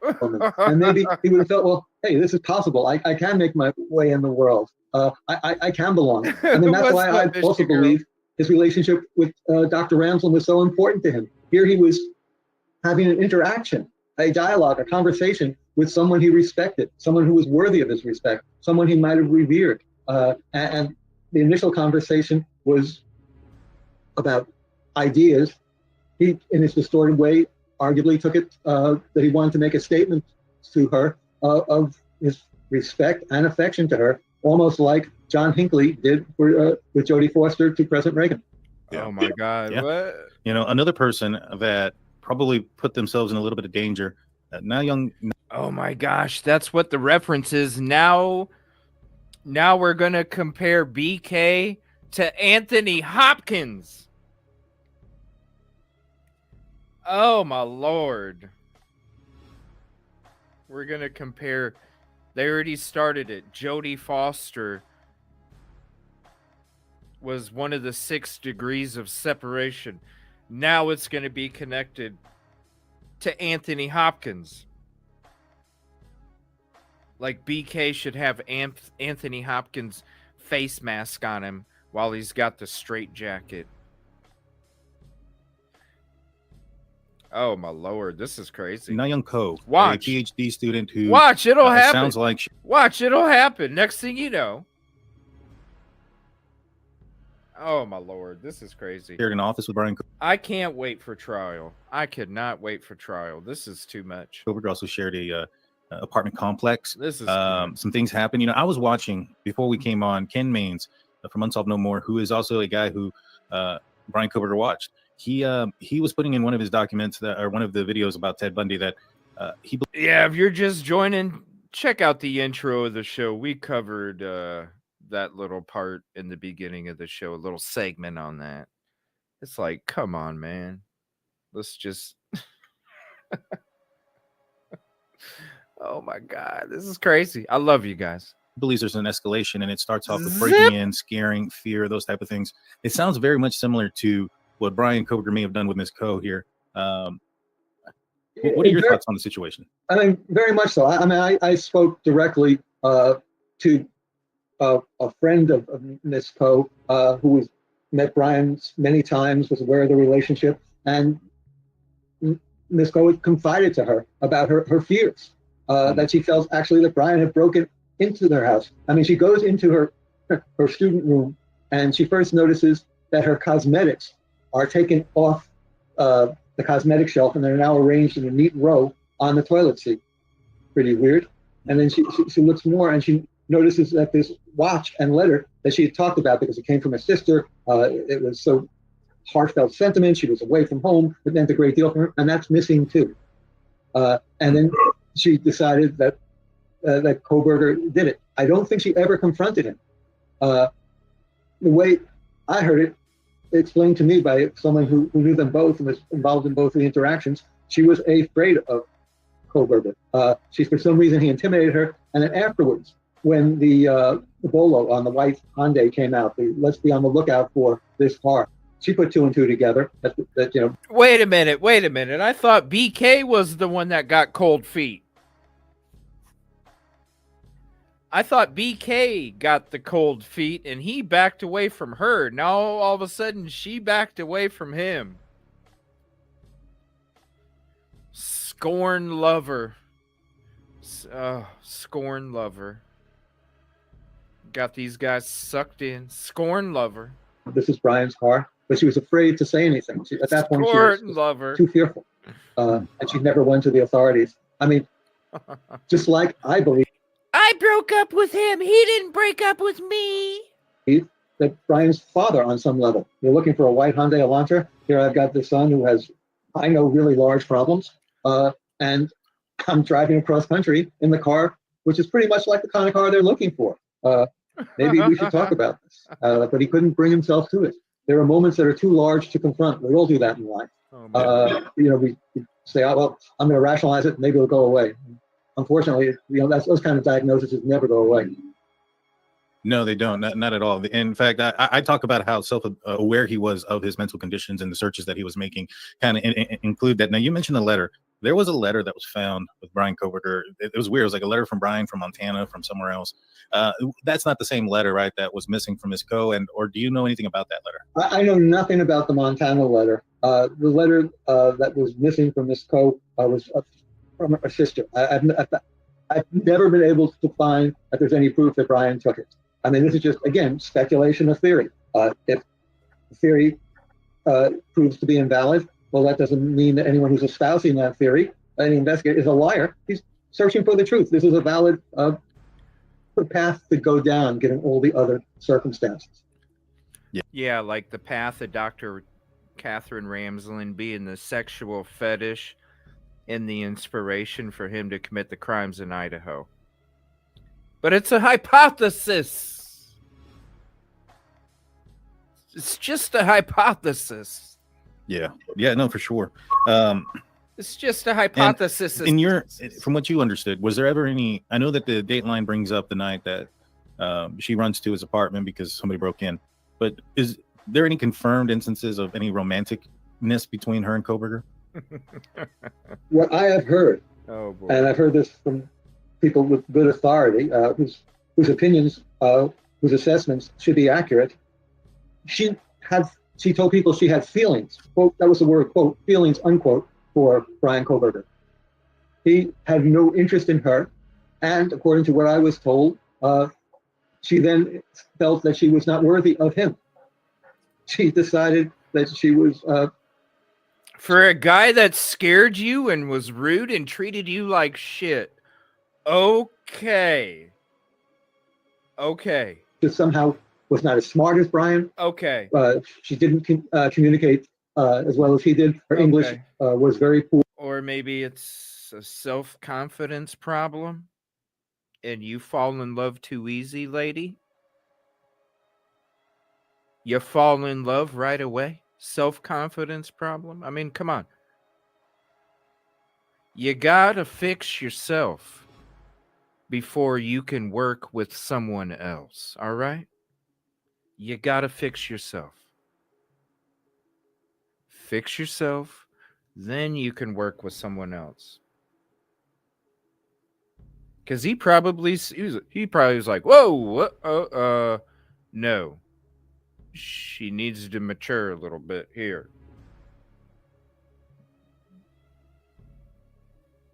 And maybe he would have felt, well, hey, this is possible. I can make my way in the world. I can belong. I mean, that's why I also believe his relationship with Dr. Ramsland was so important to him. Here he was having an interaction, a dialogue, a conversation with someone he respected, someone who was worthy of his respect, someone he might have revered. And the initial conversation was about ideas. He, in his distorted way, arguably took it that he wanted to make a statement to her of his respect and affection to her, almost like John Hinckley did with Jodie Foster to President Reagan. Yeah. Oh my God! Yeah. What? Another person that probably put themselves in a little bit of danger. Now young. Oh my gosh, that's what the reference is. Now we're gonna compare BK to Anthony Hopkins. Oh my Lord. We're going to compare. They already started it. Jodie Foster was one of the 6 degrees of separation. Now it's going to be connected to Anthony Hopkins. Like BK should have Anthony Hopkins' face mask on him while he's got the straight jacket. Oh my Lord, this is crazy. Now young Ko, watch, a PhD student who watch, it'll happen. Sounds like watch, it'll happen. Next thing you know. Oh my Lord, this is crazy. Shared an office with Brian. I can't wait for trial. I could not wait for trial. This is too much. Koberger also shared a apartment complex. This is some things happen. I was watching before we came on Ken Maines from Unsolved No More, who is also a guy who Brian Koberger watched. He was putting in one of his documents one of the videos about Ted Bundy that Yeah, if you're just joining, check out the intro of the show. We covered that little part in the beginning of the show, a little segment on that. It's like, come on, man. Let's just... Oh my God, this is crazy. I love you guys. Believes there's an escalation, and it starts off with Zip. breaking in, scaring, fear, those type of things. It sounds very much similar to what Brian Koberger may have done with Miss Coe here. What are your thoughts on the situation? I mean, very much so. I spoke directly to a friend of Miss Coe, who met Brian many times, was aware of the relationship, and Miss Coe confided to her about her fears, that she felt actually that Brian had broken into their house. I mean, she goes into her student room, and she first notices that her cosmetics are taken off the cosmetic shelf, and they're now arranged in a neat row on the toilet seat. Pretty weird. And then she looks more, and she notices that this watch and letter that she had talked about, because it came from her sister, it was so heartfelt sentiment, she was away from home, it meant a great deal for her, and that's missing too. And then she decided that Koberger did it. I don't think she ever confronted him. The way I heard it explained to me by someone who knew them both and was involved in both the interactions, she was afraid of Koberger. For some reason, he intimidated her. And then afterwards, when the bolo on the white Hyundai came out, let's be on the lookout for this car, she put two and two together. That you know. Wait a minute. I thought BK was the one that got cold feet. I thought BK got the cold feet and he backed away from her. Now all of a sudden she backed away from him. Scorn lover. Scorn lover. Got these guys sucked in. Scorn lover. This is Brian's car, but she was afraid to say anything. At that point, she was too fearful, and she never went to the authorities. I mean, just like I believe. I broke up with him. He didn't break up with me. That Brian's father, on some level. You're looking for a white Hyundai Elantra. Here I've got the son who has, I know, really large problems. And I'm driving across country in the car, which is pretty much like the kind of car they're looking for. Maybe we should talk about this. But he couldn't bring himself to it. There are moments that are too large to confront. We all do that in life. We say, oh, well, I'm going to rationalize it. Maybe it'll go away. Unfortunately, those kind of diagnoses never go away. No, they don't. Not at all. In fact, I talk about how self-aware he was of his mental conditions and the searches that he was making kind of include that. Now, you mentioned the letter. There was a letter that was found with Brian Koberger. It was weird. It was like a letter from Brian from Montana, from somewhere else. That's not the same letter, right, that was missing from his or do you know anything about that letter? I know nothing about the Montana letter. The letter that was missing from Miss Coe was from her sister. I've never been able to find that there's any proof that Brian took it. I mean, this is just, again, speculation of theory. If the theory proves to be invalid, well, that doesn't mean that anyone who's espousing that theory, any investigator, is a liar. He's searching for the truth. This is a valid path to go down, given all the other circumstances. Yeah, like the path of Dr. Catherine Ramsland being the sexual fetish and the inspiration for him to commit the crimes in Idaho. But it's a hypothesis. It's just a hypothesis. Yeah, no, for sure. It's just a hypothesis. From what you understood, was there ever any? I know that the Dateline brings up the night that she runs to his apartment because somebody broke in. But is there any confirmed instances of any romanticness between her and Koberger? What I have heard, and I've heard this from people with good authority, whose opinions, whose assessments should be accurate. She told people she had feelings, quote, that was the word, quote, feelings, unquote, for Brian Koberger. He had no interest in her, and according to what I was told, she then felt that she was not worthy of him. She decided that she was... For a guy that scared you and was rude and treated you like shit. Okay. Just somehow was not as smart as Brian. Okay. She didn't communicate as well as he did. Her English was very poor. Or maybe it's it's a self-confidence problem and you fall in love too easy, lady, you fall in love right away. Self-confidence problem. I mean, come on. You gotta fix yourself before you can work with someone else. All right? You gotta fix yourself. Fix yourself, then you can work with someone else. Because he probably was like, whoa, no. She needs to mature a little bit here.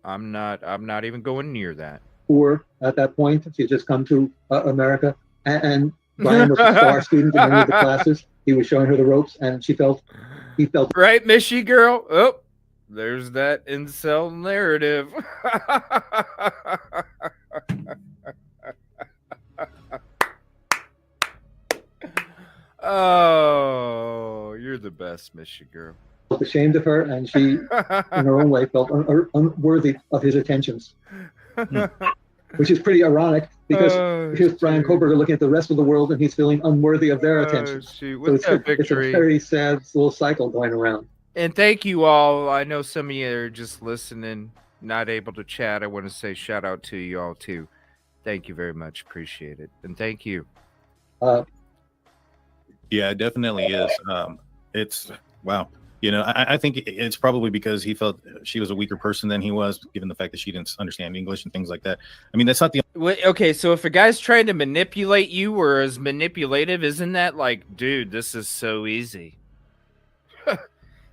I'm not even going near that. Poor at that point. She had just come to America, and Brian was a star student in many of the classes. He was showing her the ropes, and he felt right, Mishy girl. Oh, there's that incel narrative. Oh, you're the best, Mishy girl. Ashamed of her, and she, in her own way, felt unworthy of his attentions, which is pretty ironic because here's Brian Koberger looking at the rest of the world, and he's feeling unworthy of their attention. So it's a very sad little cycle going around. And thank you all. I know some of you are just listening, not able to chat. I want to say shout out to you all too. Thank you very much. Appreciate it. And thank you. Yeah, it definitely is. It's wow. You know, I think it's probably because he felt she was a weaker person than he was, given the fact that she didn't understand English and things like that. I mean, that's not the... Okay, so if a guy's trying to manipulate you or is manipulative, isn't that like, dude, this is so easy.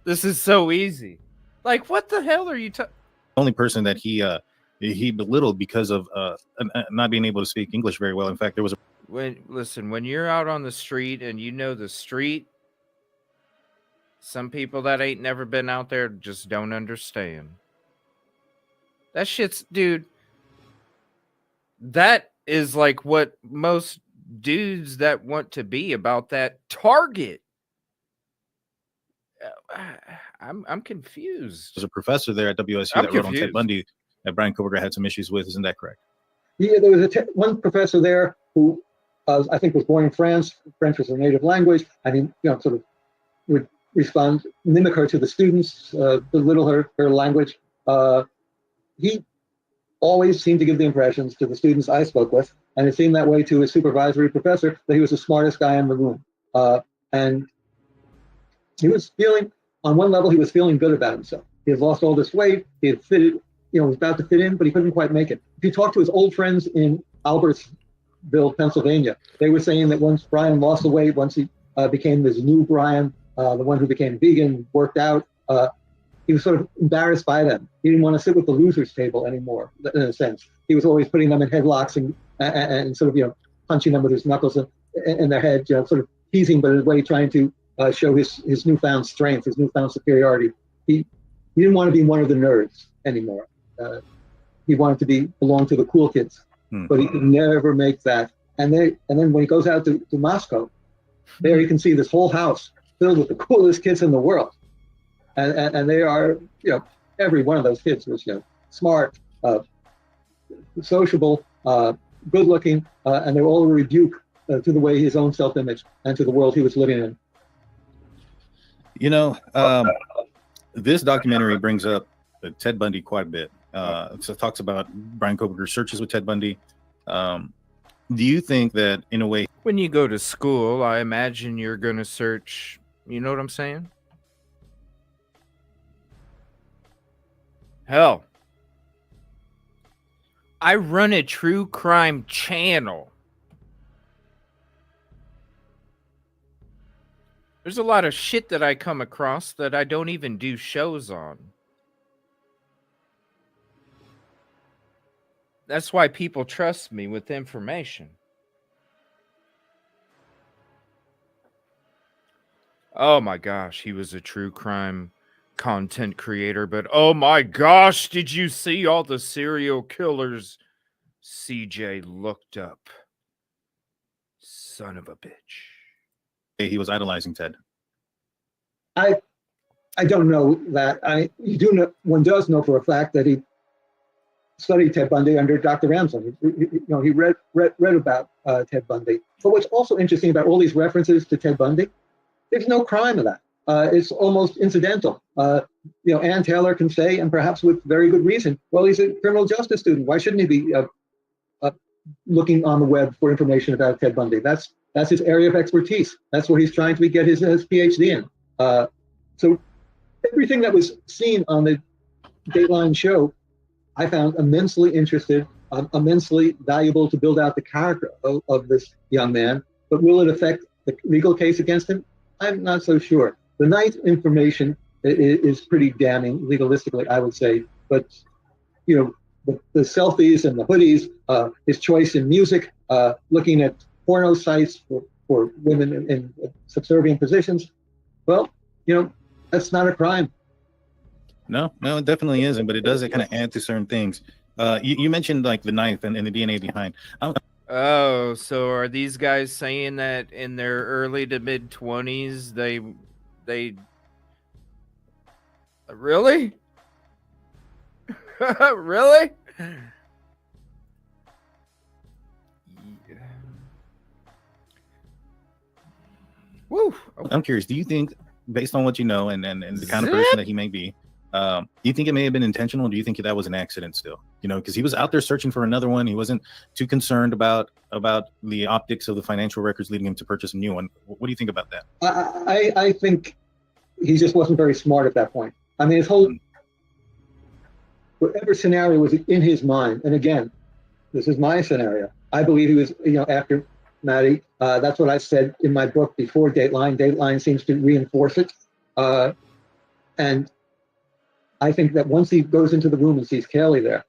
This is so easy. Like, what the hell are you talking? The only person that he belittled because of not being able to speak English very well. In fact, there was a... When you're out on the street and you know the street, some people that ain't never been out there just don't understand. That shit's, dude, that is like what most dudes that want to be about that target. I'm confused. There's a professor there at WSU that wrote on Ted Bundy that Brian Koberger had some issues with. Isn't that correct? Yeah, there was one professor there who I think was born in France. French was her native language. I mean, sort of would respond, mimic her to the students, belittle her language. He always seemed to give the impressions to the students I spoke with, and it seemed that way to his supervisory professor, that he was the smartest guy in the room. And he was feeling, on one level, he was feeling good about himself. He had lost all this weight. He had fitted, was about to fit in, but he couldn't quite make it. If you talk to his old friends in Albertsville, Pennsylvania, they were saying that once Brian lost the weight, once he became this new Brian, the one who became vegan, worked out, he was sort of embarrassed by them. He didn't want to sit with the losers table anymore, in a sense. He was always putting them in headlocks and sort of, punching them with his knuckles in their head, sort of teasing, but in a way trying to show his newfound strength, his newfound superiority. He didn't want to be one of the nerds anymore. He wanted to belong to the cool kids, but he could never make that. And then when he goes out to Moscow, there you can see this whole house filled with the coolest kids in the world. And they are, every one of those kids was, smart, sociable, good looking, and they were all a rebuke to the way his own self-image and to the world he was living in. This documentary brings up Ted Bundy quite a bit. So it talks about Brian Koberger's searches with Ted Bundy. Do you think that, in a way, when you go to school, I imagine you're going to search, you know what I'm saying? Hell, I run a true crime channel. There's a lot of shit that I come across that I don't even do shows on. That's why people trust me with information. Oh my gosh, he was a true crime content creator, but oh my gosh, did you see all the serial killers CJ looked up? Son of a bitch. He was idolizing Ted? I don't know that. You do know, one does know for a fact that he studied Ted Bundy under Dr. Ramsden. He read about Ted Bundy. But what's also interesting about all these references to Ted Bundy, there's no crime of that. It's almost incidental. Ann Taylor can say, and perhaps with very good reason, well, he's a criminal justice student. Why shouldn't he be looking on the web for information about Ted Bundy? That's his area of expertise. That's where he's trying to get his PhD in. So everything that was seen on the Dateline show, I found immensely interested, immensely valuable to build out the character of this young man. But will it affect the legal case against him? I'm not so sure. The night information is pretty damning, legalistically, I would say. But, the selfies and the hoodies, his choice in music, looking at porno sites for women in subservient positions, well, that's not a crime. No, it definitely isn't, but it does kind of add to certain things. You mentioned like the knife and the DNA behind. Oh, so are these guys saying that in their early to mid 20s they really? Really? Yeah. Woo. Okay. I'm curious, do you think, based on what you know and the kind of person that he may be, do you think it may have been intentional? Or do you think that was an accident still? Because he was out there searching for another one. He wasn't too concerned about the optics of the financial records leading him to purchase a new one. What do you think about that? I think he just wasn't very smart at that point. I mean, his whole, whatever scenario was in his mind, and again, this is my scenario. I believe he was, after Maddie. That's what I said in my book before Dateline. Dateline seems to reinforce it. And I think that once he goes into the room and sees Kaylee there,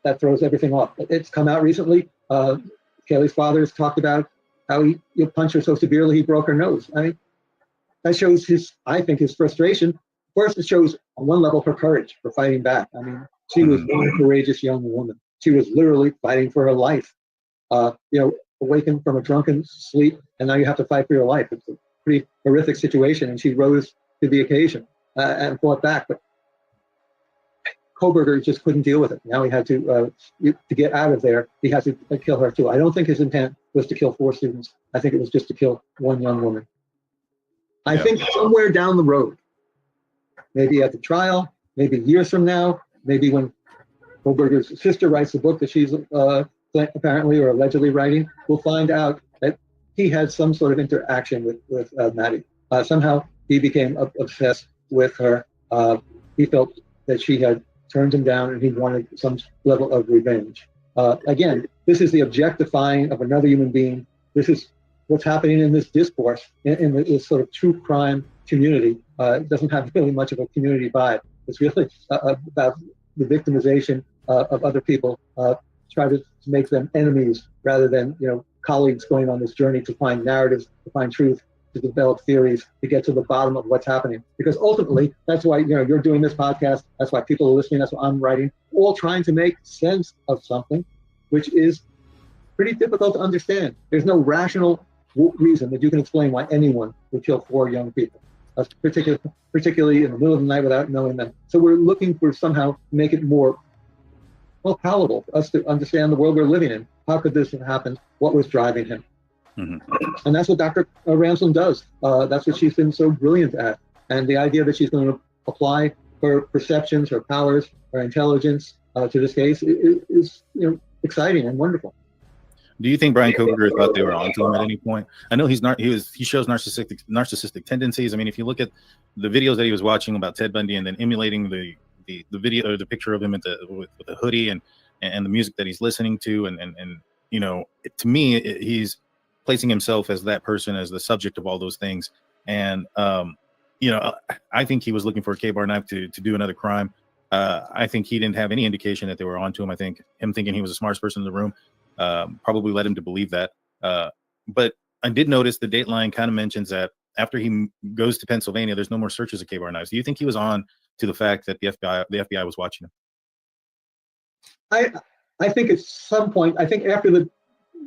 that throws everything off. It's come out recently. Kaylee's father has talked about how he punched her so severely he broke her nose. I mean, that shows his frustration. First, it shows on one level her courage for fighting back. I mean, she was one courageous young woman. She was literally fighting for her life. Awakened from a drunken sleep, and now you have to fight for your life. It's a pretty horrific situation, and she rose to the occasion and fought back. But Kohberger just couldn't deal with it. Now he had to get out of there. He had to kill her too. I don't think his intent was to kill 4 students. I think it was just to kill one young woman. I think somewhere down the road, maybe at the trial, maybe years from now, maybe when Kohberger's sister writes the book that she's apparently or allegedly writing, we'll find out that he had some sort of interaction with Maddie. Somehow he became obsessed with her. He felt that she had turned him down and he wanted some level of revenge. Again, this is the objectifying of another human being. This is what's happening in this discourse in this sort of true crime community. It doesn't have really much of a community vibe. It's really about the victimization of other people, try to make them enemies rather than colleagues going on this journey to find narratives, to find truth, to develop theories, to get to the bottom of what's happening. Because ultimately, that's why you're doing this podcast. That's why people are listening. That's why I'm writing. All trying to make sense of something, which is pretty difficult to understand. There's no rational reason that you can explain why anyone would kill 4 young people, particularly in the middle of the night without knowing them. So we're looking for somehow to make it more palatable for us to understand the world we're living in. How could this have happened? What was driving him? Mm-hmm. And that's what Dr. Ramsden does. That's what she's been so brilliant at. And the idea that she's going to apply her perceptions, her powers, her intelligence to this case is exciting and wonderful. Do you think Brian Kohberger thought they were onto him at any point? I know he shows narcissistic tendencies. I mean, if you look at the videos that he was watching about Ted Bundy and then emulating the video or the picture of him with the hoodie and the music that he's listening to and to me he's placing himself as that person, as the subject of all those things. And I think he was looking for a K-bar knife to do another crime. I think he didn't have any indication that they were onto him. I think him thinking he was the smartest person in the room probably led him to believe that. But I did notice the Dateline kind of mentions that after he goes to Pennsylvania, there's no more searches of K-bar knives. Do you think he was on to the fact that the FBI was watching him? I think at some point, I think after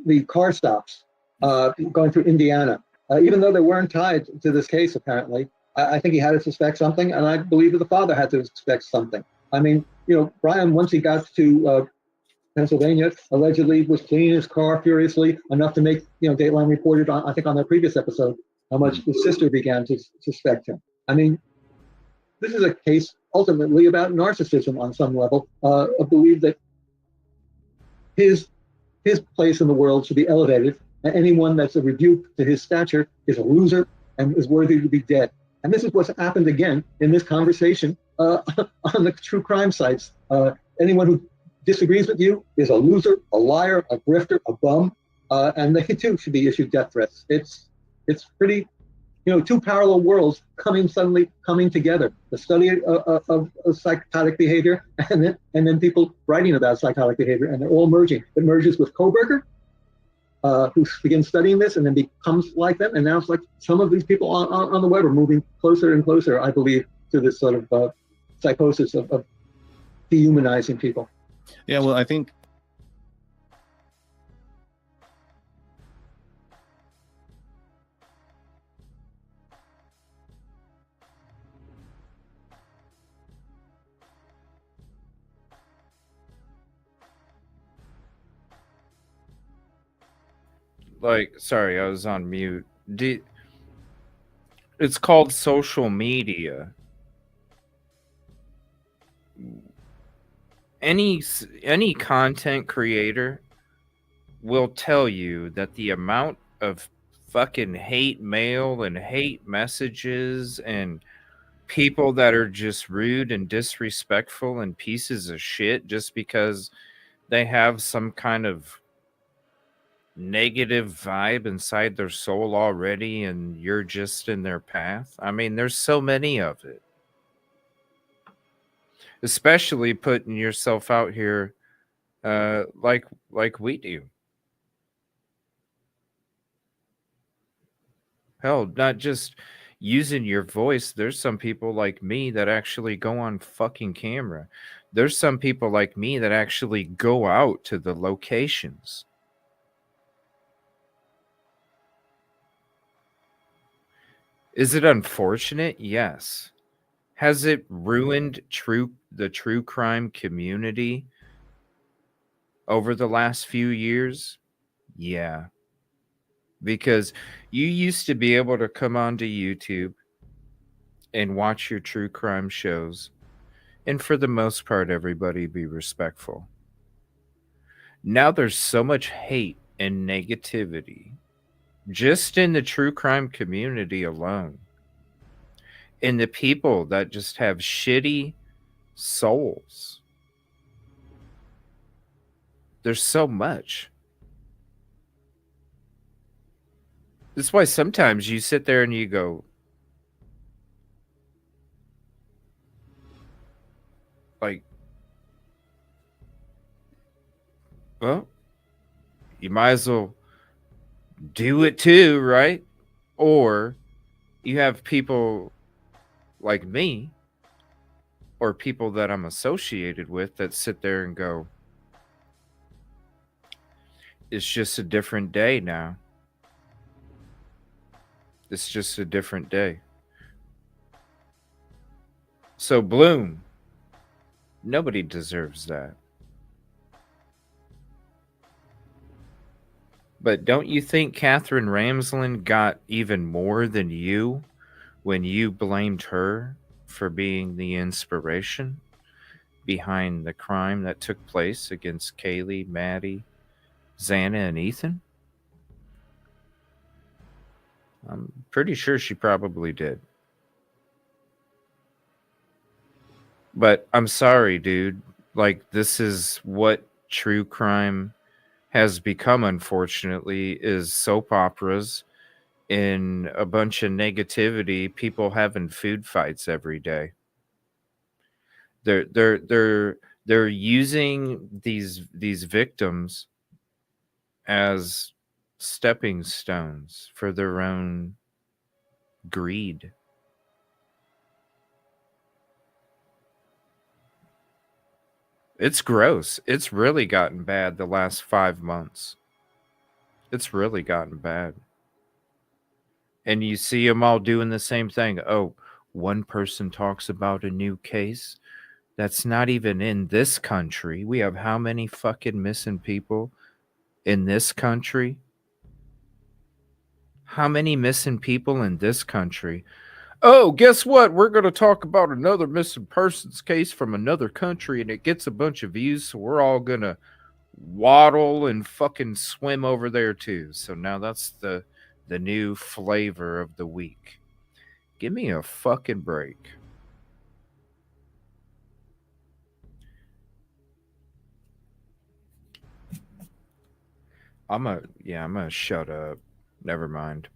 the car stops going through Indiana, even though they weren't tied to this case, apparently, I think he had to suspect something, and I believe that the father had to suspect something. I mean, Brian, once he got to Pennsylvania, allegedly was cleaning his car furiously enough to make, Dateline reported on, I think on their previous episode, how much his sister began to suspect him. I mean, this is a case ultimately about narcissism on some level. I believe that his place in the world should be elevated, and anyone that's a rebuke to his stature is a loser and is worthy to be dead. And this is what's happened again in this conversation on the true crime sites. Anyone who disagrees with you is a loser, a liar, a grifter, a bum, and they too should be issued death threats. It's pretty, two parallel worlds suddenly coming together. The study of psychotic behavior, and then people writing about psychotic behavior, and they're all merging. It merges with Koberger, who begins studying this and then becomes like them. And now it's like some of these people on the web are moving closer and closer, I believe, to this sort of psychosis of dehumanizing people. Yeah, well, I think sorry, I was on mute. It's called social media. Any content creator will tell you that the amount of fucking hate mail and hate messages and people that are just rude and disrespectful and pieces of shit just because they have some kind of negative vibe inside their soul already and you're just in their path. I mean, there's so many of it. Especially putting yourself out here like we do. Hell, not just using your voice. There's some people like me that actually go on fucking camera. There's some people like me that actually go out to the locations. Is it unfortunate? Yes. Has it ruined the true crime community over the last few years? Yeah. Because you used to be able to come onto YouTube and watch your true crime shows, and for the most part, everybody be respectful. Now there's so much hate and negativity just in the true crime community alone. And the people that just have shitty souls. There's so much. That's why sometimes you sit there and you go, like, well, you might as well do it too, right? Or you have people like me or people that I'm associated with that sit there and go, it's just a different day now. It's just a different day. So Blum, nobody deserves that. But don't you think Catherine Ramsland got even more than you when you blamed her for being the inspiration behind the crime that took place against Kaylee, Maddie, Xana, and Ethan? I'm pretty sure she probably did. But I'm sorry, dude. Like, this is what true crime has become, unfortunately, is soap operas and a bunch of negativity, people having food fights every day. They're using these victims as stepping stones for their own greed. It's gross. It's really gotten bad the last 5 months. It's really gotten bad. And you see them all doing the same thing. Oh, one person talks about a new case. that's not even in this country. We have how many fucking missing people in this country? How many missing people in this country? Oh, guess what? We're going to talk about another missing persons case from another country, and it gets a bunch of views, so we're all going to waddle and fucking swim over there too. So now that's the new flavor of the week. Give me a fucking break. I'm gonna shut up. Never mind.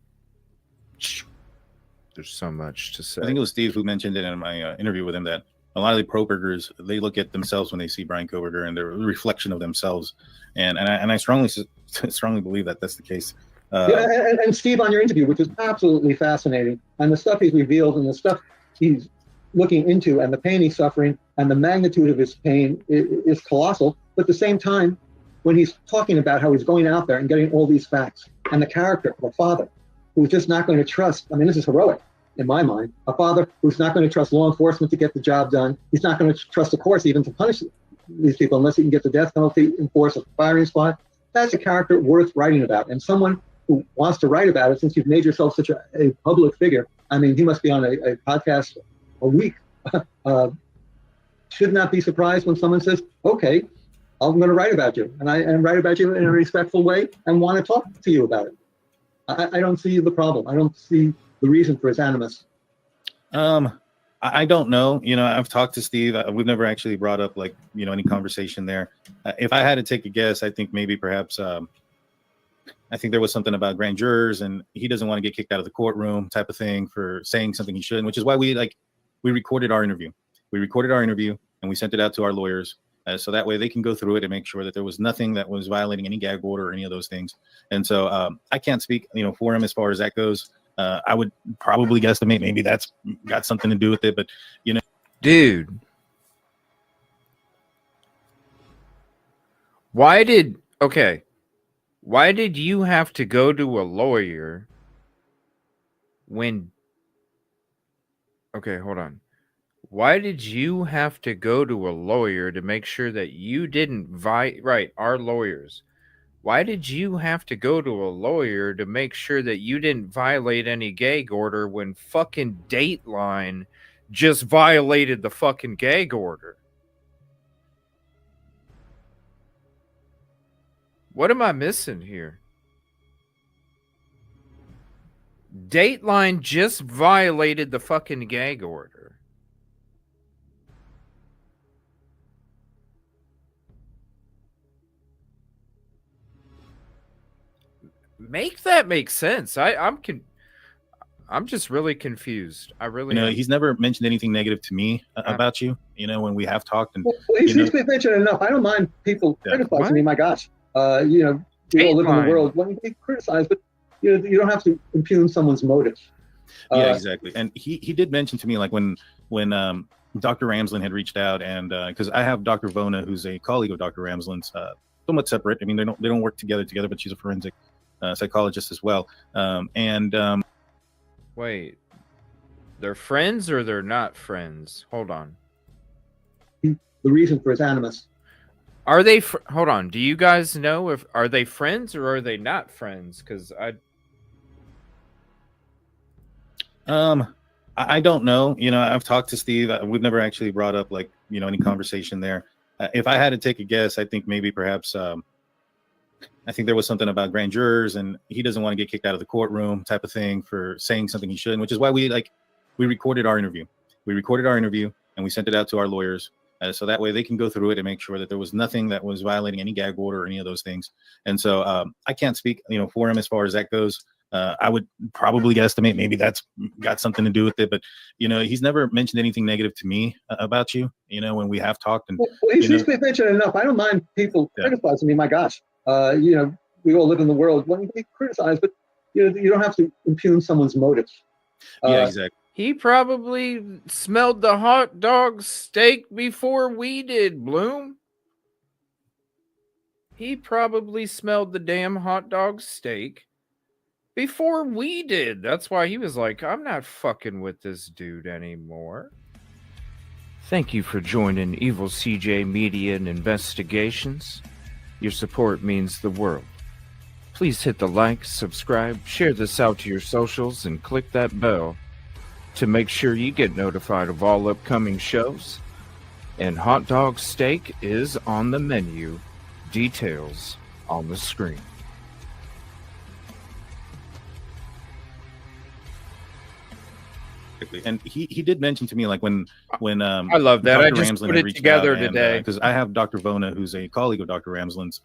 There's so much to say. I think it was Steve who mentioned it in my interview with him that a lot of the pro burgers, they look at themselves when they see Bryan Kohberger and they're a reflection of themselves. And I strongly believe that that's the case. And Steve, on your interview, which is absolutely fascinating, and the stuff he's revealed and the stuff he's looking into and the pain he's suffering and the magnitude of his pain is colossal. But at the same time, when he's talking about how he's going out there and getting all these facts and the character of a father who's just not going to trust, I mean, this is heroic in my mind, a father who's not going to trust law enforcement to get the job done. He's not going to trust the courts even to punish these people unless he can get the death penalty, enforce a firing squad. That's a character worth writing about. And someone who wants to write about it, since you've made yourself such a public figure, I mean, he must be on a podcast a week. Should not be surprised when someone says, okay, I'm going to write about you, and write about you in a respectful way and want to talk to you about it. I don't see the problem. I don't see the reason for his animus. I don't know. You know, I've talked to Steve. We've never actually brought up like, you know, any conversation there. If I had to take a guess, I think maybe perhaps I think there was something about grand jurors and he doesn't want to get kicked out of the courtroom type of thing for saying something he shouldn't, which is why we recorded our interview. We recorded our interview and we sent it out to our lawyers. So that way they can go through it and make sure that there was nothing that was violating any gag order or any of those things. And so I can't speak, you know, for him as far as that goes. I would probably guesstimate maybe that's got something to do with it, but you know, dude, why did you have to go to a lawyer when? Okay, hold on. Why did you have to go to a lawyer to make sure that you didn't right, our lawyers? Why did you have to go to a lawyer to make sure that you didn't violate any gag order when fucking Dateline just violated the fucking gag order? What am I missing here? Dateline just violated the fucking gag order. Make that make sense. I'm just really confused. I really, you know, he's never mentioned anything negative to me about you. You know, when we have talked, and well, he's been mentioned enough. I don't mind people criticizing me. My gosh, you know, we all live in the world. Let me be criticized, but you know, you don't have to impugn someone's motives. Yeah, exactly. And he did mention to me, like when Dr. Ramslin had reached out, and because I have Dr. Vona, who's a colleague of Dr. Ramslin's, somewhat separate. I mean, they don't work together, but she's a forensic psychologist as well. Wait, they're friends or they're not friends? Hold on. The reason for his animus. Are they? Hold on. Do you guys know if are they friends or are they not friends? Because I don't know. You know, I've talked to Steve. We've never actually brought up like, you know, any conversation there. If I had to take a guess, I think maybe perhaps I think there was something about grand jurors and he doesn't want to get kicked out of the courtroom type of thing for saying something he shouldn't, which is why we recorded our interview. We recorded our interview and we sent it out to our lawyers. So that way they can go through it and make sure that there was nothing that was violating any gag order or any of those things. And so I can't speak, you know, for him as far as that goes. I would probably guesstimate maybe that's got something to do with it, but you know, he's never mentioned anything negative to me about you, you know, when we have talked. And well, he's been mentioned enough. I don't mind people criticizing me. My gosh, you know, we all live in the world. Let me be criticized, but you know, you don't have to impugn someone's motives. Yeah, exactly. He probably smelled the hot dog steak before we did, Blum. He probably smelled the damn hot dog steak before we did. That's why he was like, I'm not fucking with this dude anymore. Thank you for joining EvilleCJ Media and Investigations. Your support means the world. Please hit the like, subscribe, share this out to your socials, and click that bell to make sure you get notified of all upcoming shows. And hot dog steak is on the menu. Details on the screen. And he did mention to me, like, when I love that. Dr. I just Ramsland put had it reached together out, and today. because I have Dr. Vona, who's a colleague of Dr. Ramsland's,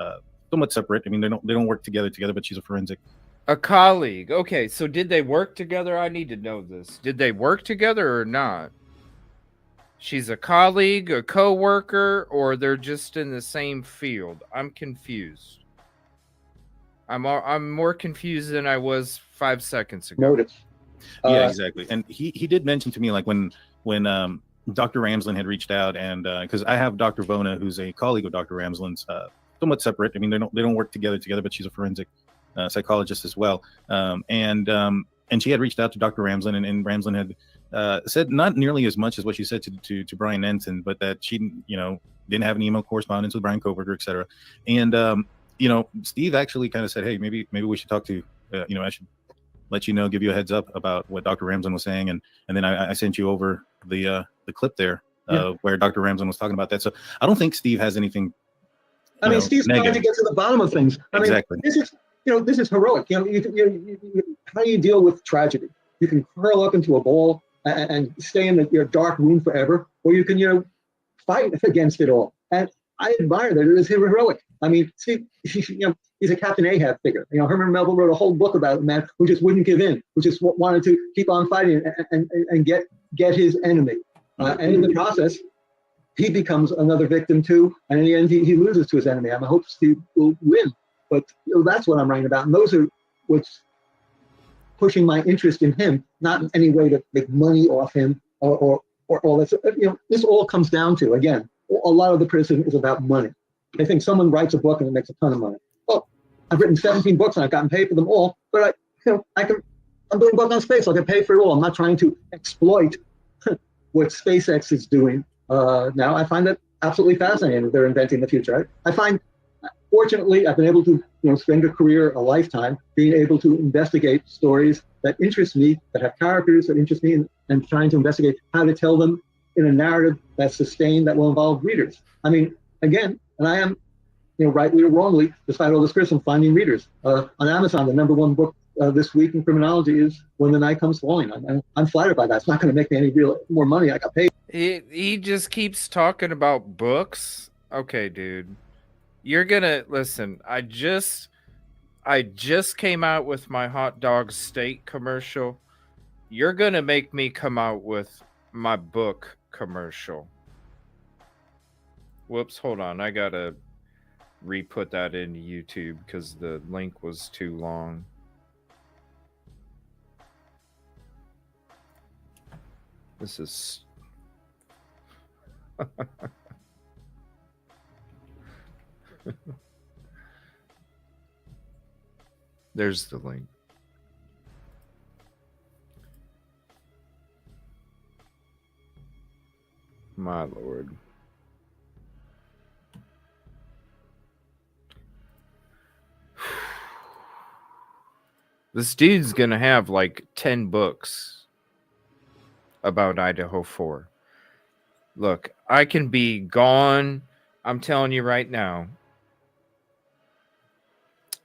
somewhat separate. I mean, they don't work together, but she's a forensic. A colleague. Okay, so did they work together? I need to know this. Did they work together or not? She's a colleague, a co-worker, or they're just in the same field? I'm confused. I'm more confused than I was 5 seconds ago. Notice. Yeah, exactly. And he did mention to me, like, when Dr. Ramsland had reached out, and because I have Dr. Vona, who's a colleague of Dr. Ramsland's, somewhat separate. I mean, they don't work together, but she's a forensic psychologist as well. And she had reached out to Dr. Ramsland, and Ramsland had said not nearly as much as what she said to Brian Ensign, but that she, didn't have an email correspondence with Brian Koberger, et cetera. And Steve actually kind of said, hey, maybe we should talk to, I should let you know, give you a heads up about what Dr. Ramsland was saying. And then I sent you over the clip there where Dr. Ramsland was talking about that. So I don't think Steve has anything. I mean, Steve's trying to get to the bottom of things. Exactly. This is heroic. How do you deal with tragedy? You can curl up into a ball and stay in your dark room forever, or you can, fight against it all. And I admire that. It is heroic. I mean, Steve, he's a Captain Ahab figure. Herman Melville wrote a whole book about a man who just wouldn't give in, who just wanted to keep on fighting and get his enemy. And in the process, he becomes another victim too. And in the end, he loses to his enemy. I hope Steve will win. But that's what I'm writing about. And those are what's pushing my interest in him, not in any way to make money off him or all that. This all comes down to, again, a lot of the criticism is about money. I think someone writes a book and it makes a ton of money. Well, I've written 17 books and I've gotten paid for them all, but I'm doing a book on space. I'll get paid for it all. I'm not trying to exploit what SpaceX is doing now. I find that absolutely fascinating that they're inventing the future. I find, fortunately, I've been able to spend a career, a lifetime, being able to investigate stories that interest me, that have characters that interest me, and trying to investigate how to tell them in a narrative that's sustained, that will involve readers. I mean, again, and I am, rightly or wrongly, despite all this criticism, finding readers. On Amazon, the #1 book this week in criminology is When the Night Comes Falling. I'm flattered by that. It's not going to make me any real more money. I got paid. He just keeps talking about books. Okay, dude. You're gonna listen. I just came out with my hot dog steak commercial. You're gonna make me come out with my book commercial. Whoops, hold on. I gotta re-put that into YouTube because the link was too long. This is there's the link. My lord. This dude's gonna have like 10 books about Idaho 4. Look, I can be gone, I'm telling you right now,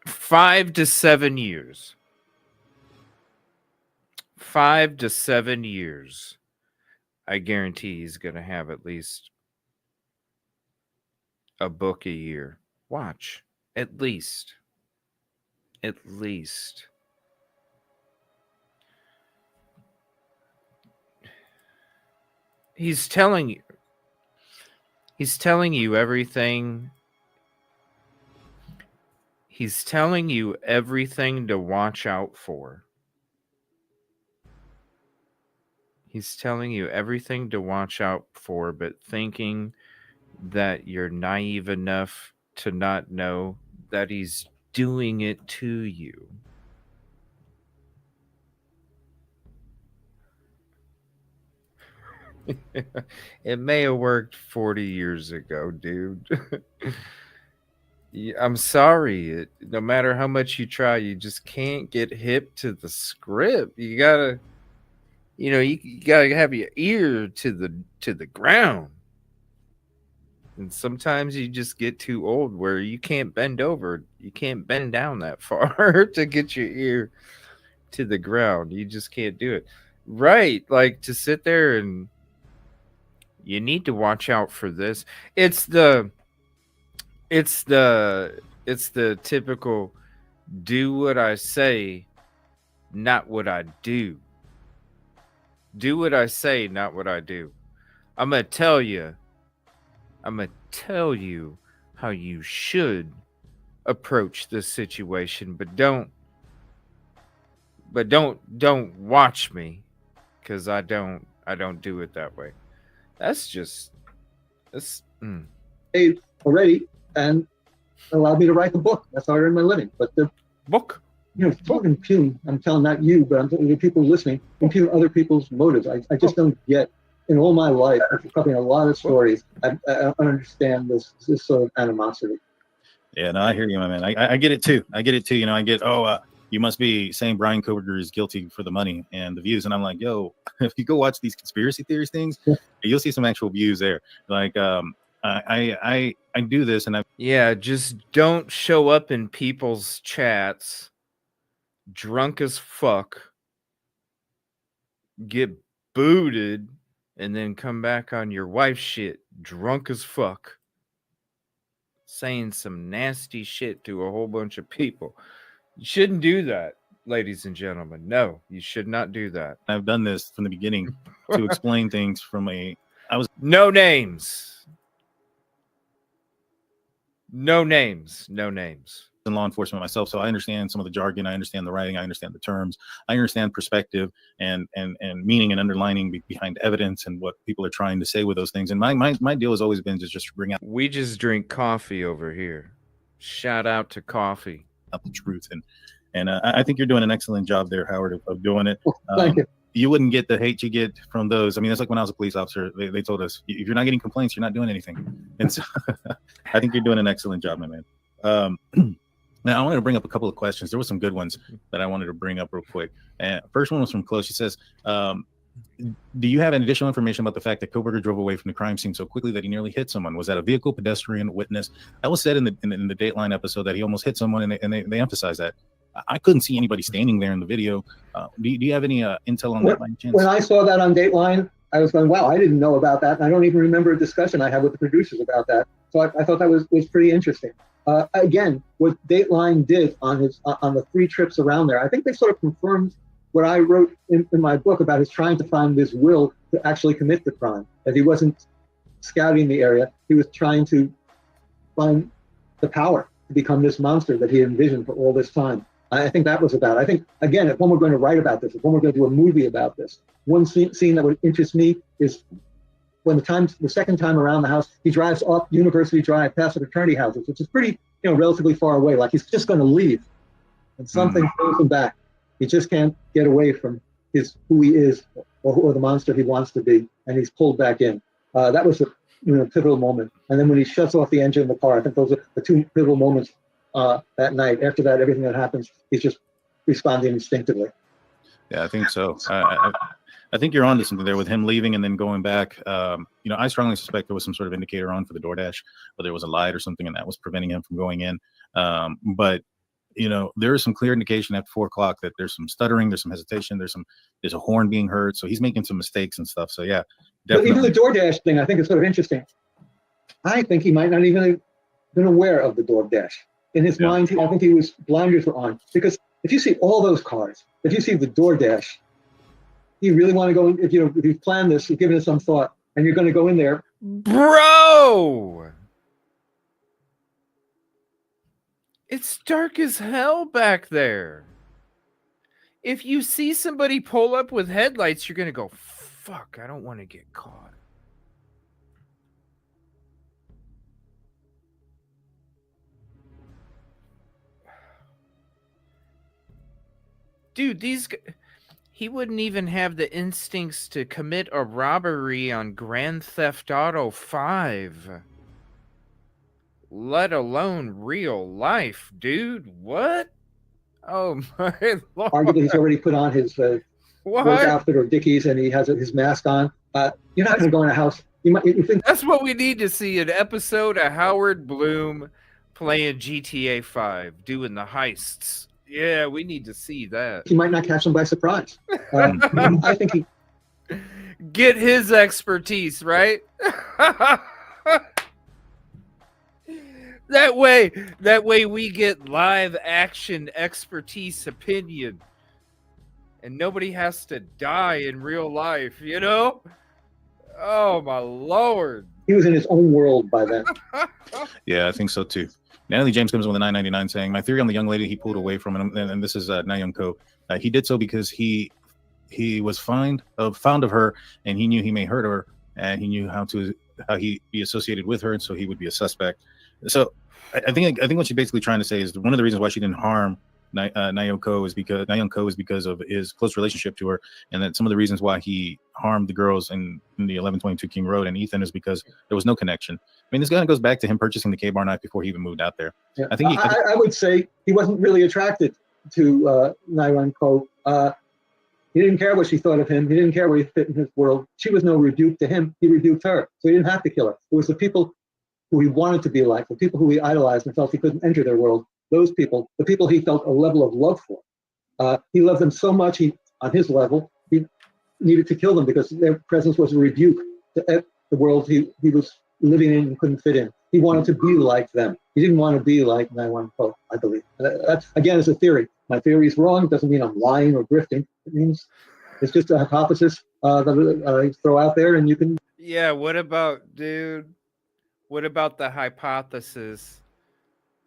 5 to 7 years. 5 to 7 years. I guarantee he's going to have at least a book a year. Watch. At least. At least. He's telling you everything. He's telling you everything to watch out for. He's telling you everything to watch out for, but thinking that you're naive enough to not know that he's doing it to you. It may have worked 40 years ago, dude. I'm sorry. No matter how much you try, you just can't get hip to the script. You gotta, you gotta have your ear to the ground. And sometimes you just get too old where you can't bend over. You can't bend down that far to get your ear to the ground. You just can't do it. Right. Like to sit there and you need to watch out for this. It's the typical do what I say, not what I do. Do what I say, not what I do. I'm going to tell you how you should approach this situation, but don't watch me, because I don't do it that way. That's already, and allowed me to write the book. That's how I earned my living. But the book, don't impugn. I'm telling not you, but I'm telling the people listening, impugn other people's motives. I just don't get. In all my life, after covering a lot of stories, I don't understand this sort of animosity. Yeah, no, I hear you, my man. I get it too. I get, you must be saying Brian Koberger is guilty for the money and the views. And I'm like, yo, if you go watch these conspiracy theories things, you'll see some actual views there. Like, I do this, and just don't show up in people's chats drunk as fuck, get booted, and then come back on your wife's shit drunk as fuck, saying some nasty shit to a whole bunch of people. You shouldn't do that, ladies and gentlemen. No, you should not do that. I've done this from the beginning to explain things from no names. No names. In law enforcement myself, so I understand some of the jargon, I understand the writing, I understand the terms, I understand perspective and meaning and underlining behind evidence and what people are trying to say with those things. And my deal has always been to just bring out. We just drink coffee over here. Shout out to coffee. Up the truth, and I think you're doing an excellent job there, Howard, of doing it. Thank you. You wouldn't get the hate you get from those. I mean, that's like when I was a police officer. They told us, if you're not getting complaints, you're not doing anything. And so I think you're doing an excellent job, my man. Now, I wanted to bring up a couple of questions. There were some good ones that I wanted to bring up real quick. First one was from Close. She says, do you have any additional information about the fact that Koberger drove away from the crime scene so quickly that he nearly hit someone? Was that a vehicle, pedestrian, witness? That was said in the Dateline episode that he almost hit someone, and they emphasized that. I couldn't see anybody standing there in the video. Do you have any intel on that by any chance? When I saw that on Dateline, I was going, wow, I didn't know about that. And I don't even remember a discussion I had with the producers about that. So I thought that was pretty interesting. Again, what Dateline did on the 3 trips around there, I think they sort of confirmed what I wrote in my book about his trying to find this will to actually commit the crime. That he wasn't scouting the area, he was trying to find the power to become this monster that he envisioned for all this time. I think that was about. I think, again, if one were going to write about this, if one were going to do a movie about this, one scene that would interest me is when the second time around the house, he drives off University Drive past the fraternity houses, which is pretty, relatively far away. Like he's just going to leave, and something pulls him back. He just can't get away from who he is or the monster he wants to be, and he's pulled back in. That was a pivotal moment. And then when he shuts off the engine in the car, I think those are the 2 pivotal moments that night. After that, everything that happens, he's just responding instinctively. Yeah, I think so. I think you're onto something there with him leaving and then going back. I strongly suspect there was some sort of indicator on for the DoorDash, whether it was a light or something, and that was preventing him from going in. But there is some clear indication at 4 o'clock that there's some stuttering, there's some hesitation, there's a horn being heard, so he's making some mistakes and stuff. So yeah, definitely. But even the DoorDash thing, I think is sort of interesting. I think he might not even have been aware of the DoorDash. In his mind, I think he was blinders were on, because if you see all those cars, if you see the DoorDash, you really want to go, if you've planned this, you've given it some thought, and you're going to go in there. Bro! It's dark as hell back there. If you see somebody pull up with headlights, you're going to go, fuck, I don't want to get caught. Dude, He wouldn't even have the instincts to commit a robbery on Grand Theft Auto 5. Let alone real life, dude. What? Oh my lord. Arguably, he's already put on his work outfit or Dickies, and he has his mask on. You're not going to go in a house. You think that's what we need to see, an episode of Howard Bloom playing GTA 5, doing the heists. Yeah, we need to see that. he might not catch them by surprise. I think he Get his expertise, right? That way we get live action expertise opinion. And nobody has to die in real life, you know? Oh my lord. he was in his own world by then. Yeah, I think so too. Natalie James comes in with a 999 saying, "My theory on the young lady he pulled away from, and this is Nayoung Ko. He did so because he was fond of her, and he knew he may hurt her, and he knew how he be associated with her, and so he would be a suspect." So I think what she's basically trying to say is one of the reasons why she didn't harm Nayoung Ko is because of his close relationship to her, and that some of the reasons why he harmed the girls in the 1122 King Road and Ethan is because there was no connection. I mean, this kind of goes back to him purchasing the K-Bar knife before he even moved out there. Yeah. I think I would say he wasn't really attracted to Nayoung Ko. He didn't care what she thought of him. He didn't care where he fit in his world. She was no rebuke to him. He rebuked her, so he didn't have to kill her. It was the people who he wanted to be like, the people who he idolized and felt he couldn't enter their world. Those people, the people he felt a level of love for. He loved them so much, on his level, he needed to kill them because their presence was a rebuke to the world he was living in and couldn't fit in. He wanted to be like them. He didn't want to be like Nayoung Ko, I believe. That's, again, is a theory. My theory is wrong. It doesn't mean I'm lying or grifting. It means it's just a hypothesis that I throw out there, and you can... Yeah, what about the hypothesis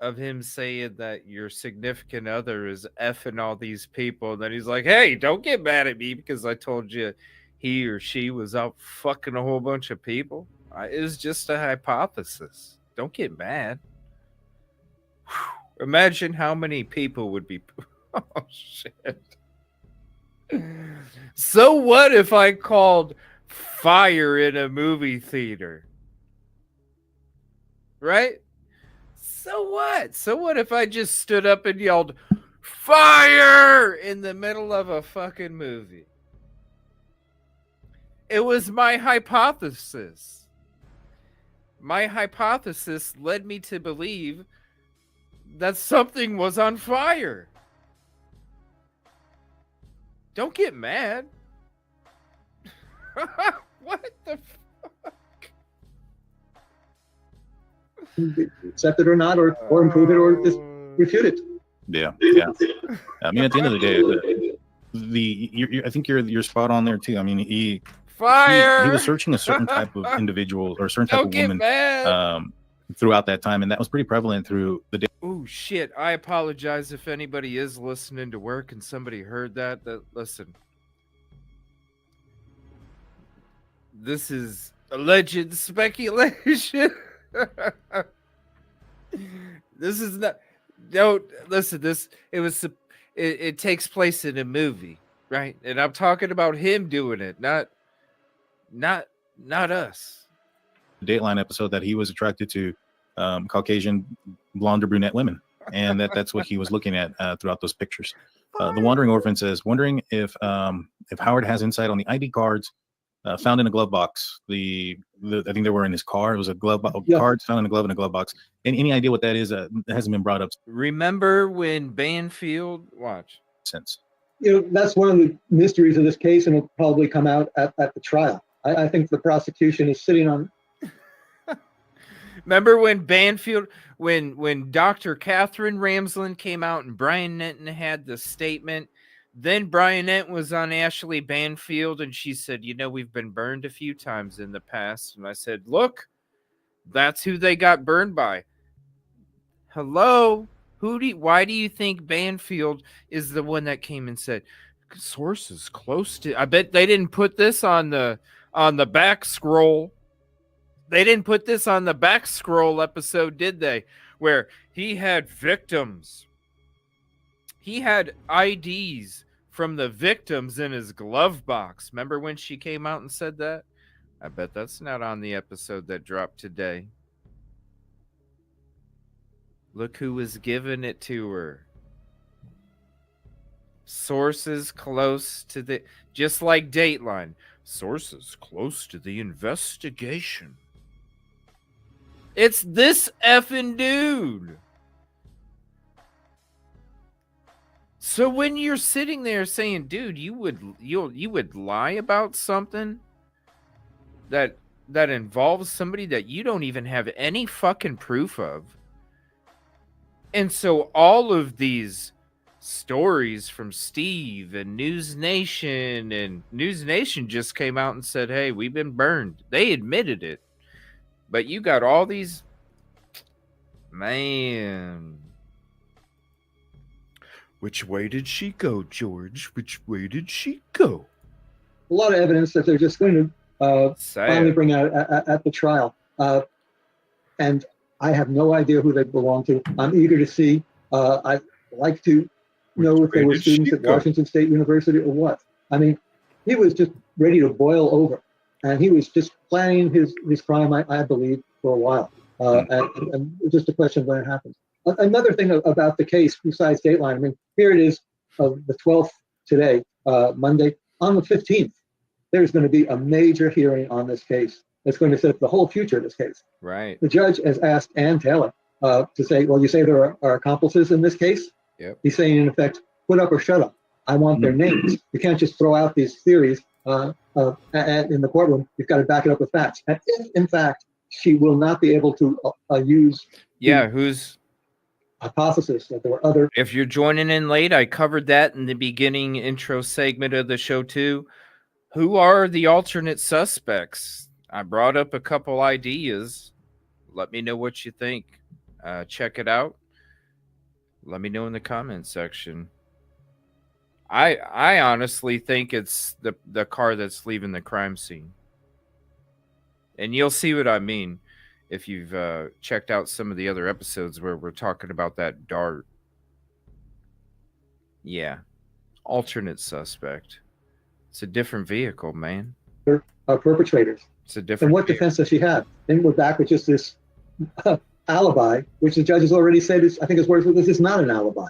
of him saying that your significant other is effing all these people, and then he's like, hey, don't get mad at me because I told you he or she was out fucking a whole bunch of people? It was just a hypothesis. Don't get mad. Whew. Imagine how many people would be... Oh, shit. So what if I called fire in a movie theater? Right? So what? So what if I just stood up and yelled fire in the middle of a fucking movie? It was my hypothesis. My hypothesis led me to believe that something was on fire. Don't get mad. What the fuck? Accept it or not, or improve it, or just refute it. Yeah. I mean, at the end of the day, I think you're spot on there too. I mean, he was searching a certain type of individual or a certain type of woman throughout that time, and that was pretty prevalent through the day. Oh shit! I apologize if anybody is listening to work and somebody heard that. Listen, this is alleged speculation. This is not. Don't listen. It takes place in a movie, right? And I'm talking about him doing it, not us. Dateline episode that he was attracted to Caucasian blonde or brunette women, and that's what he was looking at throughout those pictures. The Wandering Orphan says, wondering if Howard has insight on the ID cards found in a glove box. I think they were in his car. It was a glove box. Yeah. Cards found in a glove box. Any idea what that is? That hasn't been brought up. Remember when Banfield Since that's one of the mysteries of this case, and it'll probably come out at the trial. I think the prosecution is sitting on. Remember when Banfield, when Dr. Catherine Ramsland came out and Brian Nenton had the statement, then Brian Nenton was on Ashley Banfield and she said, we've been burned a few times in the past. And I said, look, that's who they got burned by. Hello? Why do you think Banfield is the one that came and said, sources close to... I bet they didn't put this on the back scroll. They didn't put this on the back scroll episode, did they? Where he had victims. He had IDs from the victims in his glove box. Remember when she came out and said that? I bet that's not on the episode that dropped today. Look who was giving it to her. Sources close to the, just like Dateline, sources close to the investigation. It's this effing dude. So when you're sitting there saying, dude, you would lie about something that involves somebody that you don't even have any fucking proof of. And so all of these stories from Steve and News Nation just came out and said, hey, we've been burned. They admitted it. But you got all these, man. Which way did she go, George? Which way did she go? A lot of evidence that they're just going to finally bring out at the trial. And I have no idea who they belong to. I'm eager to see. I'd like to know if they were students at Washington State University or what. I mean, he was just ready to boil over. And he was just planning his crime, I believe, for a while. And just a question of when it happens. Another thing about the case, besides Dateline, I mean, here it is, the 12th today, Monday. On the 15th, there's going to be a major hearing on this case. That's going to set up the whole future of this case. Right. The judge has asked Ann Taylor to say, well, you say there are accomplices in this case? Yep. He's saying, in effect, put up or shut up. I want their names. You can't just throw out these theories in the courtroom. You've got to back it up with facts. And if, in fact, she will not be able to use who's hypothesis that there were other. If you're joining in late, I covered that in the beginning intro segment of the show too. Who are the alternate suspects? I brought up a couple ideas. Let me know what you think. Check it out. Let me know in the comment section. I honestly think it's the car that's leaving the crime scene. And you'll see what I mean if you've checked out some of the other episodes where we're talking about that dart. Yeah. Alternate suspect. It's a different vehicle, man. Perpetrators. It's a different And what vehicle. defense does she have? Then we're back with just this alibi, which the judge has already said is, I think his words were, this is not an alibi.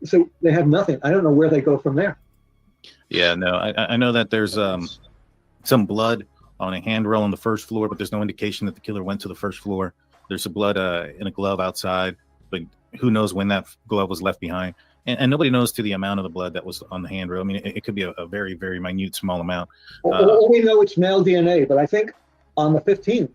So they have nothing. I don't know where they go from there. Yeah, no, I know that there's some blood on a handrail on the first floor, but there's no indication that the killer went to the first floor. There's some blood in a glove outside, but who knows when that glove was left behind. And nobody knows to the amount of the blood that was on the handrail. I mean, it could be a very, very minute, small amount. Well, we know it's male DNA, but I think on the 15th,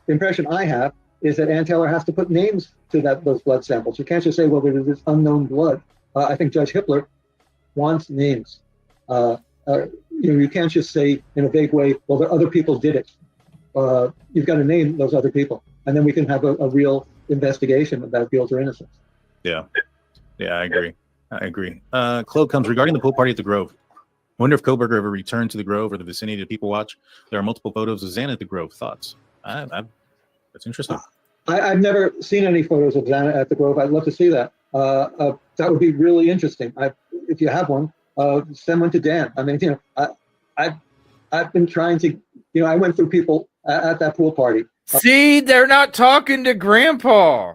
the impression I have is that Ann Taylor has to put names to those blood samples. You can't just say, well, there's this unknown blood. I think Judge Hippler wants names. You can't just say in a vague way, well, the other people did it. You've got to name those other people, and then we can have a real investigation about guilt or innocence. Yeah, I agree. Chloe comes regarding the pool party at the Grove. Wonder if Koberger ever returned to the Grove or the vicinity to People Watch. There are multiple photos of Xana at the Grove. Thoughts? That's interesting. I've never seen any photos of Xana at the Grove. I'd love to see that. That would be really interesting. If you have one, send one to Dan. I mean, I've been trying to, I went through people at that pool party. See, they're not talking to Grandpa.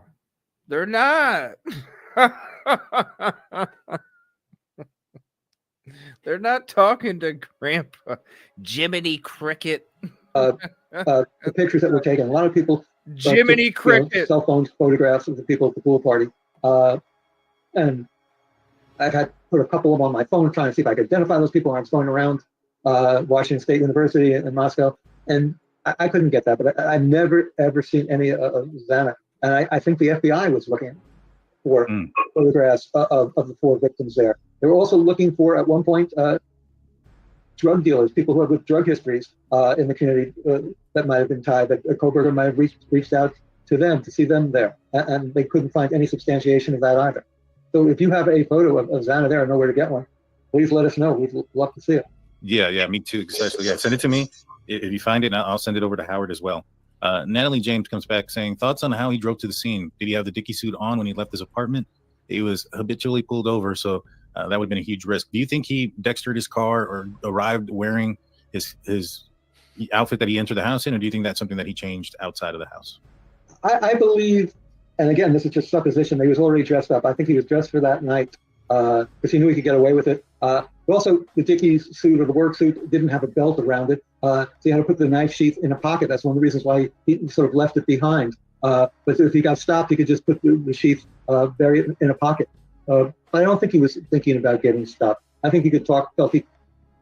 They're not. They're not talking to Grandpa. Jiminy Cricket. The pictures that were taken. A lot of people. Jiminy Cricket. Cell phone photographs of the people at the pool party. And I've had put a couple of them on my phone trying to see if I could identify those people. I was going around Washington State University in Moscow, and I couldn't get that. But I've never, ever seen any of Xana. And I think the FBI was looking for photographs of the 4 victims there. They were also looking for, at one point, drug dealers, people who had with drug histories in the community that might have been tied, that Koberger might have reached out to them to see them there. And they couldn't find any substantiation of that either. So if you have a photo of Xana there and know where to get one, please let us know. We'd love to see it. Yeah, me too. Especially, send it to me. If you find it, I'll send it over to Howard as well. Natalie James comes back saying, thoughts on how he drove to the scene. Did he have the dicky suit on when he left his apartment? He was habitually pulled over, so That would have been a huge risk. Do you think he dextered his car or arrived wearing his outfit that he entered the house in, or do you think that's something that he changed outside of the house? I believe, and again, this is just supposition, he was already dressed up. I think he was dressed for that night because he knew he could get away with it. But also, the Dickies suit or the work suit didn't have a belt around it. So he had to put the knife sheath in a pocket. That's one of the reasons why he sort of left it behind. But if he got stopped, he could just put the sheath, bury it in a pocket. But I don't think he was thinking about getting stopped. I think he felt he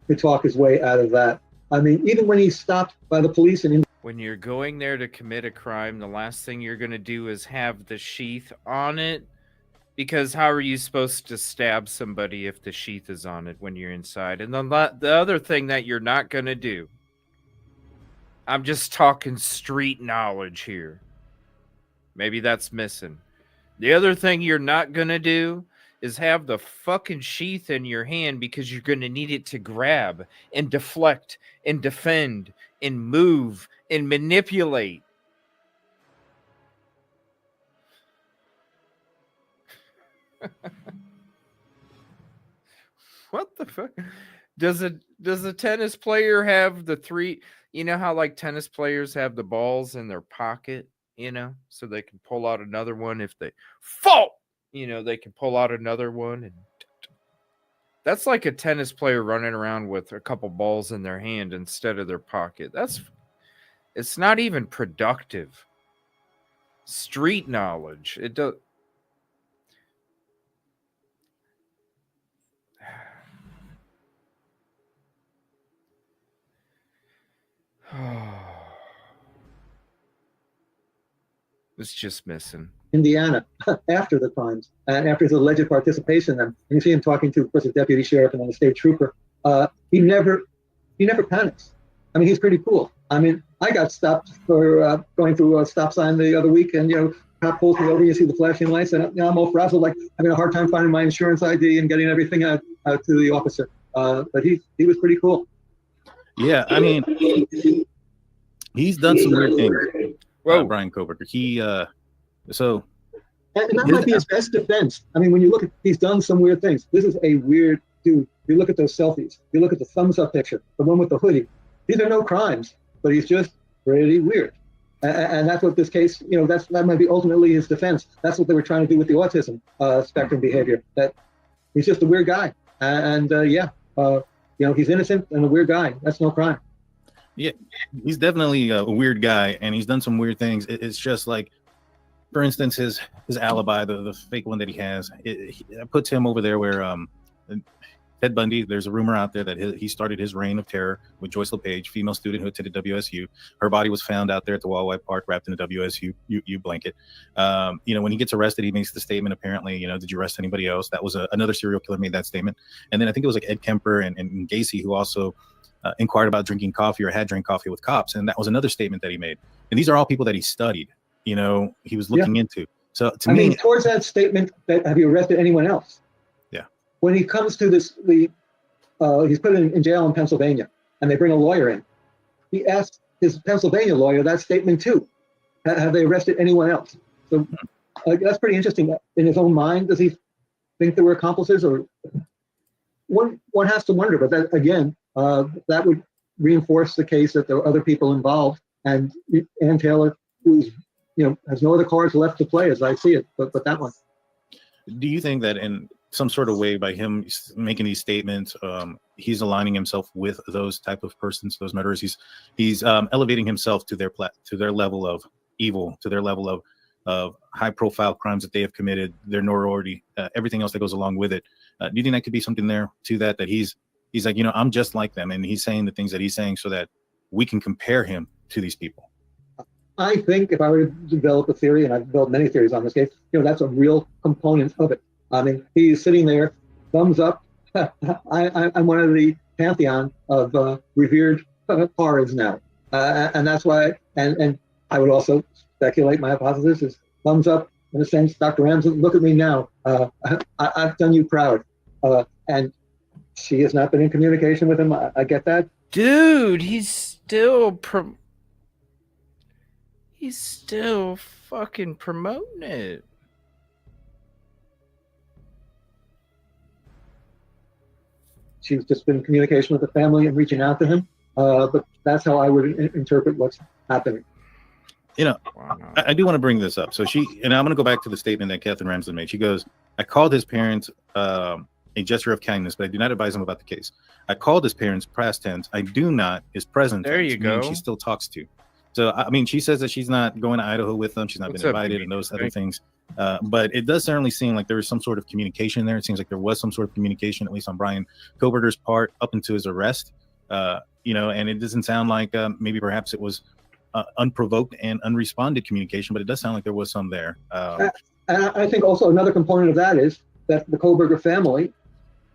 could talk his way out of that. I mean, even when he's stopped by the police and when you're going there to commit a crime, the last thing you're going to do is have the sheath on it, because how are you supposed to stab somebody if the sheath is on it when you're inside? And the other thing that you're not going to do, I'm just talking street knowledge here. Maybe that's missing. The other thing you're not going to do is have the fucking sheath in your hand, because you're going to need it to grab and deflect and defend and move and manipulate. What the fuck? Does a tennis player have the three? You know how like tennis players have the balls in their pocket, so they can pull out another one if they fall. They can pull out another one, and that's like a tennis player running around with a couple balls in their hand instead of their pocket. It's not even productive. Street knowledge. It does. It's just missing. Indiana after the crimes and after his alleged participation in them. And you see him talking to, of course, a deputy sheriff and then a state trooper. He never panics. I mean, he's pretty cool. I mean, I got stopped for going through a stop sign the other week, and cop pulls me over. You see the flashing lights, and I'm all frazzled, like having a hard time finding my insurance ID and getting everything out to the officer. But he was pretty cool. Yeah, I mean, he's done some weird things. Brian Koberger. And that might be his best defense. I mean, when you look at, he's done some weird things. This is a weird dude. You look at those selfies. You look at the thumbs up picture, the one with the hoodie. These are no crimes, but he's just pretty weird. And that's what this case, that might be ultimately his defense. That's what they were trying to do with the autism spectrum behavior. That he's just a weird guy. He's innocent and a weird guy. That's no crime. Yeah, he's definitely a weird guy, and he's done some weird things. It's just like, for instance, his alibi, the fake one that he has, it puts him over there where Ted Bundy, there's a rumor out there that he started his reign of terror with Joyce LePage, female student who attended WSU. Her body was found out there at the Wildlife Park wrapped in a WSU blanket. When he gets arrested, he makes the statement, apparently, did you arrest anybody else? That was another serial killer made that statement. And then I think it was like Ed Kemper and Gacy who also inquired about drinking coffee or had drank coffee with cops. And that was another statement that he made. And these are all people that he studied, he was looking into. So to me, towards that statement, that have you arrested anyone else? Yeah. When he comes to this, he's put in jail in Pennsylvania, and they bring a lawyer in. He asked his Pennsylvania lawyer that statement too. Have they arrested anyone else? So that's pretty interesting. In his own mind, does he think there were accomplices? Or one has to wonder. But that again, that would reinforce the case that there were other people involved, and Ann Taylor, who's has no other cards left to play as I see it, but that one. Do you think that in some sort of way, by him making these statements, he's aligning himself with those type of persons, those murderers? He's elevating himself to their level of evil, to their level of high profile crimes that they have committed, their notoriety, everything else that goes along with it. Do you think that could be something there to that he's like, I'm just like them, and he's saying the things that he's saying so that we can compare him to these people? I think if I were to develop a theory, and I've developed many theories on this case, that's a real component of it. I mean, he's sitting there, thumbs up. I'm one of the pantheon of revered horrors now, and that's why. And I would also speculate. My hypothesis is thumbs up in a sense. Dr. Ramsden, look at me now. I've done you proud, and she has not been in communication with him. I get that, dude. He's still. He's still fucking promoting it. she's just been in communication with the family and reaching out to him. But that's how I would interpret what's happening. You know, I do want to bring this up. So and I'm going to go back to the statement that Catherine Ramsden made. She goes, I called his parents a gesture of kindness, but I do not advise him about the case. I called his parents past tense. I do not his present There tense, you go. she still talks to. So, I mean, she says that she's not going to Idaho with them. She's not been invited and those other things. But it does certainly seem like there was some sort of communication there. It seems like there was some sort of communication, at least on Brian Koberger's part, up until his arrest. You know, and it doesn't sound like maybe perhaps it was unprovoked and unresponded communication, but it does sound like there was some there. And I think also another component of that is that the Koberger family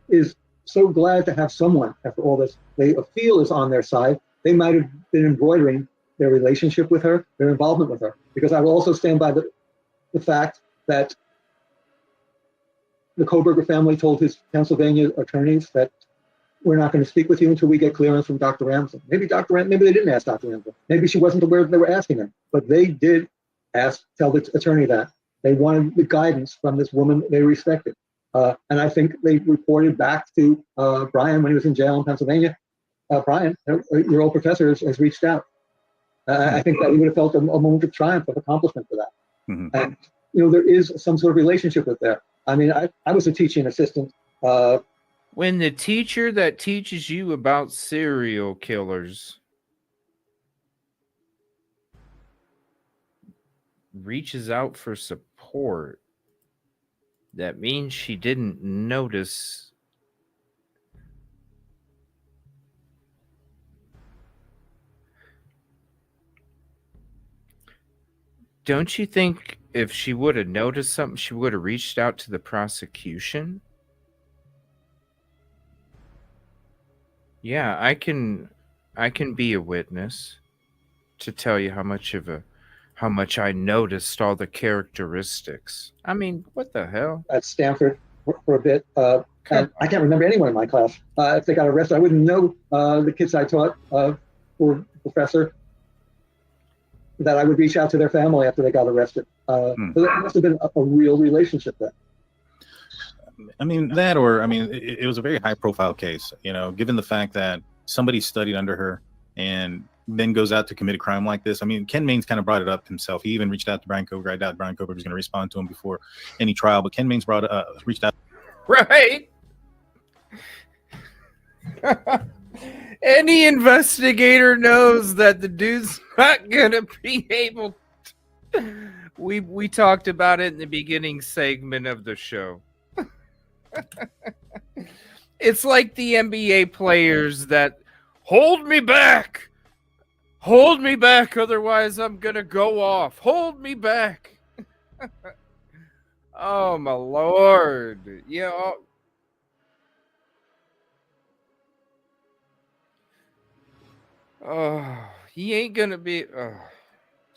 is so glad to have someone after all this they feel is on their side. They might have been embroidering their relationship with her, their involvement with her, because I will also stand by the fact that the Koberger family told his Pennsylvania attorneys that we're not going to speak with you until we get clearance from Dr. Ramsden. Maybe they didn't ask Dr. Ramsden. Maybe she wasn't aware that they were asking him, but they did tell the attorney that they wanted the guidance from this woman they respected. And I think they reported back to Brian when he was in jail in Pennsylvania. Brian, your old professor has reached out. I think that he would have felt a moment of triumph, of accomplishment for that. Mm-hmm. And, you know, there is some sort of relationship with there. I mean, I was a teaching assistant. When the teacher that teaches you about serial killers reaches out for support, that means she didn't notice. Don't you think if she would have noticed something, she would have reached out to the prosecution? Yeah, I can be a witness to tell you how much I noticed all the characteristics. I mean, what the hell? At Stanford for a bit. And I can't remember anyone in my class. If they got arrested, I wouldn't know the kids I taught for professor, that I would reach out to their family after they got arrested. So there must have been a real relationship there. I mean, it was a very high profile case, you know, given the fact that somebody studied under her and then goes out to commit a crime like this. I mean, Ken Maines kind of brought it up himself. He even reached out to Brian Koberger. I doubt Brian Koberger was going to respond to him before any trial, but Ken Maines reached out. Right. Any investigator knows that the dude's not going to be able to. We talked about it in the beginning segment of the show. It's like the NBA players that hold me back, otherwise I'm gonna go off. Hold me back. Oh my Lord! Yeah. Oh, he ain't gonna be.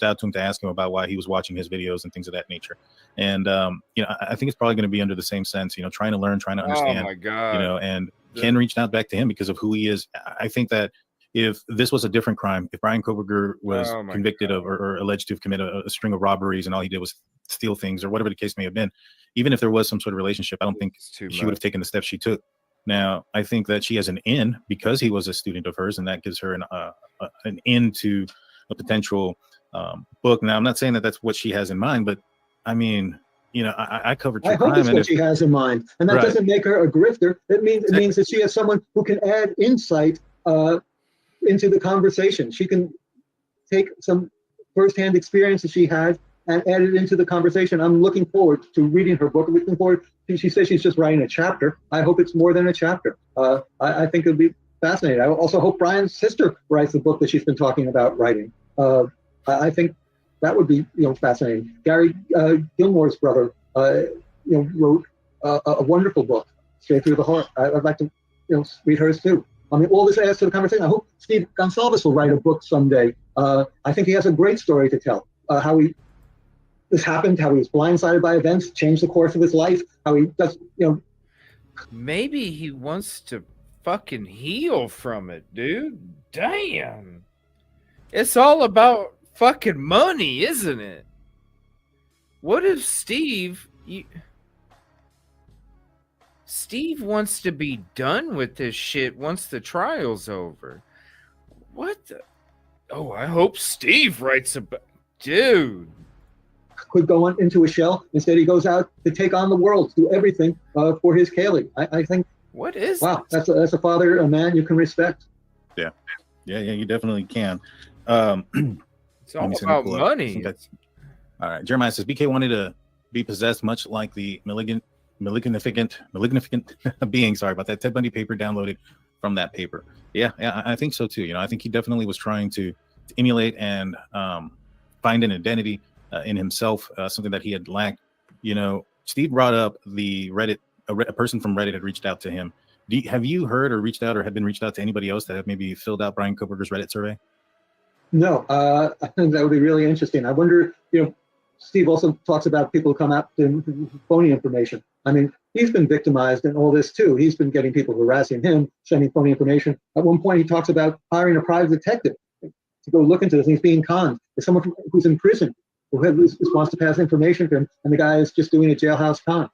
Out to him to ask him about why he was watching his videos and things of that nature. And you know, I think it's probably going to be under the same sense, you know, trying to learn, trying to understand. Oh my God. You know, and Ken reached out back to him because of who he is. I think that if this was a different crime, if Brian Koberger was convicted of or alleged to have committed a string of robberies and all he did was steal things or whatever the case may have been, even if there was some sort of relationship, I don't think she would have taken the steps she took. Now, I think that she has an in because he was a student of hers, and that gives her an in to a potential book. Now, I'm not saying that that's what she has in mind, but I mean, you know, I covered true crime. I hope it's what she has in mind, and that doesn't make her a grifter. It means that she has someone who can add insight into the conversation. She can take some firsthand experience that she had and add it into the conversation. I'm looking forward to reading her book. Looking forward. She says she's just writing a chapter. I hope it's more than a chapter. I think it'll be fascinating. I also hope Brian's sister writes the book that she's been talking about writing. I think that would be, you know, fascinating. Gary Gilmore's brother, wrote a wonderful book, Straight Through the Heart. I'd like to, you know, read hers too. I mean, all this adds to the conversation. I hope Steve Gonsalves will write a book someday. I think he has a great story to tell. How this happened, how he was blindsided by events, changed the course of his life, how he does, you know. Maybe he wants to fucking heal from it, dude. Damn. It's all about fucking money, isn't it? What if Steve Steve wants to be done with this shit once the trial's over. What the? Oh, I hope Steve writes about... Dude. Could go on into a shell. Instead, he goes out to take on the world, do everything for his Kaylee. I think... What is wow, that's a father, a man you can respect. Yeah, you definitely can. It's all about money. All right, Jeremiah says BK wanted to be possessed much like the malignant being. Sorry about that. Ted Bundy paper downloaded from that paper. Yeah, I think so too. I think he definitely was trying to emulate and find an identity in himself, something that he had lacked. Steve brought up the Reddit. A person from Reddit had reached out to him. Have you heard or reached out or have been reached out to anybody else that have maybe filled out Brian Koberger's Reddit survey? No, I think that would be really interesting. I wonder, Steve also talks about people who come out to phony information. I mean, he's been victimized in all this too. He's been getting people harassing him, sending phony information. At one point, he talks about hiring a private detective to go look into this, and he's being conned. There's someone who's in prison who wants to pass information to him, and the guy is just doing a jailhouse con.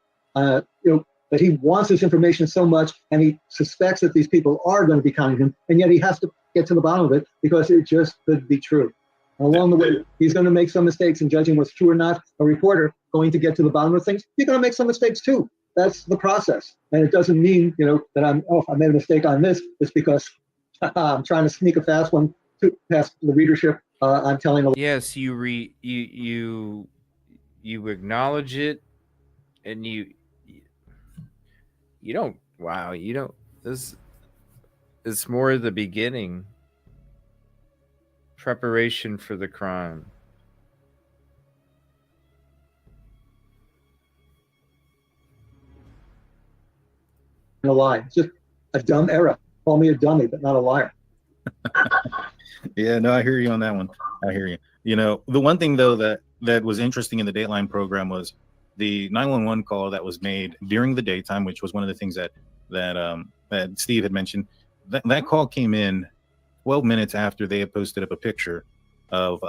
That he wants this information so much, and he suspects that these people are going to be conning him, and yet he has to get to the bottom of it because it just could be true. And along the way, he's going to make some mistakes in judging what's true or not. A reporter going to get to the bottom of things, you're going to make some mistakes too. That's the process, and it doesn't mean that I made a mistake on this. It's because I'm trying to sneak a fast one past the readership. I'm telling. Yes, you acknowledge it, and you don't. Wow, you don't. This is more the beginning. Preparation for the crime. A lie. It's just a dumb error. Call me a dummy, but not a liar. Yeah, no, I hear you on that one. I hear you. The one thing though that was interesting in the Dateline program was the 911 call that was made during the daytime, which was one of the things that Steve had mentioned. That call came in 12 minutes after they had posted up a picture of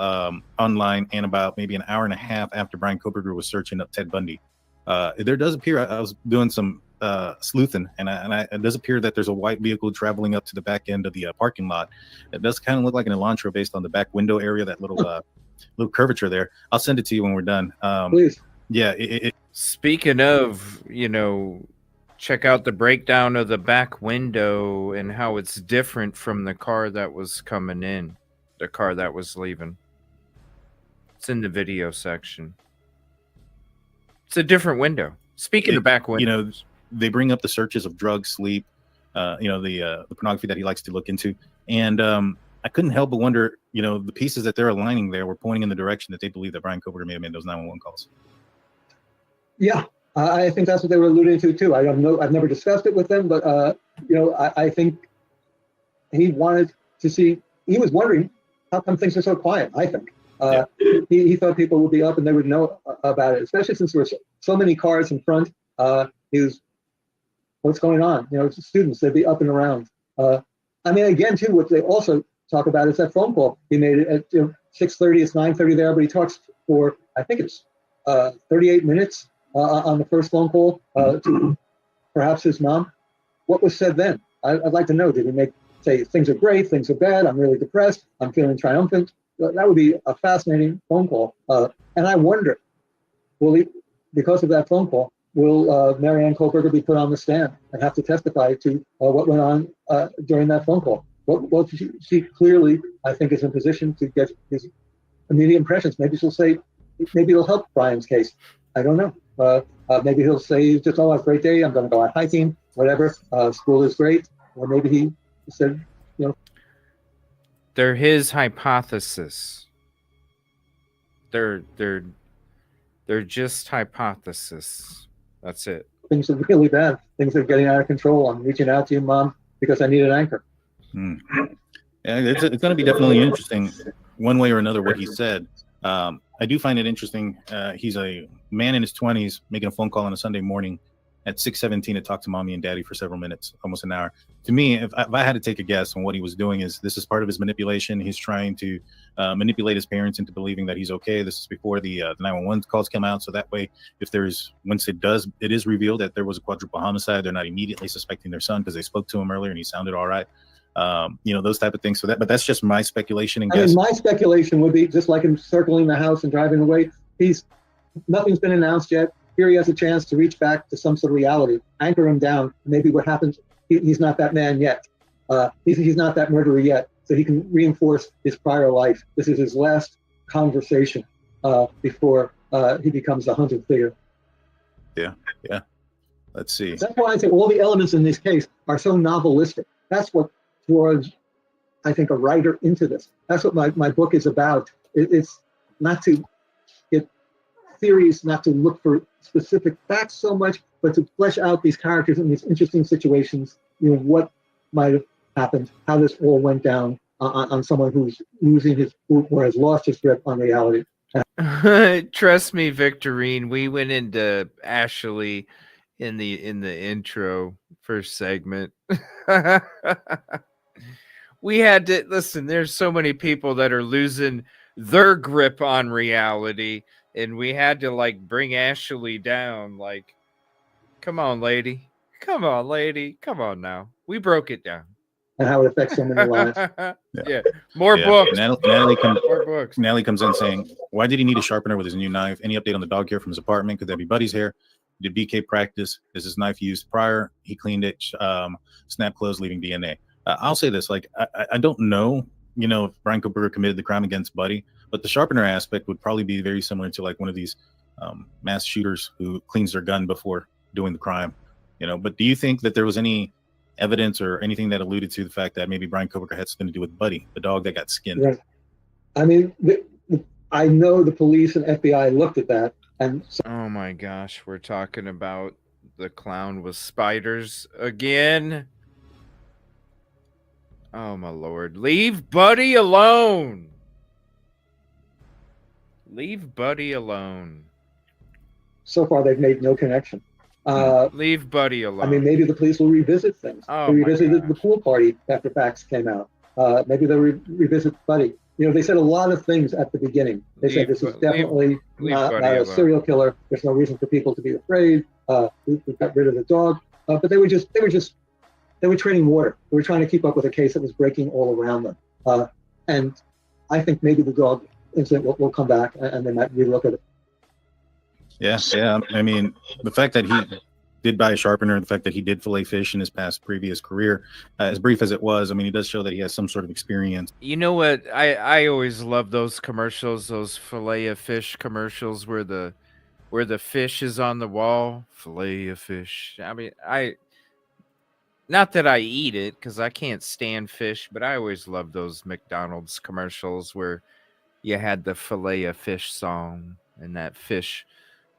online, and about maybe an hour and a half after Brian Koberger was searching up Ted Bundy. There does appear, I was doing some sleuthing, and it does appear that there's a white vehicle traveling up to the back end of the parking lot. It does kind of look like an Elantra based on the back window area, that little curvature there. I'll send it to you when we're done. Please. Yeah. Speaking of, check out the breakdown of the back window and how it's different from the car that was coming in, the car that was leaving. It's in the video section. It's a different window. Speaking of back windows, they bring up the searches of drugs, sleep, the pornography that he likes to look into, and I couldn't help but wonder, the pieces that they're aligning there were pointing in the direction that they believe that Brian Koberger may have made those 911 calls. Yeah, I think that's what they were alluding to too. I don't know. I've never discussed it with them, but I think he wanted to see. He was wondering how come things are so quiet. I think he thought people would be up and they would know about it, especially since there were so many cars in front. He was, what's going on? Students, they'd be up and around. Again, too, what they also talk about is that phone call he made at 6:30. It's 9:30 there, but he talks for, I think it's 38 minutes on the first phone call to perhaps his mom. What was said then? I'd like to know. Did he say things are great, things are bad, I'm really depressed, I'm feeling triumphant? That would be a fascinating phone call. And I wonder, because of that phone call, will Marianne Koberger be put on the stand and have to testify to what went on during that phone call? Well, she clearly, I think, is in position to get his immediate impressions. Maybe she'll say, maybe it'll help Brian's case. I don't know. Maybe he'll say, just, oh, a great day, I'm going to go out hiking, whatever. School is great. Or maybe he said, They're his hypothesis. They're just hypothesis. That's it. Things are really bad. Things are getting out of control. I'm reaching out to you, Mom, because I need an anchor. Yeah, it's going to be definitely interesting, one way or another, what he said. I do find it interesting. He's a man in his 20s making a phone call on a Sunday morning at 6:17 to talk to mommy and daddy for several minutes, almost an hour. To me, if I had to take a guess on what he was doing, is this is part of his manipulation. He's trying to manipulate his parents into believing that he's okay. This is before the 911 calls come out, so that way, if once it is revealed that there was a quadruple homicide, they're not immediately suspecting their son because they spoke to him earlier and he sounded all right. Those type of things. But that's just my speculation and guess. My speculation would be just like him circling the house and driving away. Nothing's been announced yet. Here he has a chance to reach back to some sort of reality, anchor him down. Maybe what happens, he's not that man yet. He's not that murderer yet. So he can reinforce his prior life. This is his last conversation before he becomes a hunted figure. Yeah. Let's see. That's why I say all the elements in this case are so novelistic. That's what draws, I think, a writer into this. That's what my book is about. It's not to get theories, not to look for specific facts so much, but to flesh out these characters in these interesting situations, what might have happened, how this all went down on someone who's losing or has lost his grip on reality. Trust me, Victorine, we went into Ashley in the intro first segment. We had to listen, there's so many people that are losing their grip on reality, and we had to bring Ashley down. Come on, lady. Come on now. We broke it down. And how it affects so many lives. Yeah. More books. More books. Natalie comes in saying, why did he need a sharpener with his new knife? Any update on the dog hair from his apartment? Could that be Buddy's hair? Did BK practice? Is his knife used prior? He cleaned it, snap closed, leaving DNA. I'll say this, I don't know, if Brian Koberger committed the crime against Buddy, but the sharpener aspect would probably be very similar to one of these mass shooters who cleans their gun before doing the crime, But do you think that there was any evidence or anything that alluded to the fact that maybe Brian Koberger had something to do with Buddy, the dog that got skinned? Right. I mean, I know the police and FBI looked at that. And oh my gosh, we're talking about the clown with spiders again. Oh my Lord. Leave Buddy alone. Leave Buddy alone. So far, they've made no connection. Leave Buddy alone. I mean, maybe the police will revisit things. They revisited the pool party after facts came out. Maybe they'll revisit Buddy. They said a lot of things at the beginning. They said this is definitely not a serial killer. There's no reason for people to be afraid. We got rid of the dog. But they were treading water. They were trying to keep up with a case that was breaking all around them. And I think maybe the dog incident will come back and they might relook at it. Yeah. I mean, the fact that he did buy a sharpener, the fact that he did fillet fish in his previous career, as brief as it was, I mean, it does show that he has some sort of experience. You know what? I always love those commercials, those fillet of fish commercials where the fish is on the wall. Fillet of fish. I mean, not that I eat it because I can't stand fish, but I always love those McDonald's commercials where you had the fillet of fish song and that fish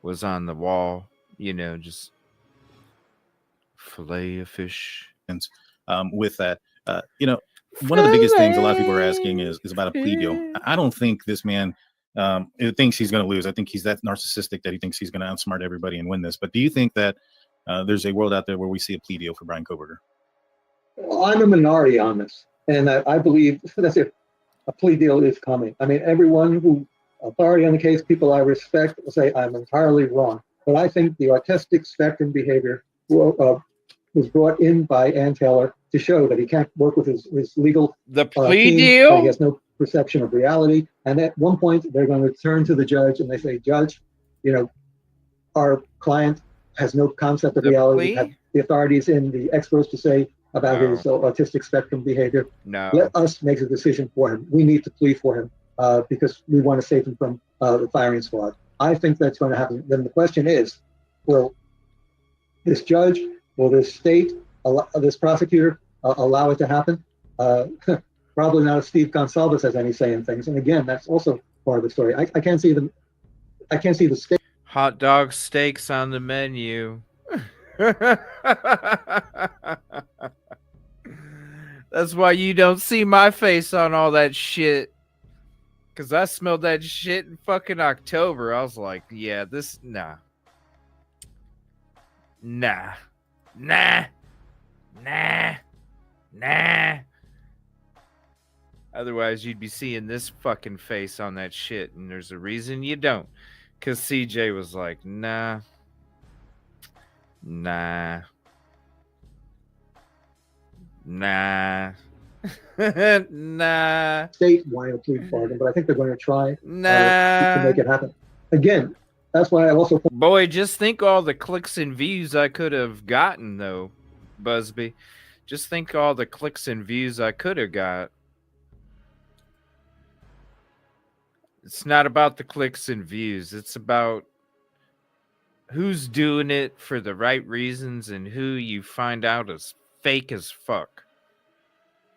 was on the wall, just fillet of fish. With that, one of the biggest things a lot of people are asking is about a plea deal. I don't think this man thinks he's going to lose. I think he's that narcissistic that he thinks he's going to outsmart everybody and win this. But do you think that there's a world out there where we see a plea deal for Brian Koberger? Well, I'm a minority on this, and I believe that's it. A plea deal is coming. I mean, everyone who authority on the case, people I respect, will say I'm entirely wrong. But I think the autistic spectrum behavior was brought in by Ann Taylor to show that he can't work with his legal plea team, deal. He has no perception of reality. And at one point, they're going to turn to the judge and they say, Judge, our client has no concept of reality. We have the authorities in the experts to say about his autistic spectrum behavior. No. Let us make the decision for him. We need to plea for him because we want to save him from the firing squad. I think that's going to happen. Then the question is, will this judge, will this state, this prosecutor allow it to happen? Probably not if Steve Gonsalves has any say in things. And again, that's also part of the story. I can't see the state. Hot dog steaks on the menu. That's why you don't see my face on all that shit. Because I smelled that shit in fucking October. I was like, yeah, nah. Nah. Nah. Nah. Nah. Otherwise, you'd be seeing this fucking face on that shit, and there's a reason you don't. Because CJ was like, nah. Nah. Nah. Nah. State wanting to plead bargain, but I think they're going to try Nah. to make it happen. Again, that's why I also... Boy, just think all the clicks and views I could have gotten, though, Busby. Just think all the clicks and views I could have got. It's not about the clicks and views. It's about who's doing it for the right reasons and who you find out is fake as fuck.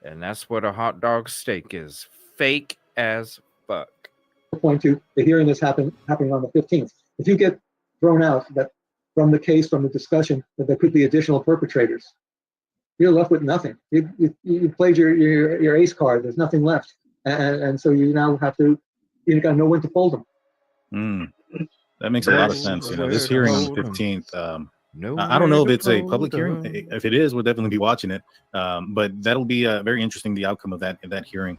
And that's what a hot dog steak is. Fake as fuck. Point to the hearing that's happening on the 15th. If you get thrown out that from the case, from the discussion, that there could be additional perpetrators, you're left with nothing. You played your ace card. There's nothing left. And so you now have to, you got to know when to fold them. That makes a lot of sense. You know, this hearing on the 15th, I don't know if it's a public hearing. If it is, we'll definitely be watching it. But that'll be very interesting, the outcome of that hearing.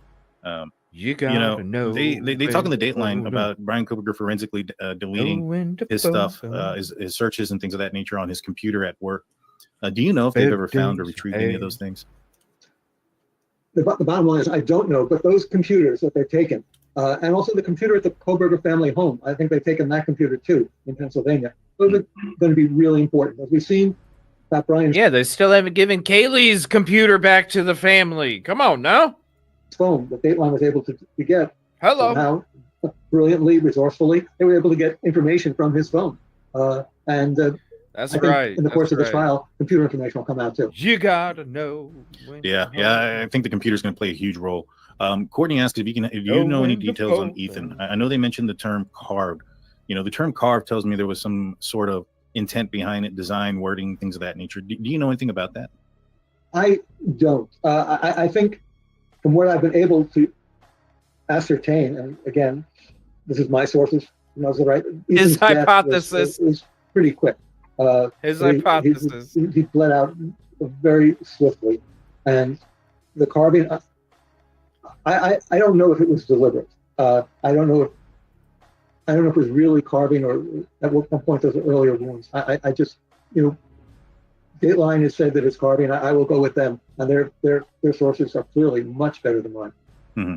You know, they talk in the Dateline about Brian Koberger forensically deleting his stuff, his searches and things of that nature on his computer at work. Do you know if they've ever found or retrieved any of those things? The bottom line is I don't know, but those computers that they've taken, and also the computer at the Koberger family home, I think they've taken that computer too in Pennsylvania. Those are going to be really important. As we've seen, that Brian. Yeah, they still haven't given Kaylee's computer back to the family. Come on now. Phone that Dateline was able to get. Hello. Somehow, brilliantly, resourcefully, they were able to get information from his phone. That's right. In the course of the trial, computer information will come out too. You gotta know. Yeah. I think the computer's going to play a huge role. Courtney asked if you know any details on Ethan. I know they mentioned the term carved. You know, the term carved tells me there was some sort of intent behind it, design, wording, things of that nature. Do you know anything about that? I don't. I think from what I've been able to ascertain, and again, this is my sources, knows the right. His hypothesis is pretty quick. His hypothesis. He bled out very swiftly, and the carving. I don't know if it was deliberate. I don't know if it was really carving or at what point those are earlier wounds. I just, Dateline has said that it's carving. I will go with them, and their sources are clearly much better than mine. Mm-hmm.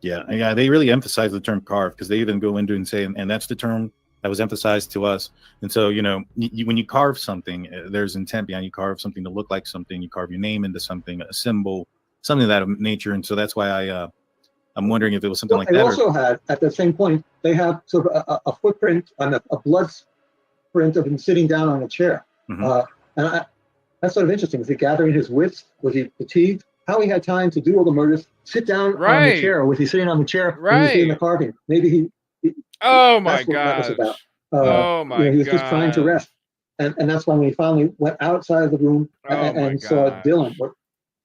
Yeah, they really emphasize the term carve because they even go into and say, and that's the term that was emphasized to us. And so, when you carve something, there's intent behind. You carve something to look like something. You carve your name into something, a symbol, something of that nature. And so that's why I'm wondering if it was something like that. They also had, at the same point, they have sort of a footprint on a blood print of him sitting down on a chair. Mm-hmm. That's sort of interesting. Was he gathering his wits? Was he fatigued? How he had time to do all the murders? Sit down on the chair. Or was he sitting on the chair when he was doing the carving? Maybe he oh my God! That was about. Oh my God! He was just trying to rest, and that's why when he finally went outside of the room and saw Dylan,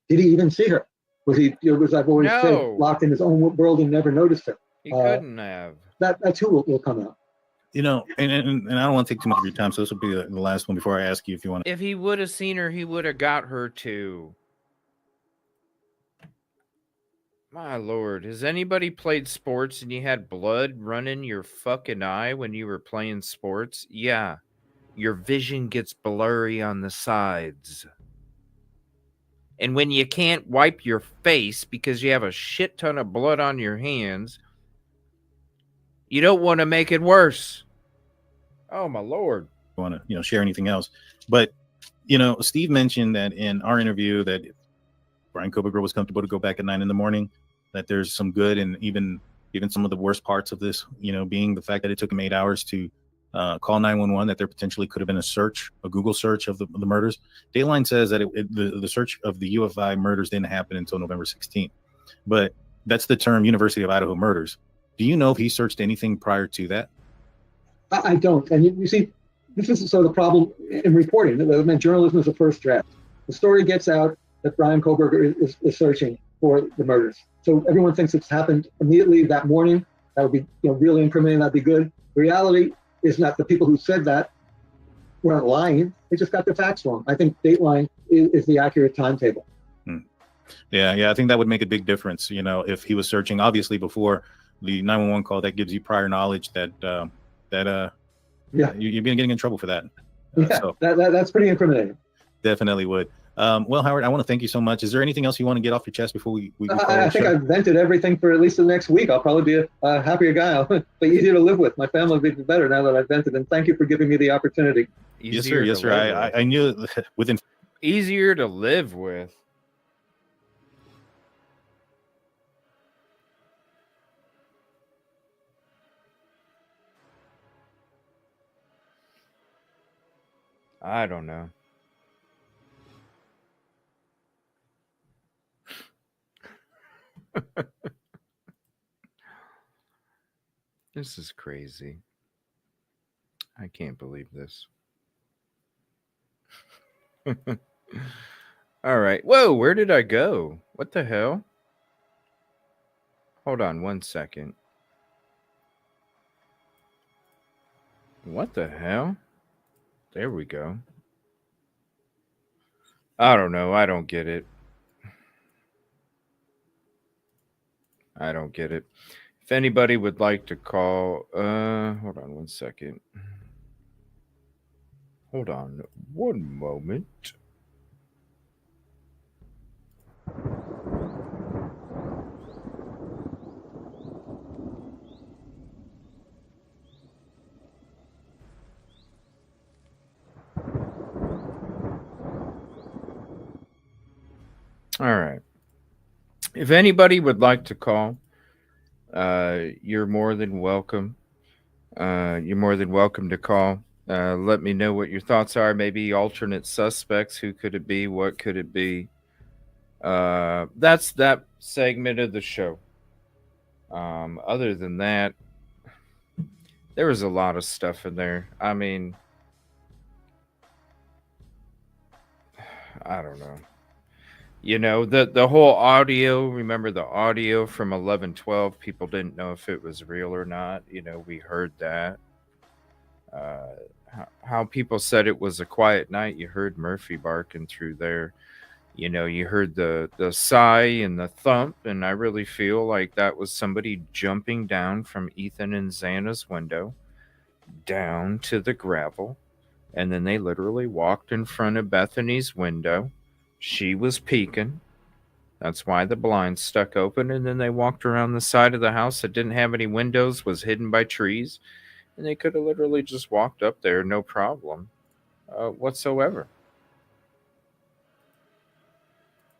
did he even see her? Was he? Was I've always said, locked in his own world and never noticed her? He couldn't have. That too will come out. And I don't want to take too much of your time, so this will be the last one before I ask you if you want to. If he would have seen her, he would have got her too. My Lord, has anybody played sports and you had blood running your fucking eye when you were playing sports? Yeah, your vision gets blurry on the sides. And when you can't wipe your face because you have a shit ton of blood on your hands, you don't want to make it worse. Oh, my Lord. I want to, share anything else. But, Steve mentioned that in our interview that Brian Koberger was comfortable to go back at 9 a.m, that there's some good and even some of the worst parts of this, being the fact that it took him 8 hours to call 911, that there potentially could have been a Google search of the murders. Dateline says that the search of the UFI murders didn't happen until November 16th. But that's the term University of Idaho murders. Do you know if he searched anything prior to that? I don't. And you see, this is sort of the problem in reporting. Journalism is the first draft. The story gets out that Brian Koberger is searching for the murders. So everyone thinks it's happened immediately that morning. That would be really incriminating. That'd be good. The reality is not the people who said that weren't lying. They just got the facts wrong. I think Dateline is the accurate timetable. Yeah, I think that would make a big difference. You know, if he was searching, obviously before the 911 call, that gives you prior knowledge that you've been getting in trouble for that. So that's pretty incriminating. Definitely would. Well, Howard, I want to thank you so much. Is there anything else you want to get off your chest before we I think I've vented everything for at least the next week. I'll probably be a happier guy, but easier to live with. My family will be better now that I've vented, and thank you for giving me the opportunity. Yes, sir. I knew within easier to live with. I don't know. This is crazy. I can't believe this. All right. Whoa, where did I go? What the hell? Hold on 1 second. What the hell? There we go. I don't know. I don't get it. I don't get it. If anybody would like to call, hold on 1 second. Hold on 1 moment. All right. If anybody would like to call, you're more than welcome. You're more than welcome to call. Let me know what your thoughts are. Maybe alternate suspects. Who could it be? What could it be? That's that segment of the show. Other than that, there was a lot of stuff in there. I mean, I don't know. You know, the whole audio, remember the audio from 11/12, people didn't know if it was real or not. You know, we heard that. How people said it was a quiet night. You heard Murphy barking through there. You know, you heard the sigh and the thump, and I really feel like that was somebody jumping down from Ethan and Xana's window down to the gravel. And then they literally walked in front of Bethany's window. She was peeking. That's why the blinds stuck open. And then they walked around the side of the house that didn't have any windows, was hidden by trees. And they could have literally just walked up there, no problem whatsoever.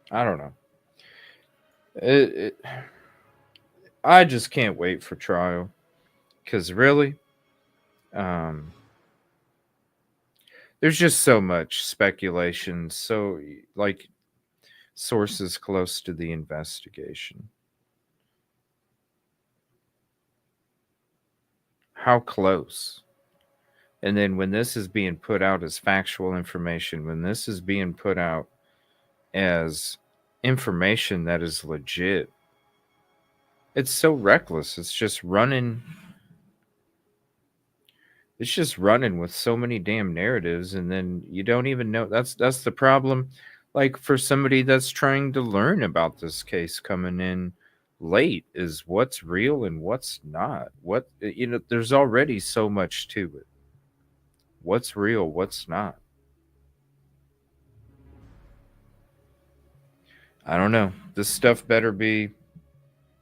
I don't know. I just can't wait for trial. Because really, there's just so much speculation. So, like, sources close to the investigation. How close? And then when this is being put out as factual information, when this is being put out as information that is legit, it's so reckless. It's just running. It's just running with so many damn narratives, and then you don't even know. That's the problem. Like, for somebody that's trying to learn about this case coming in late, is what's real and what's not. What, you know, there's already so much to it. What's real, what's not. I don't know. This stuff better be.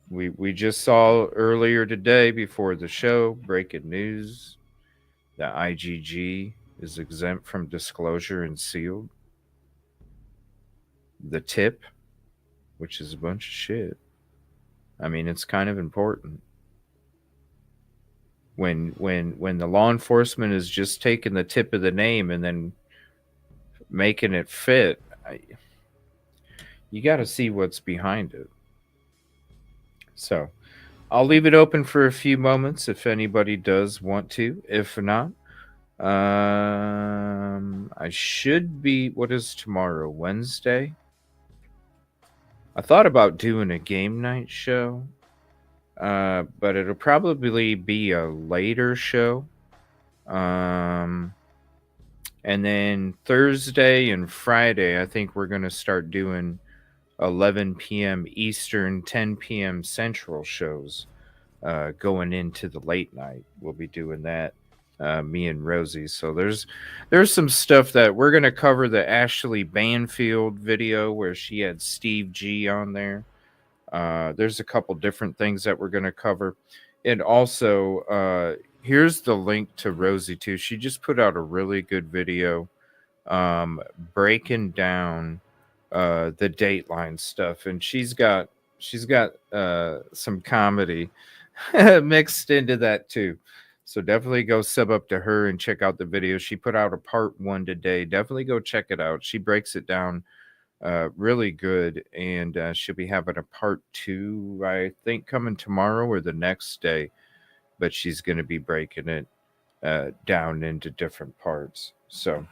We just saw earlier today before the show, breaking news. The IGG is exempt from disclosure and sealed. The tip, which is a bunch of shit. I mean, it's kind of important. When the law enforcement is just taking the tip of the name and then making it fit, you got to see what's behind it. So I'll leave it open for a few moments if anybody does want to. If not, I should be, what is tomorrow? Wednesday? I thought about doing a game night show, but it'll probably be a later show. And then Thursday and Friday, I think we're going to start doing 11 p.m. Eastern, 10 p.m. Central shows going into the late night. We'll be doing that, me and Rosie. So there's some stuff that we're going to cover. The Ashley Banfield video where she had Steve G on there. There's a couple different things that we're going to cover. And also, here's the link to Rosie too. She just put out a really good video breaking down the Dateline stuff, and she's got some comedy mixed into that too. So definitely go sub up to her and check out the video. She put out a part 1 today. Definitely go check it out. She breaks it down really good, and she'll be having a part 2, I think, coming tomorrow or the next day, but she's going to be breaking it down into different parts. So,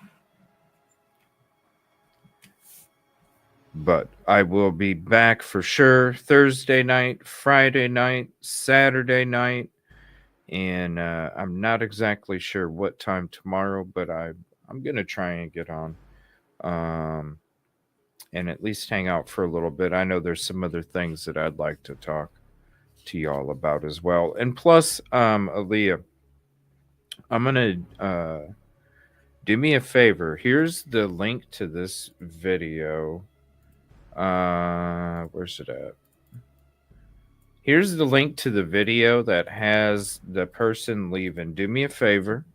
but I will be back for sure Thursday night, Friday night, Saturday night, and I'm not exactly sure what time tomorrow, but I'm going to try and get on and at least hang out for a little bit. I know there's some other things that I'd like to talk to y'all about as well. And plus, Aaliyah, I'm going to do me a favor. Here's the link to this video. Where's it at? Here's the link to the video that has the person leaving. Do me a favor,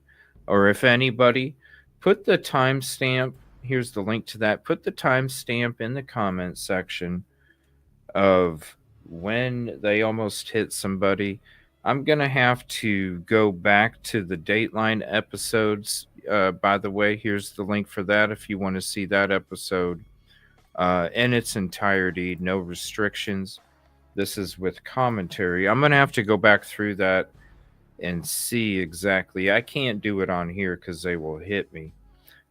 or if anybody, put the timestamp. Here's the link to that. Put the timestamp in the comment section of when they almost hit somebody. I'm going to have to go back to the Dateline episodes. By the way, here's the link for that if you want to see that episode in its entirety. No restrictions. This is with commentary. I'm going to have to go back through that and see exactly. I can't do it on here because they will hit me.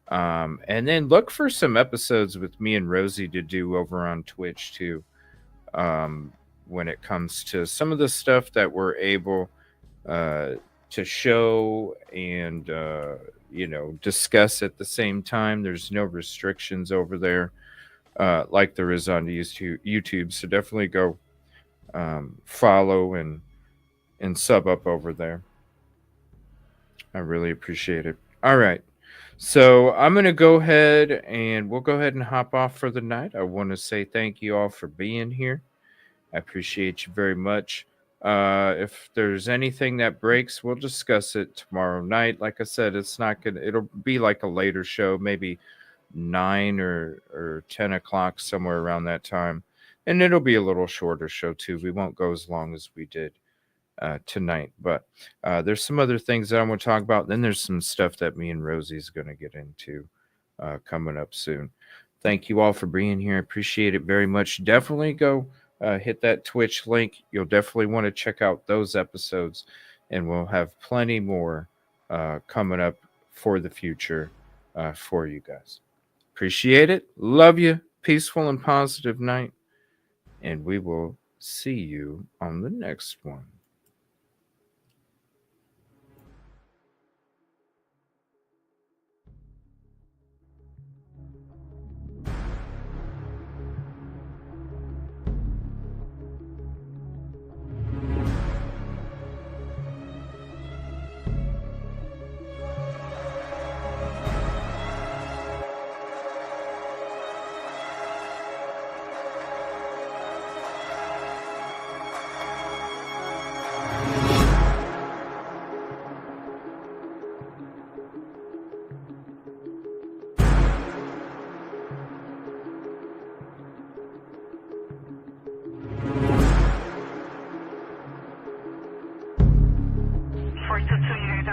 And then look for some episodes with me and Rosie to do over on Twitch too. When it comes to some of the stuff that we're able to show and discuss at the same time. There's no restrictions over there like there is on YouTube. So definitely go follow and sub up over there. I really appreciate it. All right. So I'm going to go ahead and we'll go ahead and hop off for the night. I want to say thank you all for being here. I appreciate you very much. If there's anything that breaks, we'll discuss it tomorrow night. Like I said, it'll be like a later show, maybe 9 or 10 o'clock, somewhere around that time. And it'll be a little shorter show too. We won't go as long as we did tonight, but there's some other things that I want to talk about. Then there's some stuff that me and Rosie's going to get into coming up soon. Thank you all for being here. I appreciate it very much. Definitely go hit that Twitch link. You'll definitely want to check out those episodes, and we'll have plenty more coming up for the future for you guys. Appreciate it. Love you. Peaceful and positive night, and we will see you on the next one.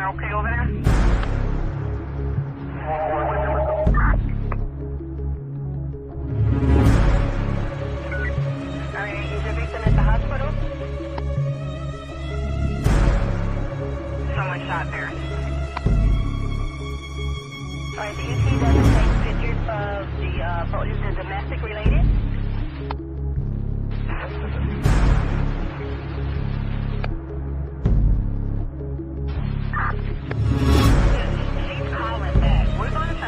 Okay over there? Alright, is your victim at the hospital? Someone shot there. Alright, the ET doesn't take pictures of the, is it domestic related? She's calling back. We're going to try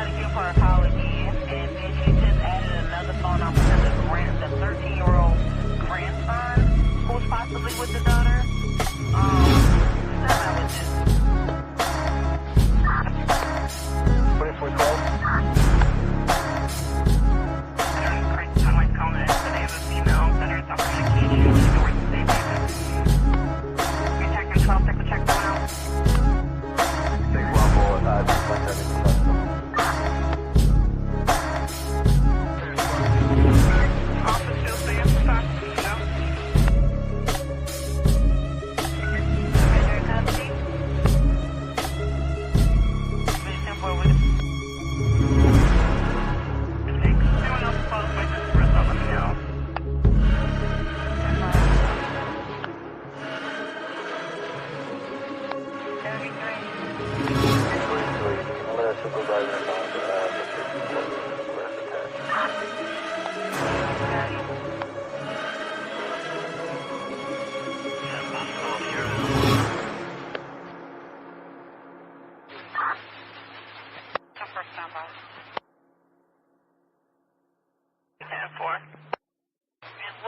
supervisor found location for